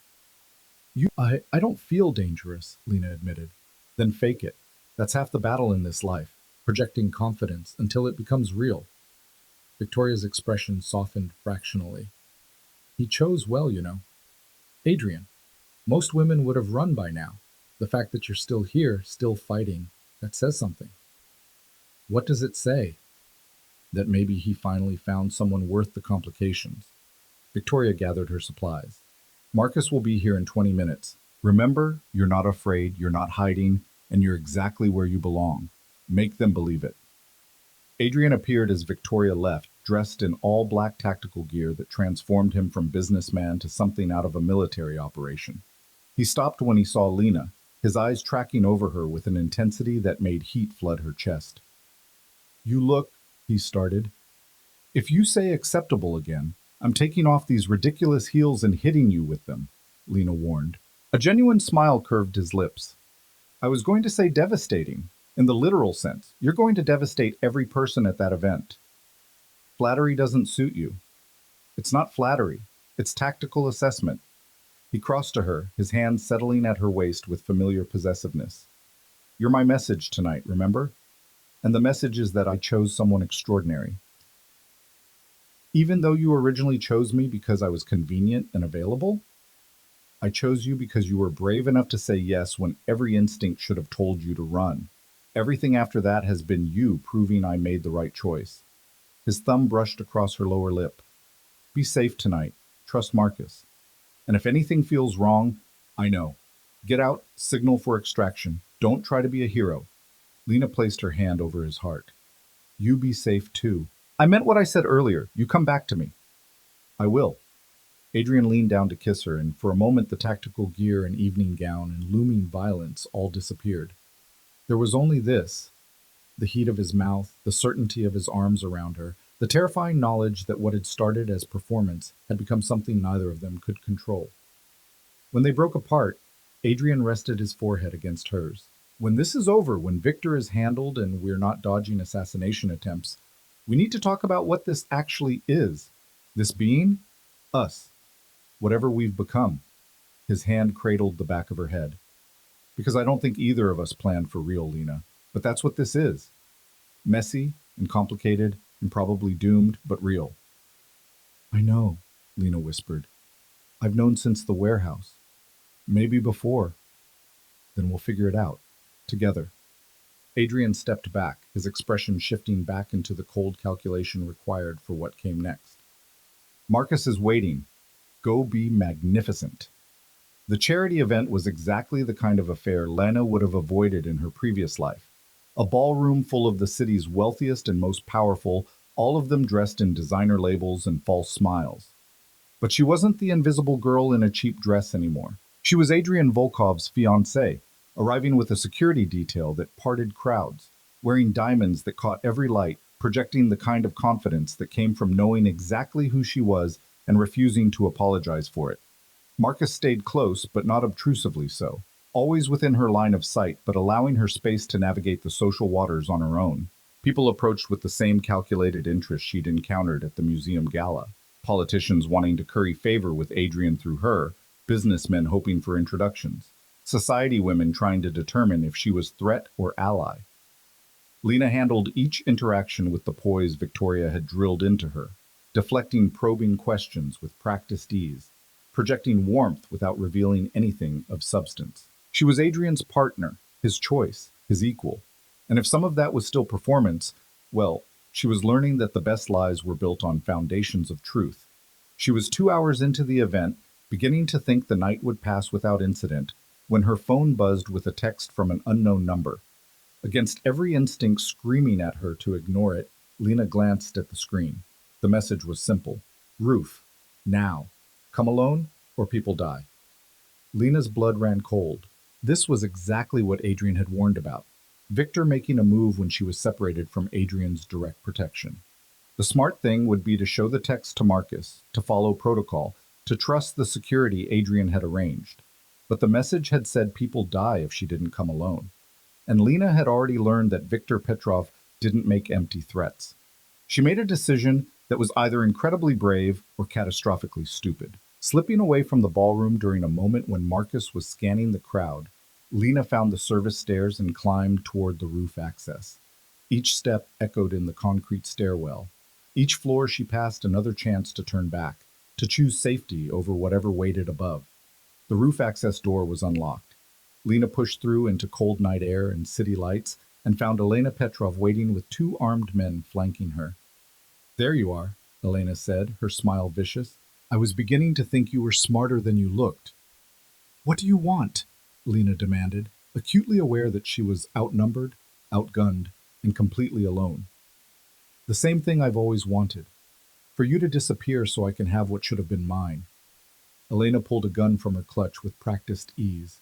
I don't feel dangerous, Lena admitted. Then fake it. That's half the battle in this life, projecting confidence until it becomes real. Victoria's expression softened fractionally. He chose well, you know. Adrian, most women would have run by now. The fact that you're still here, still fighting, that says something. What does it say? That maybe he finally found someone worth the complications. Victoria gathered her supplies. Marcus will be here in 20 minutes. Remember, you're not afraid, you're not hiding, and you're exactly where you belong. Make them believe it. Adrian appeared as Victoria left, dressed in all black tactical gear that transformed him from businessman to something out of a military operation. He stopped when he saw Lena, his eyes tracking over her with an intensity that made heat flood her chest. You look, he started. If you say acceptable again, I'm taking off these ridiculous heels and hitting you with them, Lena warned. A genuine smile curved his lips. I was going to say devastating. In the literal sense, you're going to devastate every person at that event. Flattery doesn't suit you. It's not flattery, it's tactical assessment. He crossed to her, his hand settling at her waist with familiar possessiveness. You're my message tonight, remember? And the message is that I chose someone extraordinary. Even though you originally chose me because I was convenient and available, I chose you because you were brave enough to say yes when every instinct should have told you to run. Everything after that has been you proving I made the right choice. His thumb brushed across her lower lip. Be safe tonight. Trust Marcus. And if anything feels wrong, I know. Get out, signal for extraction. Don't try to be a hero. Lena placed her hand over his heart. You be safe too. I meant what I said earlier. You come back to me. I will. Adrian leaned down to kiss her, and for a moment the tactical gear and evening gown and looming violence all disappeared. There was only this, the heat of his mouth, the certainty of his arms around her, the terrifying knowledge that what had started as performance had become something neither of them could control. When they broke apart, Adrian rested his forehead against hers. When this is over, when Victor is handled and we're not dodging assassination attempts, we need to talk about what this actually is. This being? Us. Whatever we've become. His hand cradled the back of her head. Because I don't think either of us planned for real, Lena. But that's what this is. Messy and complicated and probably doomed, but real. I know, Lena whispered. I've known since the warehouse. Maybe before. Then we'll figure it out. Together. Adrian stepped back, his expression shifting back into the cold calculation required for what came next. Marcus is waiting. Go be magnificent. The charity event was exactly the kind of affair Lena would have avoided in her previous life. A ballroom full of the city's wealthiest and most powerful, all of them dressed in designer labels and false smiles. But she wasn't the invisible girl in a cheap dress anymore. She was Adrian Volkov's fiancée, arriving with a security detail that parted crowds, wearing diamonds that caught every light, projecting the kind of confidence that came from knowing exactly who she was and refusing to apologize for it. Marcus stayed close, but not obtrusively so, always within her line of sight, but allowing her space to navigate the social waters on her own. People approached with the same calculated interest she'd encountered at the museum gala. Politicians wanting to curry favor with Adrian through her, businessmen hoping for introductions, society women trying to determine if she was threat or ally. Lena handled each interaction with the poise Victoria had drilled into her, deflecting probing questions with practiced ease, projecting warmth without revealing anything of substance. She was Adrian's partner, his choice, his equal. And if some of that was still performance, well, she was learning that the best lies were built on foundations of truth. She was 2 hours into the event, beginning to think the night would pass without incident, when her phone buzzed with a text from an unknown number. Against every instinct screaming at her to ignore it, Lena glanced at the screen. The message was simple. Roof. Now. Come alone, or people die. Lena's blood ran cold. This was exactly what Adrian had warned about. Victor making a move when she was separated from Adrian's direct protection. The smart thing would be to show the text to Marcus, to follow protocol, to trust the security Adrian had arranged. But the message had said people die if she didn't come alone. And Lena had already learned that Viktor Petrov didn't make empty threats. She made a decision that was either incredibly brave or catastrophically stupid. Slipping away from the ballroom during a moment when Marcus was scanning the crowd, Lena found the service stairs and climbed toward the roof access. Each step echoed in the concrete stairwell. Each floor she passed another chance to turn back, to choose safety over whatever waited above. The roof access door was unlocked. Lena pushed through into cold night air and city lights and found Elena Petrov waiting with 2 armed men flanking her. "There you are," Elena said, her smile vicious. "I was beginning to think you were smarter than you looked." "What do you want?" Lena demanded, acutely aware that she was outnumbered, outgunned, and completely alone. "The same thing I've always wanted. For you to disappear so I can have what should have been mine." Elena pulled a gun from her clutch with practiced ease.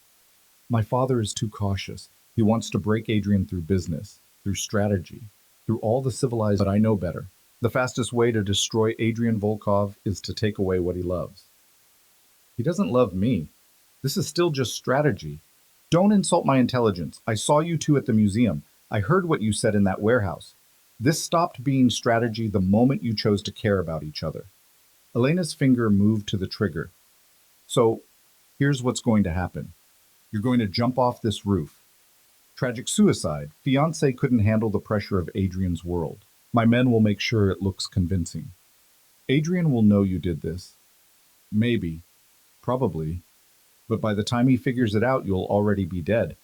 "My father is too cautious. He wants to break Adrian through business, through strategy, through all the civilized, but I know better. The fastest way to destroy Adrian Volkov is to take away what he loves." "He doesn't love me. This is still just strategy. Don't insult my intelligence. I saw you two at the museum. I heard what you said in that warehouse. This stopped being strategy the moment you chose to care about each other." Elena's finger moved to the trigger. "So, here's what's going to happen. You're going to jump off this roof. Tragic suicide. Fiancé couldn't handle the pressure of Adrian's world. My men will make sure it looks convincing. Adrian will know you did this. Maybe. Probably. But by the time he figures it out, you'll already be dead.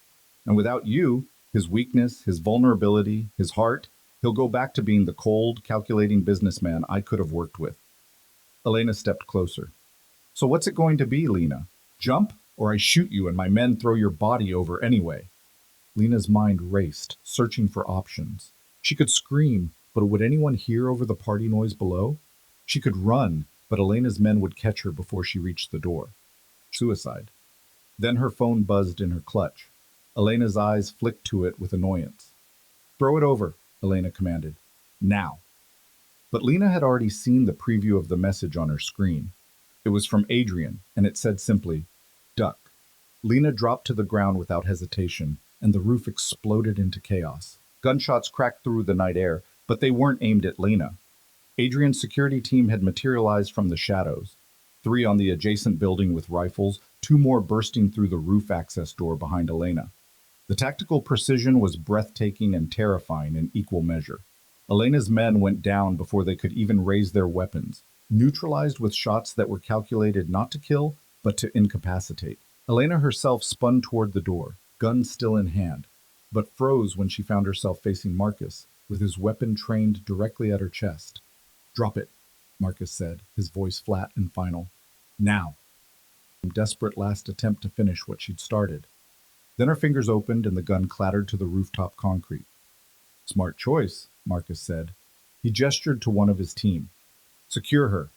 And without you, his weakness, his vulnerability, his heart, he'll go back to being the cold, calculating businessman I could have worked with." Elena stepped closer. "So what's it going to be, Lena? Jump, or I shoot you and my men throw your body over anyway?" Lena's mind raced, searching for options. She could scream, but would anyone hear over the party noise below? She could run, but Elena's men would catch her before she reached the door. Suicide. Then her phone buzzed in her clutch. Elena's eyes flicked to it with annoyance. "Throw it over," Elena commanded. "Now." But Lena had already seen the preview of the message on her screen. It was from Adrian, and it said simply, "Duck." Lena dropped to the ground without hesitation, and the roof exploded into chaos. Gunshots cracked through the night air, but they weren't aimed at Lena. Adrian's security team had materialized from the shadows. 3 on the adjacent building with rifles, 2 more bursting through the roof access door behind Elena. The tactical precision was breathtaking and terrifying in equal measure. Elena's men went down before they could even raise their weapons, neutralized with shots that were calculated not to kill, but to incapacitate. Elena herself spun toward the door, gun still in hand, but froze when she found herself facing Marcus, with his weapon trained directly at her chest. "Drop it," Marcus said, his voice flat and final. "Now." A desperate last attempt to finish what she'd started. Then her fingers opened and the gun clattered to the rooftop concrete. Smart choice, Marcus said. He gestured to one of his team. Secure her.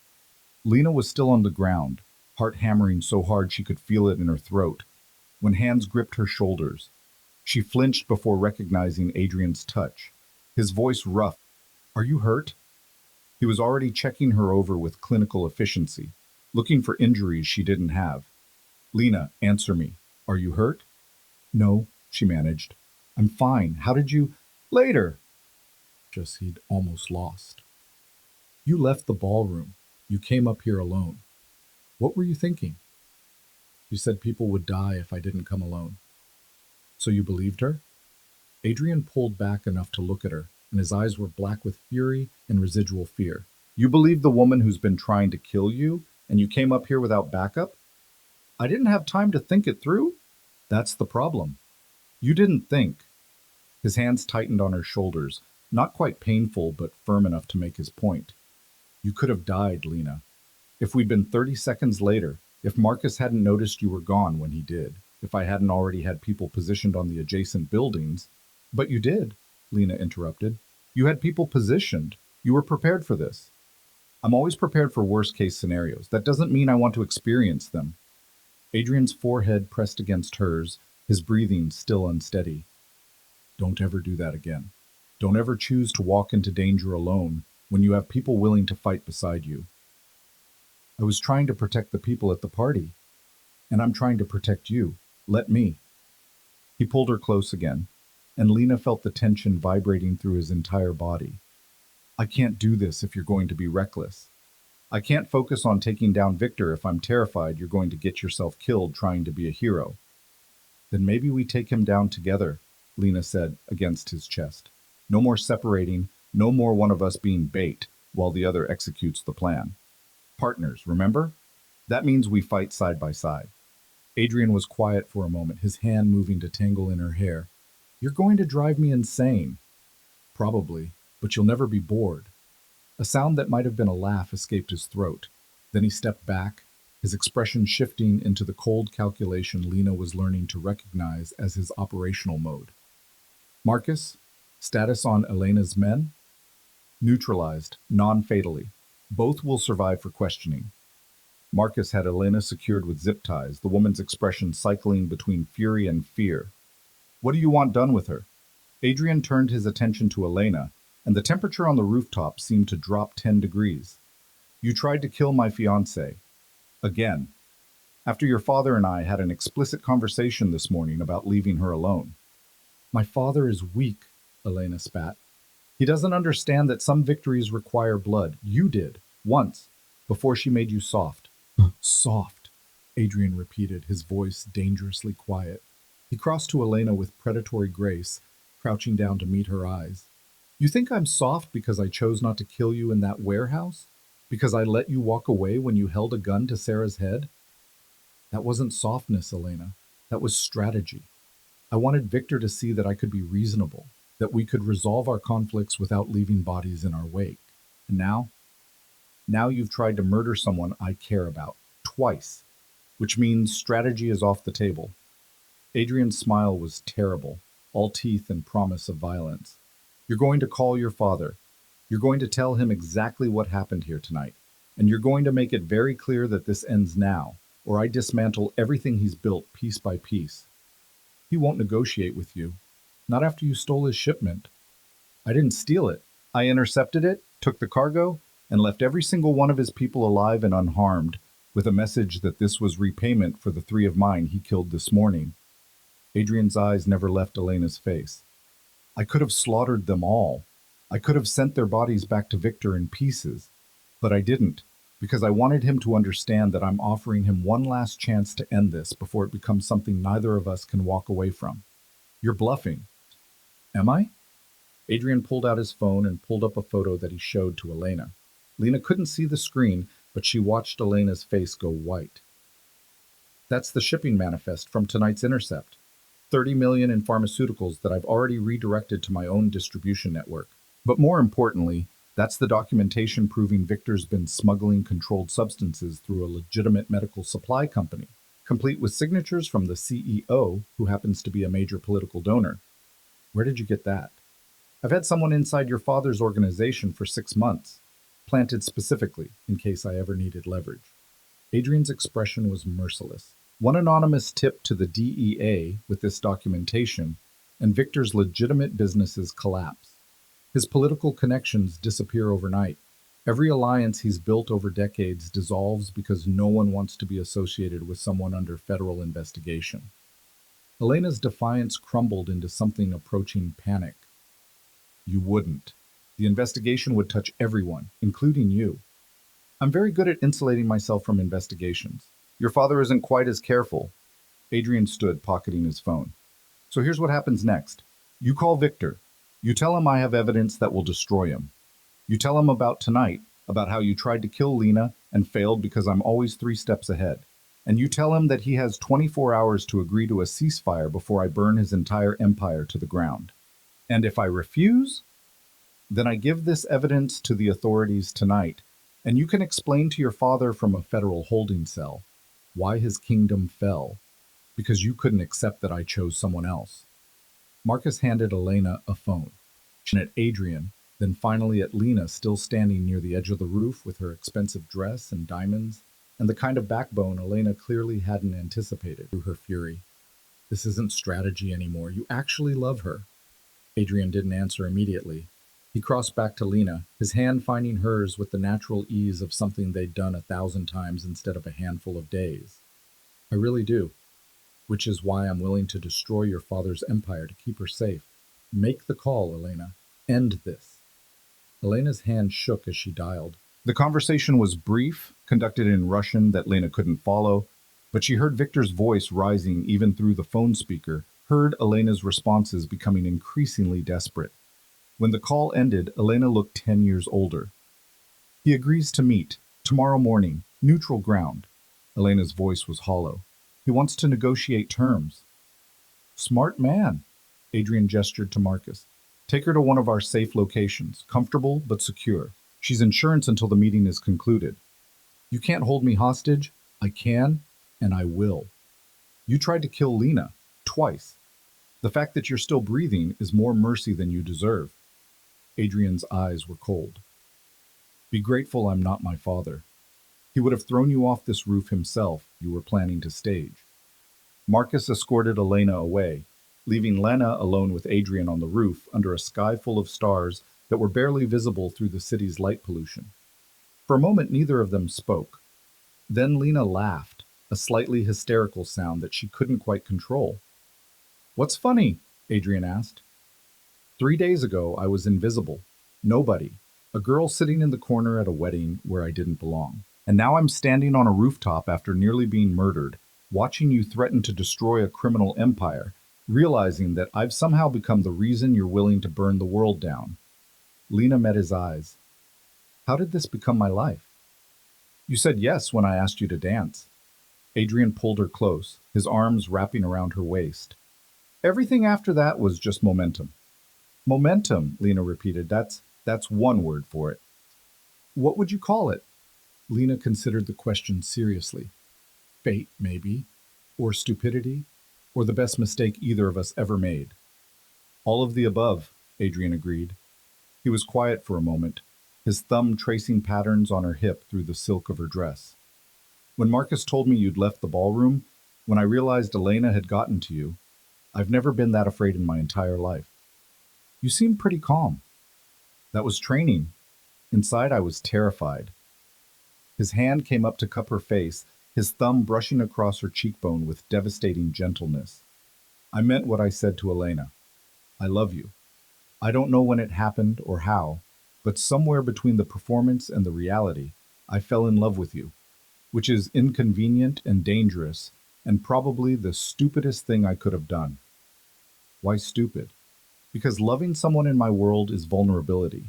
Lena was still on the ground, heart hammering so hard she could feel it in her throat, when hands gripped her shoulders. She flinched before recognizing Adrian's touch. His voice rough. Are you hurt? He was already checking her over with clinical efficiency, looking for injuries she didn't have. Lena, answer me. Are you hurt? No, she managed. I'm fine. How did you? Later. Just he'd almost lost. You left the ballroom. You came up here alone. What were you thinking? You said people would die if I didn't come alone. So you believed her? Adrian pulled back enough to look at her, and his eyes were black with fury and residual fear. You believe the woman who's been trying to kill you, and you came up here without backup? I didn't have time to think it through? That's the problem. You didn't think. His hands tightened on her shoulders, not quite painful, but firm enough to make his point. You could have died, Lena. If we'd been 30 seconds later, if Marcus hadn't noticed you were gone when he did, if I hadn't already had people positioned on the adjacent buildings. But you did, Lena interrupted. You had people positioned. You were prepared for this. I'm always prepared for worst-case scenarios. That doesn't mean I want to experience them. Adrian's forehead pressed against hers, his breathing still unsteady. Don't ever do that again. Don't ever choose to walk into danger alone when you have people willing to fight beside you. I was trying to protect the people at the party, and I'm trying to protect you. Let me. He pulled her close again, and Lena felt the tension vibrating through his entire body. I can't do this if you're going to be reckless. I can't focus on taking down Victor if I'm terrified you're going to get yourself killed trying to be a hero. Then maybe we take him down together, Lena said against his chest. No more separating, no more one of us being bait while the other executes the plan. Partners, remember? That means we fight side by side. Adrian was quiet for a moment, his hand moving to tangle in her hair. You're going to drive me insane. Probably, but you'll never be bored. A sound that might have been a laugh escaped his throat. Then he stepped back, his expression shifting into the cold calculation Lena was learning to recognize as his operational mode. Marcus, status on Elena's men? Neutralized, non-fatally. Both will survive for questioning. Marcus had Elena secured with zip ties, the woman's expression cycling between fury and fear. What do you want done with her? Adrian turned his attention to Elena, and the temperature on the rooftop seemed to drop 10 degrees. You tried to kill my fiancée. Again. After your father and I had an explicit conversation this morning about leaving her alone. My father is weak, Elena spat. He doesn't understand that some victories require blood. You did, once, before she made you soft. Soft, Adrian repeated, his voice dangerously quiet. He crossed to Elena with predatory grace, crouching down to meet her eyes. You think I'm soft because I chose not to kill you in that warehouse? Because I let you walk away when you held a gun to Sarah's head? That wasn't softness, Elena. That was strategy. I wanted Victor to see that I could be reasonable, that we could resolve our conflicts without leaving bodies in our wake. And now? Now you've tried to murder someone I care about, twice, which means strategy is off the table. Adrian's smile was terrible, all teeth and promise of violence. You're going to call your father. You're going to tell him exactly what happened here tonight, and you're going to make it very clear that this ends now, or I dismantle everything he's built piece by piece. He won't negotiate with you. Not after you stole his shipment. I didn't steal it. I intercepted it, took the cargo, and left every single one of his people alive and unharmed, with a message that this was repayment for the 3 of mine he killed this morning. Adrian's eyes never left Elena's face. I could have slaughtered them all. I could have sent their bodies back to Victor in pieces. But I didn't, because I wanted him to understand that I'm offering him one last chance to end this before it becomes something neither of us can walk away from. You're bluffing. Am I? Adrian pulled out his phone and pulled up a photo that he showed to Elena. Lena couldn't see the screen, but she watched Elena's face go white. That's the shipping manifest from tonight's intercept. 30 million in pharmaceuticals that I've already redirected to my own distribution network. But more importantly, that's the documentation proving Victor's been smuggling controlled substances through a legitimate medical supply company, complete with signatures from the CEO, who happens to be a major political donor. Where did you get that? I've had someone inside your father's organization for 6 months, planted specifically in case I ever needed leverage. Adrian's expression was merciless. One anonymous tip to the DEA with this documentation, and Victor's legitimate businesses collapse. His political connections disappear overnight. Every alliance he's built over decades dissolves because no one wants to be associated with someone under federal investigation. Elena's defiance crumbled into something approaching panic. You wouldn't. The investigation would touch everyone, including you. I'm very good at insulating myself from investigations. Your father isn't quite as careful. Adrian stood, pocketing his phone. So here's what happens next. You call Victor. You tell him I have evidence that will destroy him. You tell him about tonight, about how you tried to kill Lena and failed because I'm always 3 steps ahead. And you tell him that he has 24 hours to agree to a ceasefire before I burn his entire empire to the ground. And if I refuse, then I give this evidence to the authorities tonight, and you can explain to your father from a federal holding cell why his kingdom fell, because you couldn't accept that I chose someone else. Marcus handed Elena a phone, and at Adrian, then finally at Lena still standing near the edge of the roof with her expensive dress and diamonds, and the kind of backbone Elena clearly hadn't anticipated through her fury. This isn't strategy anymore. You actually love her. Adrian didn't answer immediately. He crossed back to Lena, his hand finding hers with the natural ease of something they'd done 1,000 times instead of a handful of days. I really do. Which is why I'm willing to destroy your father's empire to keep her safe. Make the call, Elena. End this. Elena's hand shook as she dialed. The conversation was brief, conducted in Russian that Lena couldn't follow, but she heard Victor's voice rising even through the phone speaker, heard Elena's responses becoming increasingly desperate. When the call ended, Elena looked 10 years older. He agrees to meet, tomorrow morning, neutral ground. Elena's voice was hollow. He wants to negotiate terms. Smart man, Adrian gestured to Marcus. Take her to one of our safe locations, comfortable but secure. She's insurance until the meeting is concluded. You can't hold me hostage. I can, and I will. You tried to kill Lena, twice. The fact that you're still breathing is more mercy than you deserve. Adrian's eyes were cold. Be grateful I'm not my father. He would have thrown you off this roof himself you were planning to stage. Marcus escorted Elena away, leaving Lena alone with Adrian on the roof under a sky full of stars that were barely visible through the city's light pollution. For a moment, neither of them spoke. Then Lena laughed, a slightly hysterical sound that she couldn't quite control. What's funny? Adrian asked. 3 days ago, I was invisible. Nobody. A girl sitting in the corner at a wedding where I didn't belong. And now I'm standing on a rooftop after nearly being murdered, watching you threaten to destroy a criminal empire, realizing that I've somehow become the reason you're willing to burn the world down. Lena met his eyes. How did this become my life? You said yes when I asked you to dance. Adrian pulled her close, his arms wrapping around her waist. Everything after that was just momentum. Momentum, Lena repeated. That's one word for it. What would you call it? Lena considered the question seriously. Fate, maybe. Or stupidity. Or the best mistake either of us ever made. All of the above, Adrian agreed. He was quiet for a moment, his thumb tracing patterns on her hip through the silk of her dress. When Marcus told me you'd left the ballroom, when I realized Elena had gotten to you, I've never been that afraid in my entire life. You seemed pretty calm. That was training. Inside, I was terrified. His hand came up to cup her face, his thumb brushing across her cheekbone with devastating gentleness. I meant what I said to Elena. I love you. I don't know when it happened or how, but somewhere between the performance and the reality, I fell in love with you, which is inconvenient and dangerous, and probably the stupidest thing I could have done. Why stupid? Because loving someone in my world is vulnerability.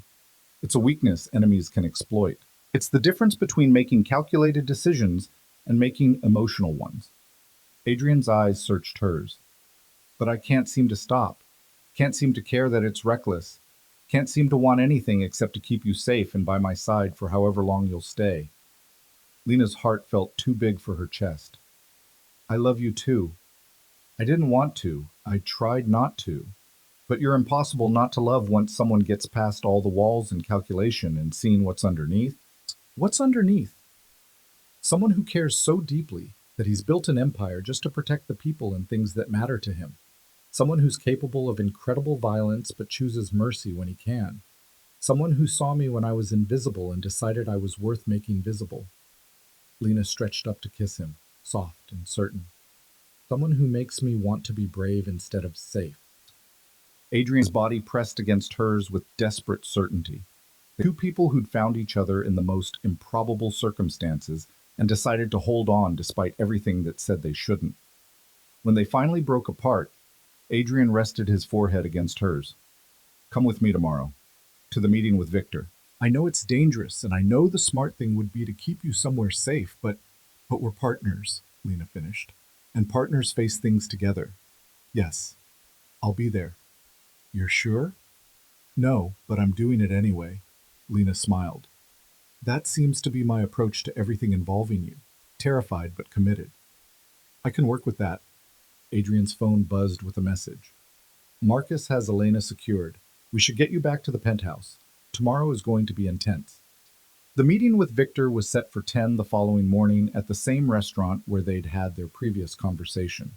It's a weakness enemies can exploit. It's the difference between making calculated decisions and making emotional ones. Adrian's eyes searched hers. But I can't seem to stop. Can't seem to care that it's reckless. Can't seem to want anything except to keep you safe and by my side for however long you'll stay. Lena's heart felt too big for her chest. I love you too. I didn't want to. I tried not to. But you're impossible not to love once someone gets past all the walls and calculation and seen what's underneath. What's underneath? Someone who cares so deeply that he's built an empire just to protect the people and things that matter to him. Someone who's capable of incredible violence but chooses mercy when he can. Someone who saw me when I was invisible and decided I was worth making visible. Lena stretched up to kiss him, soft and certain. Someone who makes me want to be brave instead of safe. Adrian's body pressed against hers with desperate certainty. The two people who'd found each other in the most improbable circumstances and decided to hold on despite everything that said they shouldn't. When they finally broke apart, Adrian rested his forehead against hers. Come with me tomorrow, to the meeting with Victor. I know it's dangerous, and I know the smart thing would be to keep you somewhere safe, but we're partners, Lena finished. And partners face things together. Yes, I'll be there. You're sure? No, but I'm doing it anyway. Lena smiled. That seems to be my approach to everything involving you. Terrified but committed. I can work with that. Adrian's phone buzzed with a message. Marcus has Elena secured. We should get you back to the penthouse. Tomorrow is going to be intense. The meeting with Victor was set for 10 the following morning at the same restaurant where they'd had their previous conversation.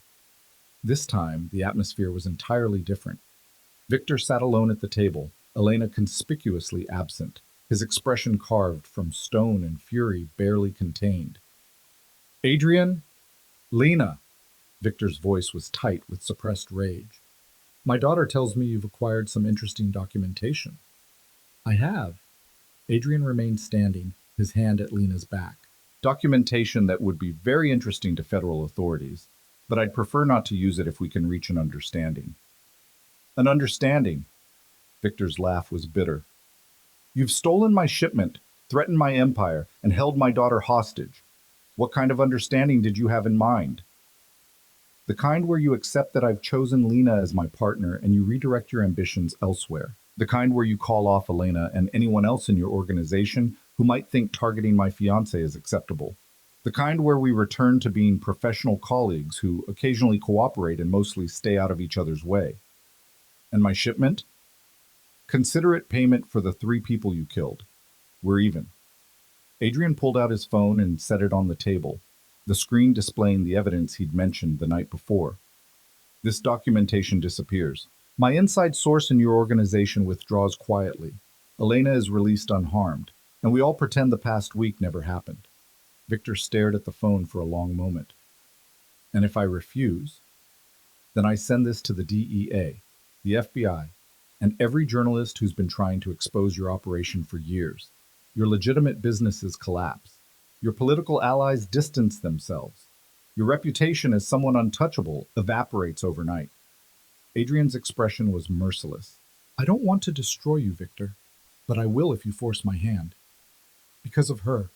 This time, the atmosphere was entirely different. Victor sat alone at the table, Elena conspicuously absent, his expression carved from stone and fury barely contained. Adrian? Lena! Victor's voice was tight with suppressed rage. My daughter tells me you've acquired some interesting documentation. I have. Adrian remained standing, his hand at Lena's back. Documentation that would be very interesting to federal authorities, but I'd prefer not to use it if we can reach an understanding. An understanding? Victor's laugh was bitter. You've stolen my shipment, threatened my empire, and held my daughter hostage. What kind of understanding did you have in mind? The kind where you accept that I've chosen Lena as my partner and you redirect your ambitions elsewhere. The kind where you call off Elena and anyone else in your organization who might think targeting my fiancé is acceptable. The kind where we return to being professional colleagues who occasionally cooperate and mostly stay out of each other's way. And my shipment? Consider it payment for the 3 people you killed. We're even. Adrian pulled out his phone and set it on the table, the screen displaying the evidence he'd mentioned the night before. This documentation disappears. My inside source in your organization withdraws quietly. Elena is released unharmed, and we all pretend the past week never happened. Victor stared at the phone for a long moment. And if I refuse, then I send this to the DEA, the FBI, and every journalist who's been trying to expose your operation for years. Your legitimate businesses collapse. Your political allies distance themselves. Your reputation as someone untouchable evaporates overnight. Adrian's expression was merciless. I don't want to destroy you, Victor, but I will if you force my hand. Because of her.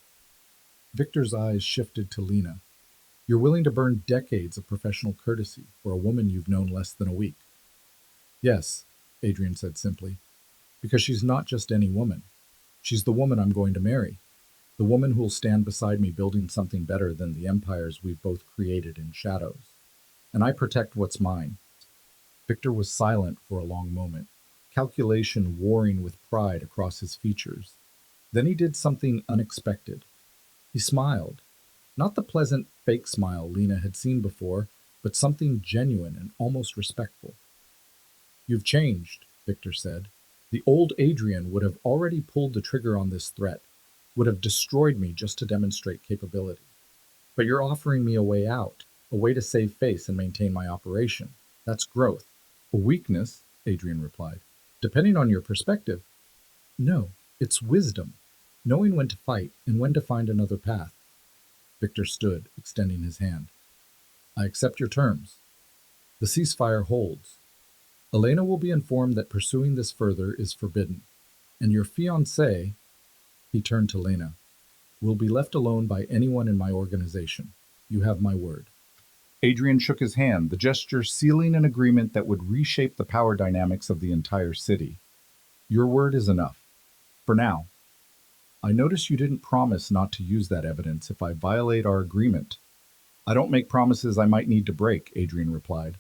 Victor's eyes shifted to Lena. You're willing to burn decades of professional courtesy for a woman you've known less than a week. Yes, Adrian said simply, because she's not just any woman. She's the woman I'm going to marry. The woman who'll stand beside me building something better than the empires we've both created in shadows. And I protect what's mine. Victor was silent for a long moment, calculation warring with pride across his features. Then he did something unexpected. He smiled. Not the pleasant, fake smile Lena had seen before, but something genuine and almost respectful. You've changed, Victor said. The old Adrian would have already pulled the trigger on this threat, would have destroyed me just to demonstrate capability. But you're offering me a way out, a way to save face and maintain my operation. That's growth. A weakness, Adrian replied. Depending on your perspective. No, it's wisdom. Knowing when to fight and when to find another path. Victor stood, extending his hand. I accept your terms. The ceasefire holds. Elena will be informed that pursuing this further is forbidden, and your fiancé, he turned to Lena, will be left alone by anyone in my organization. You have my word. Adrian shook his hand, the gesture sealing an agreement that would reshape the power dynamics of the entire city. Your word is enough. For now. I notice you didn't promise not to use that evidence if I violate our agreement. I don't make promises I might need to break, Adrian replied.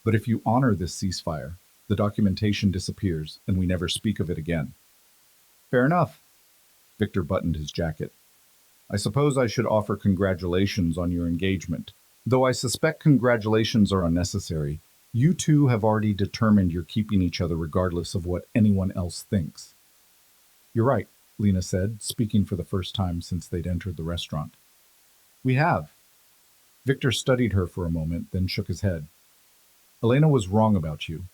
But if you honor this ceasefire, The documentation disappears, and we never speak of it again. Fair enough. Victor buttoned his jacket. I suppose I should offer congratulations on your engagement. Though I suspect congratulations are unnecessary, you two have already determined you're keeping each other regardless of what anyone else thinks. You're right, Lena said, speaking for the first time since they'd entered the restaurant. We have. Victor studied her for a moment, then shook his head. Elena was wrong about you.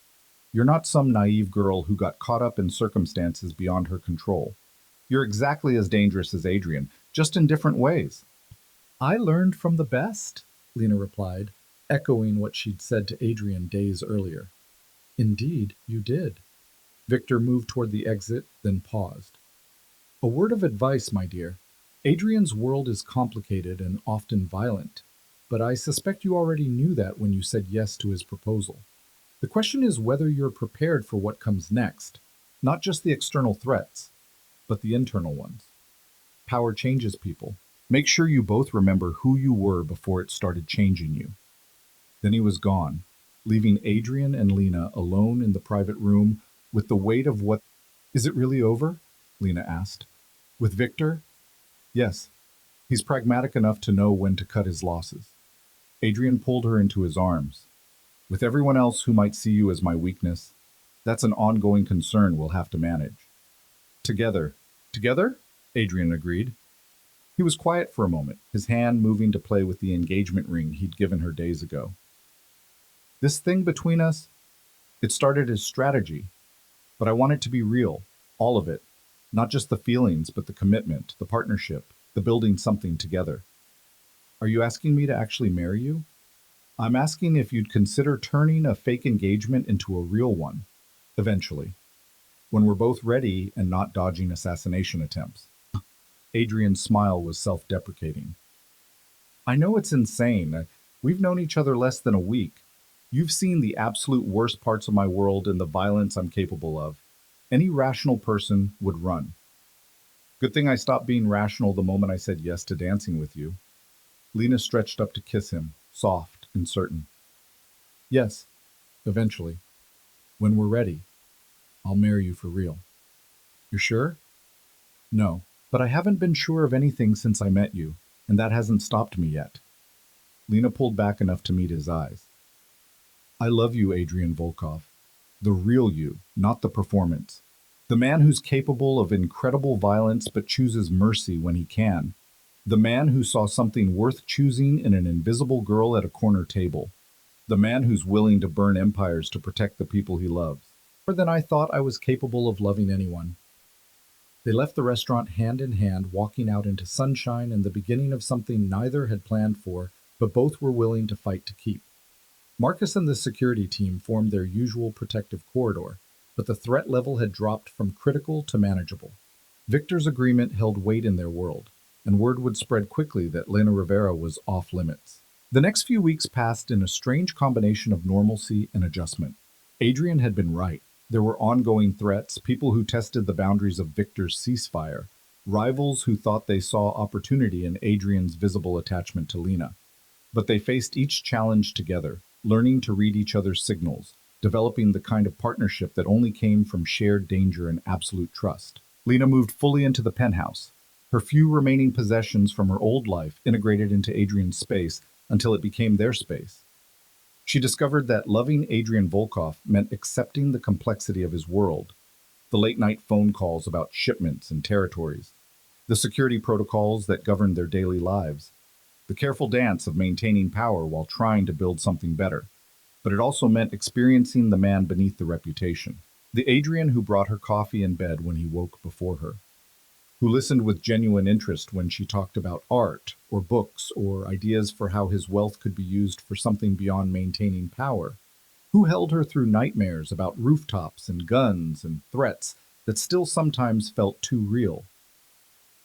You're not some naive girl who got caught up in circumstances beyond her control. You're exactly as dangerous as Adrian, just in different ways. I learned from the best, Lena replied, echoing what she'd said to Adrian days earlier. Indeed, you did. Victor moved toward the exit, then paused. A word of advice, my dear. Adrian's world is complicated and often violent, but I suspect you already knew that when you said yes to his proposal. The question is whether you're prepared for what comes next, not just the external threats, but the internal ones. Power changes people. Make sure you both remember who you were before it started changing you. Then he was gone, leaving Adrian and Lena alone in the private room with the weight of what... Is it really over? Lena asked. With Victor? Yes. He's pragmatic enough to know when to cut his losses. Adrian pulled her into his arms. With everyone else who might see you as my weakness, that's an ongoing concern we'll have to manage. Together. Together? Adrian agreed. He was quiet for a moment, his hand moving to play with the engagement ring he'd given her days ago. This thing between us, it started as strategy, but I want it to be real, all of it. Not just the feelings, but the commitment, the partnership, the building something together. Are you asking me to actually marry you? I'm asking if you'd consider turning a fake engagement into a real one, eventually, when we're both ready and not dodging assassination attempts. Adrian's smile was self-deprecating. I know it's insane. We've known each other less than a week. You've seen the absolute worst parts of my world and the violence I'm capable of. Any rational person would run. Good thing I stopped being rational the moment I said yes to dancing with you. Lena stretched up to kiss him, soft and certain. Yes, eventually. When we're ready, I'll marry you for real. You're sure? No, but I haven't been sure of anything since I met you, and that hasn't stopped me yet. Lena pulled back enough to meet his eyes. I love you, Adrian Volkov. The real you, not the performance. The man who's capable of incredible violence but chooses mercy when he can. The man who saw something worth choosing in an invisible girl at a corner table. The man who's willing to burn empires to protect the people he loves. More than I thought I was capable of loving anyone. They left the restaurant hand in hand, walking out into sunshine and the beginning of something neither had planned for, but both were willing to fight to keep. Marcus and the security team formed their usual protective corridor, but the threat level had dropped from critical to manageable. Victor's agreement held weight in their world, and word would spread quickly that Lena Rivera was off limits. The next few weeks passed in a strange combination of normalcy and adjustment. Adrian had been right. There were ongoing threats, people who tested the boundaries of Victor's ceasefire, rivals who thought they saw opportunity in Adrian's visible attachment to Lena. But they faced each challenge together, learning to read each other's signals, developing the kind of partnership that only came from shared danger and absolute trust. Lena moved fully into the penthouse, her few remaining possessions from her old life integrated into Adrian's space until it became their space. She discovered that loving Adrian Volkov meant accepting the complexity of his world, the late-night phone calls about shipments and territories, the security protocols that governed their daily lives, the careful dance of maintaining power while trying to build something better. But it also meant experiencing the man beneath the reputation, the Adrian who brought her coffee in bed when he woke before her, who listened with genuine interest when she talked about art or books or ideas for how his wealth could be used for something beyond maintaining power, who held her through nightmares about rooftops and guns and threats that still sometimes felt too real.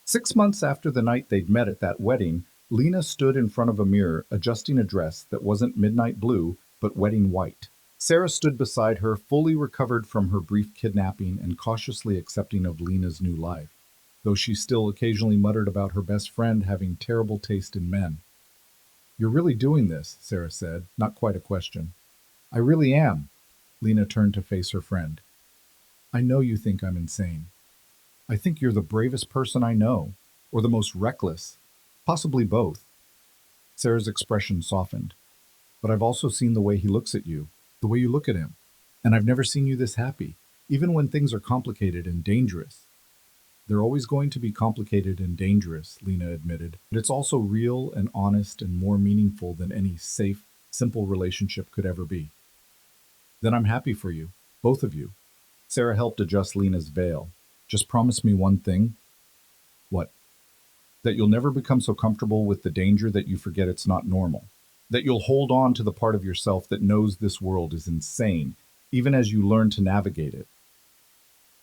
6 months after the night they'd met at that wedding, Lena stood in front of a mirror adjusting a dress that wasn't midnight blue, but wedding white. Sarah stood beside her, fully recovered from her brief kidnapping and cautiously accepting of Lena's new life, though she still occasionally muttered about her best friend having terrible taste in men. You're really doing this, Sarah said, not quite a question. I really am. Lena turned to face her friend. I know you think I'm insane. I think you're the bravest person I know, or the most reckless, possibly both. Sarah's expression softened. But I've also seen the way he looks at you, the way you look at him. And I've never seen you this happy, even when things are complicated and dangerous. They're always going to be complicated and dangerous, Lena admitted. But it's also real and honest and more meaningful than any safe, simple relationship could ever be. Then I'm happy for you, both of you. Sarah helped adjust Lena's veil. Just promise me one thing. What? That you'll never become so comfortable with the danger that you forget it's not normal. That you'll hold on to the part of yourself that knows this world is insane, even as you learn to navigate it.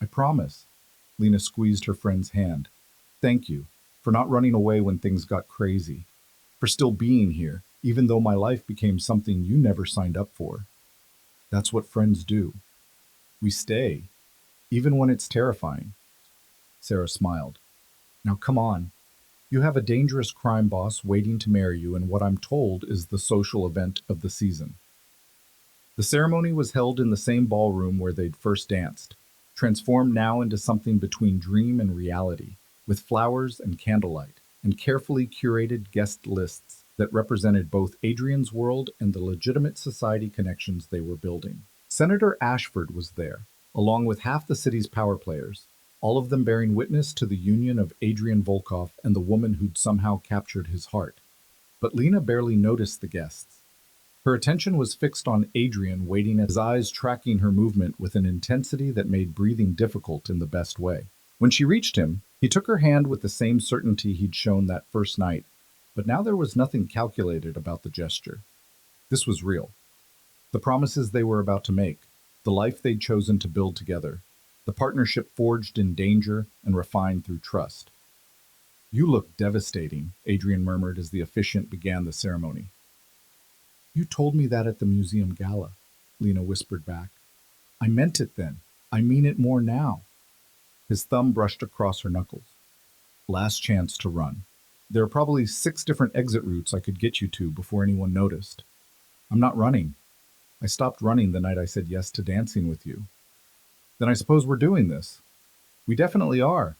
I promise. Lena squeezed her friend's hand. Thank you for not running away when things got crazy, for still being here, even though my life became something you never signed up for. That's what friends do. We stay, even when it's terrifying. Sarah smiled. Now come on. You have a dangerous crime boss waiting to marry you in what I'm told is the social event of the season. The ceremony was held in the same ballroom where they'd first danced, transformed now into something between dream and reality, with flowers and candlelight, and carefully curated guest lists that represented both Adrian's world and the legitimate society connections they were building. Senator Ashford was there, along with half the city's power players, all of them bearing witness to the union of Adrian Volkov and the woman who'd somehow captured his heart. But Lena barely noticed the guests. Her attention was fixed on Adrian, waiting, his eyes tracking her movement with an intensity that made breathing difficult in the best way. When she reached him, he took her hand with the same certainty he'd shown that first night, but now there was nothing calculated about the gesture. This was real. The promises they were about to make, the life they'd chosen to build together, the partnership forged in danger and refined through trust. You look devastating, Adrian murmured as the officiant began the ceremony. You told me that at the museum gala, Lena whispered back. I meant it then. I mean it more now. His thumb brushed across her knuckles. Last chance to run. There are probably 6 different exit routes I could get you to before anyone noticed. I'm not running. I stopped running the night I said yes to dancing with you. Then I suppose we're doing this. We definitely are.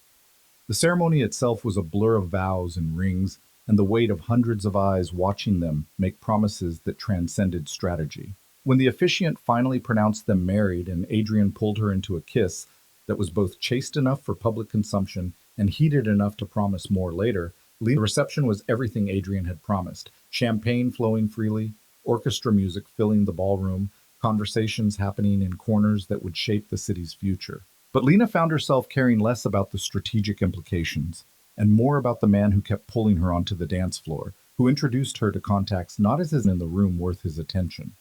The ceremony itself was a blur of vows and rings, and the weight of hundreds of eyes watching them make promises that transcended strategy. When the officiant finally pronounced them married and Adrian pulled her into a kiss that was both chaste enough for public consumption and heated enough to promise more later, the reception was everything Adrian had promised. Champagne flowing freely, orchestra music filling the ballroom, conversations happening in corners that would shape the city's future. But Lena found herself caring less about the strategic implications and more about the man who kept pulling her onto the dance floor, who introduced her to contacts not as in the room worth his attention.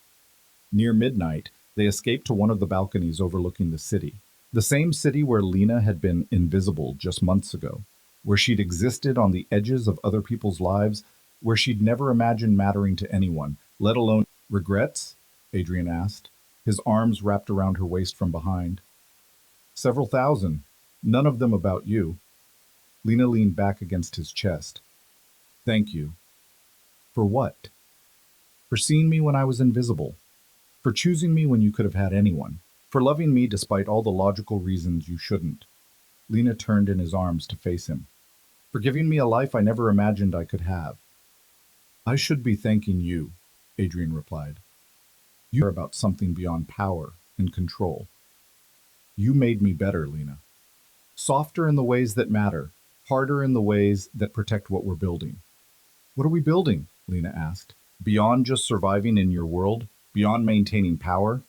Near midnight, they escaped to one of the balconies overlooking the city. The same city where Lena had been invisible just months ago, where she'd existed on the edges of other people's lives, where she'd never imagined mattering to anyone, let alone regrets? Adrian asked, his arms wrapped around her waist from behind. Several thousand, none of them about you. Lena leaned back against his chest. Thank you. For what? For seeing me when I was invisible. For choosing me when you could have had anyone. For loving me despite all the logical reasons you shouldn't. Lena turned in his arms to face him. For giving me a life I never imagined I could have. I should be thanking you, Adrian replied. You care about something beyond power and control. You made me better, Lena. Softer in the ways that matter, harder in the ways that protect what we're building. What are we building? Lena asked. Beyond just surviving in your world, beyond maintaining power,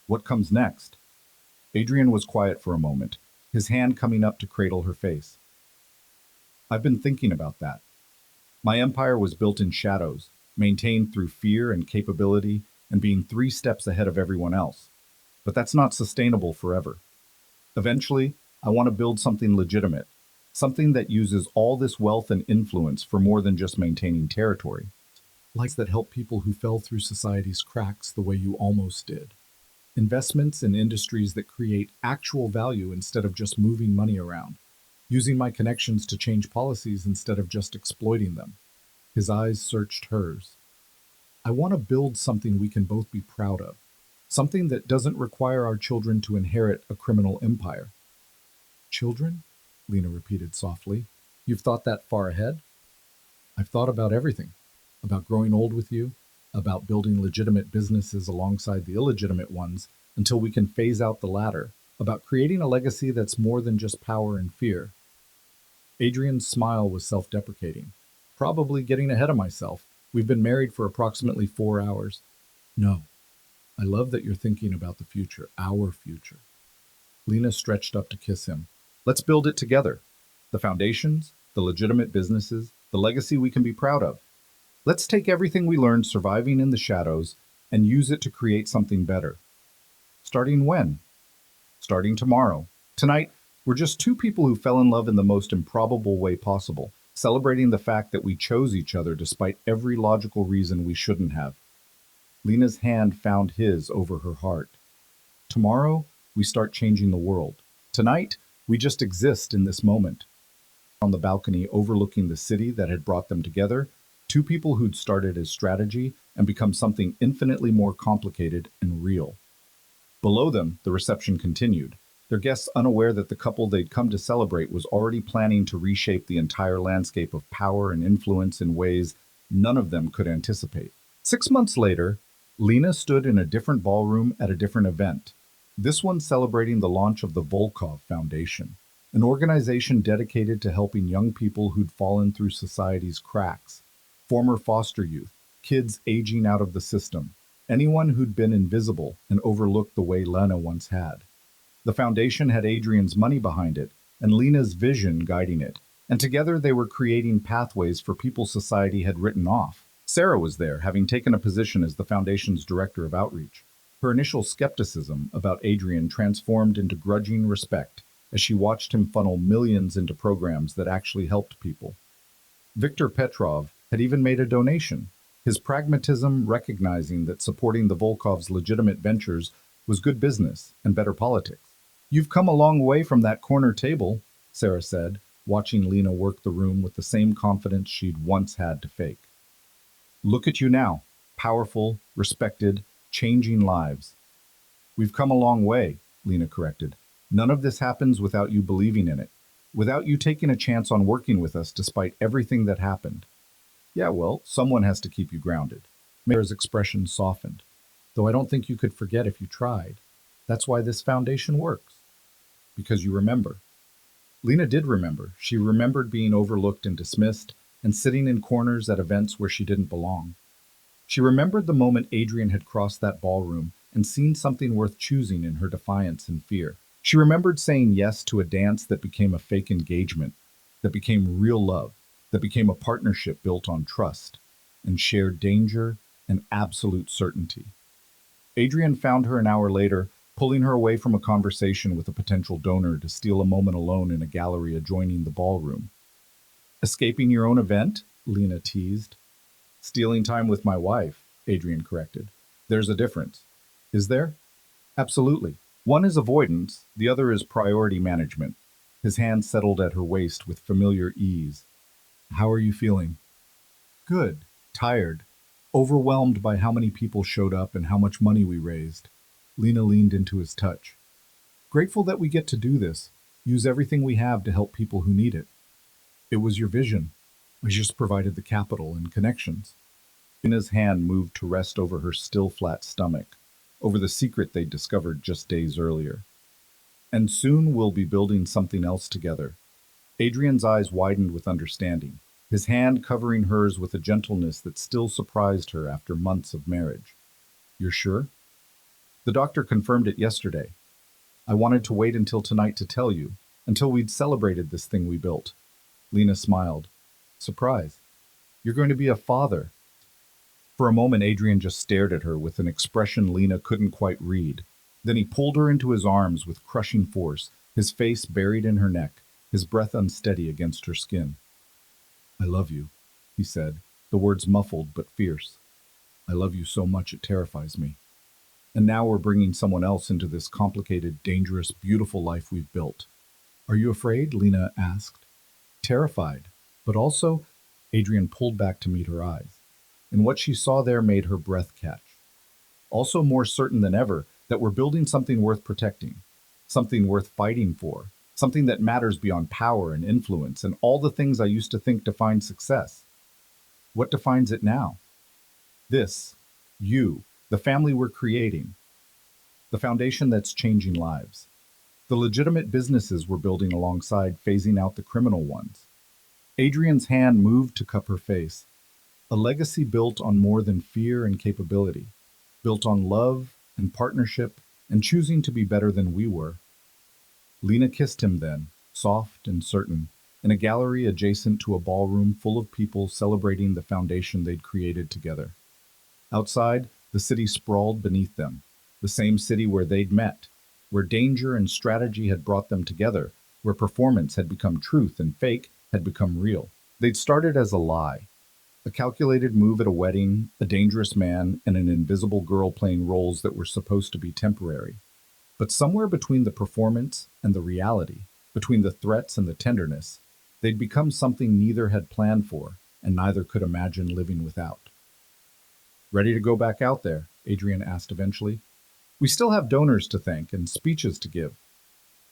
what comes next? Adrian was quiet for a moment, his hand coming up to cradle her face. I've been thinking about that. My empire was built in shadows, maintained through fear and capability, and being 3 steps ahead of everyone else. But that's not sustainable forever. Eventually, I want to build something legitimate, something that uses all this wealth and influence for more than just maintaining territory. Likes that help people who fell through society's cracks the way you almost did. Investments in industries that create actual value instead of just moving money around. Using my connections to change policies instead of just exploiting them. His eyes searched hers. I want to build something we can both be proud of. Something that doesn't require our children to inherit a criminal empire. Children? Lena repeated softly. You've thought that far ahead? I've thought about everything. About growing old with you, about building legitimate businesses alongside the illegitimate ones until we can phase out the latter, about creating a legacy that's more than just power and fear. Adrian's smile was self-deprecating. Probably getting ahead of myself. We've been married for approximately 4 hours. No, I love that you're thinking about the future, our future. Lena stretched up to kiss him. Let's build it together. The foundations, the legitimate businesses, the legacy we can be proud of. Let's take everything we learned surviving in the shadows and use it to create something better. Starting when? Starting tomorrow. Tonight, we're just two people who fell in love in the most improbable way possible, celebrating the fact that we chose each other despite every logical reason we shouldn't have. Lena's hand found his over her heart. Tomorrow, we start changing the world. Tonight, we just exist in this moment. On the balcony overlooking the city that had brought them together, two people who'd started as strategy and become something infinitely more complicated and real. Below them, the reception continued, their guests unaware that the couple they'd come to celebrate was already planning to reshape the entire landscape of power and influence in ways none of them could anticipate. 6 months later, Lena stood in a different ballroom at a different event, this one celebrating the launch of the Volkov Foundation, an organization dedicated to helping young people who'd fallen through society's cracks, former foster youth, kids aging out of the system, anyone who'd been invisible and overlooked the way Lena once had. The foundation had Adrian's money behind it and Lena's vision guiding it, and together they were creating pathways for people society had written off. Sarah was there, having taken a position as the foundation's director of outreach. Her initial skepticism about Adrian transformed into grudging respect as she watched him funnel millions into programs that actually helped people. Viktor Petrov had even made a donation, his pragmatism recognizing that supporting the Volkovs' legitimate ventures was good business and better politics. You've come a long way from that corner table, Sarah said, watching Lena work the room with the same confidence she'd once had to fake. Look at you now, powerful, respected, changing lives. We've come a long way, Lena corrected. None of this happens without you believing in it, without you taking a chance on working with us despite everything that happened. Yeah, well, someone has to keep you grounded. Mayor's expression softened. Though I don't think you could forget if you tried. That's why this foundation works. Because you remember. Lena did remember. She remembered being overlooked and dismissed and sitting in corners at events where she didn't belong. She remembered the moment Adrian had crossed that ballroom and seen something worth choosing in her defiance and fear. She remembered saying yes to a dance that became a fake engagement, that became real love, that became a partnership built on trust and shared danger and absolute certainty. Adrian found her an hour later, pulling her away from a conversation with a potential donor to steal a moment alone in a gallery adjoining the ballroom. Escaping your own event? Lena teased. Stealing time with my wife, Adrian corrected. There's a difference. Is there? Absolutely. One is avoidance, the other is priority management. His hand settled at her waist with familiar ease. How are you feeling? Good. Tired. Overwhelmed by how many people showed up and how much money we raised. Lena leaned into his touch. Grateful that we get to do this. Use everything we have to help people who need it. It was your vision. I just provided the capital and connections. Lena's hand moved to rest over her still flat stomach, over the secret they'd discovered just days earlier. And soon we'll be building something else together. Adrian's eyes widened with understanding, his hand covering hers with a gentleness that still surprised her after months of marriage. You're sure? The doctor confirmed it yesterday. I wanted to wait until tonight to tell you, until we'd celebrated this thing we built. Lena smiled. Surprise. You're going to be a father. For a moment, Adrian just stared at her with an expression Lena couldn't quite read. Then he pulled her into his arms with crushing force, his face buried in her neck, his breath unsteady against her skin. I love you, he said, the words muffled but fierce. I love you so much it terrifies me. And now we're bringing someone else into this complicated, dangerous, beautiful life we've built. Are you afraid? Lena asked. Terrified, but also, Adrian pulled back to meet her eyes, and what she saw there made her breath catch. also more certain than ever that we're building something worth protecting, something worth fighting for, something that matters beyond power and influence and all the things I used to think defined success. What defines it now? This, you, the family we're creating, the foundation that's changing lives, the legitimate businesses we're building alongside phasing out the criminal ones. Adrian's hand moved to cup her face. A legacy built on more than fear and capability, built on love and partnership and choosing to be better than we were. Lena kissed him then, soft and certain, in a gallery adjacent to a ballroom full of people celebrating the foundation they'd created together. Outside, the city sprawled beneath them, the same city where they'd met, where danger and strategy had brought them together, where performance had become truth and fake had become real. They'd started as a lie, a calculated move at a wedding, a dangerous man, and an invisible girl playing roles that were supposed to be temporary. But somewhere between the performance and the reality, between the threats and the tenderness, they'd become something neither had planned for and neither could imagine living without. Ready to go back out there? Adrian asked eventually. We still have donors to thank and speeches to give.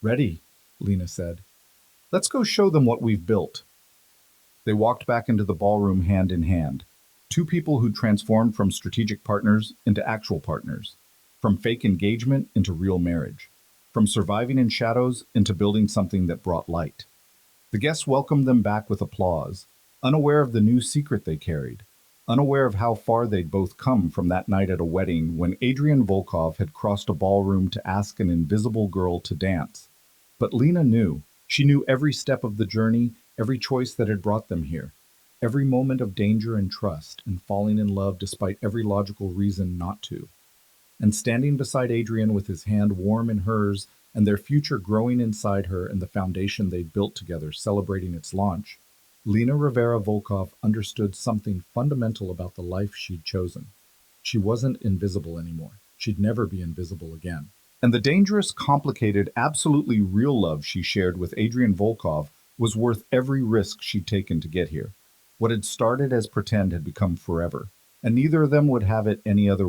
Ready, Lena said. Let's go show them what we've built. They walked back into the ballroom hand in hand, two people who transformed from strategic partners into actual partners, from fake engagement into real marriage, from surviving in shadows into building something that brought light. The guests welcomed them back with applause, unaware of the new secret they carried, unaware of how far they'd both come from that night at a wedding when Adrian Volkov had crossed a ballroom to ask an invisible girl to dance. But Lena knew. She knew every step of the journey, every choice that had brought them here, every moment of danger and trust, and falling in love despite every logical reason not to. And standing beside Adrian with his hand warm in hers and their future growing inside her and the foundation they'd built together celebrating its launch, Lena Rivera Volkov understood something fundamental about the life she'd chosen. She wasn't invisible anymore. She'd never be invisible again. And the dangerous, complicated, absolutely real love she shared with Adrian Volkov was worth every risk she'd taken to get here. What had started as pretend had become forever, and neither of them would have it any other way.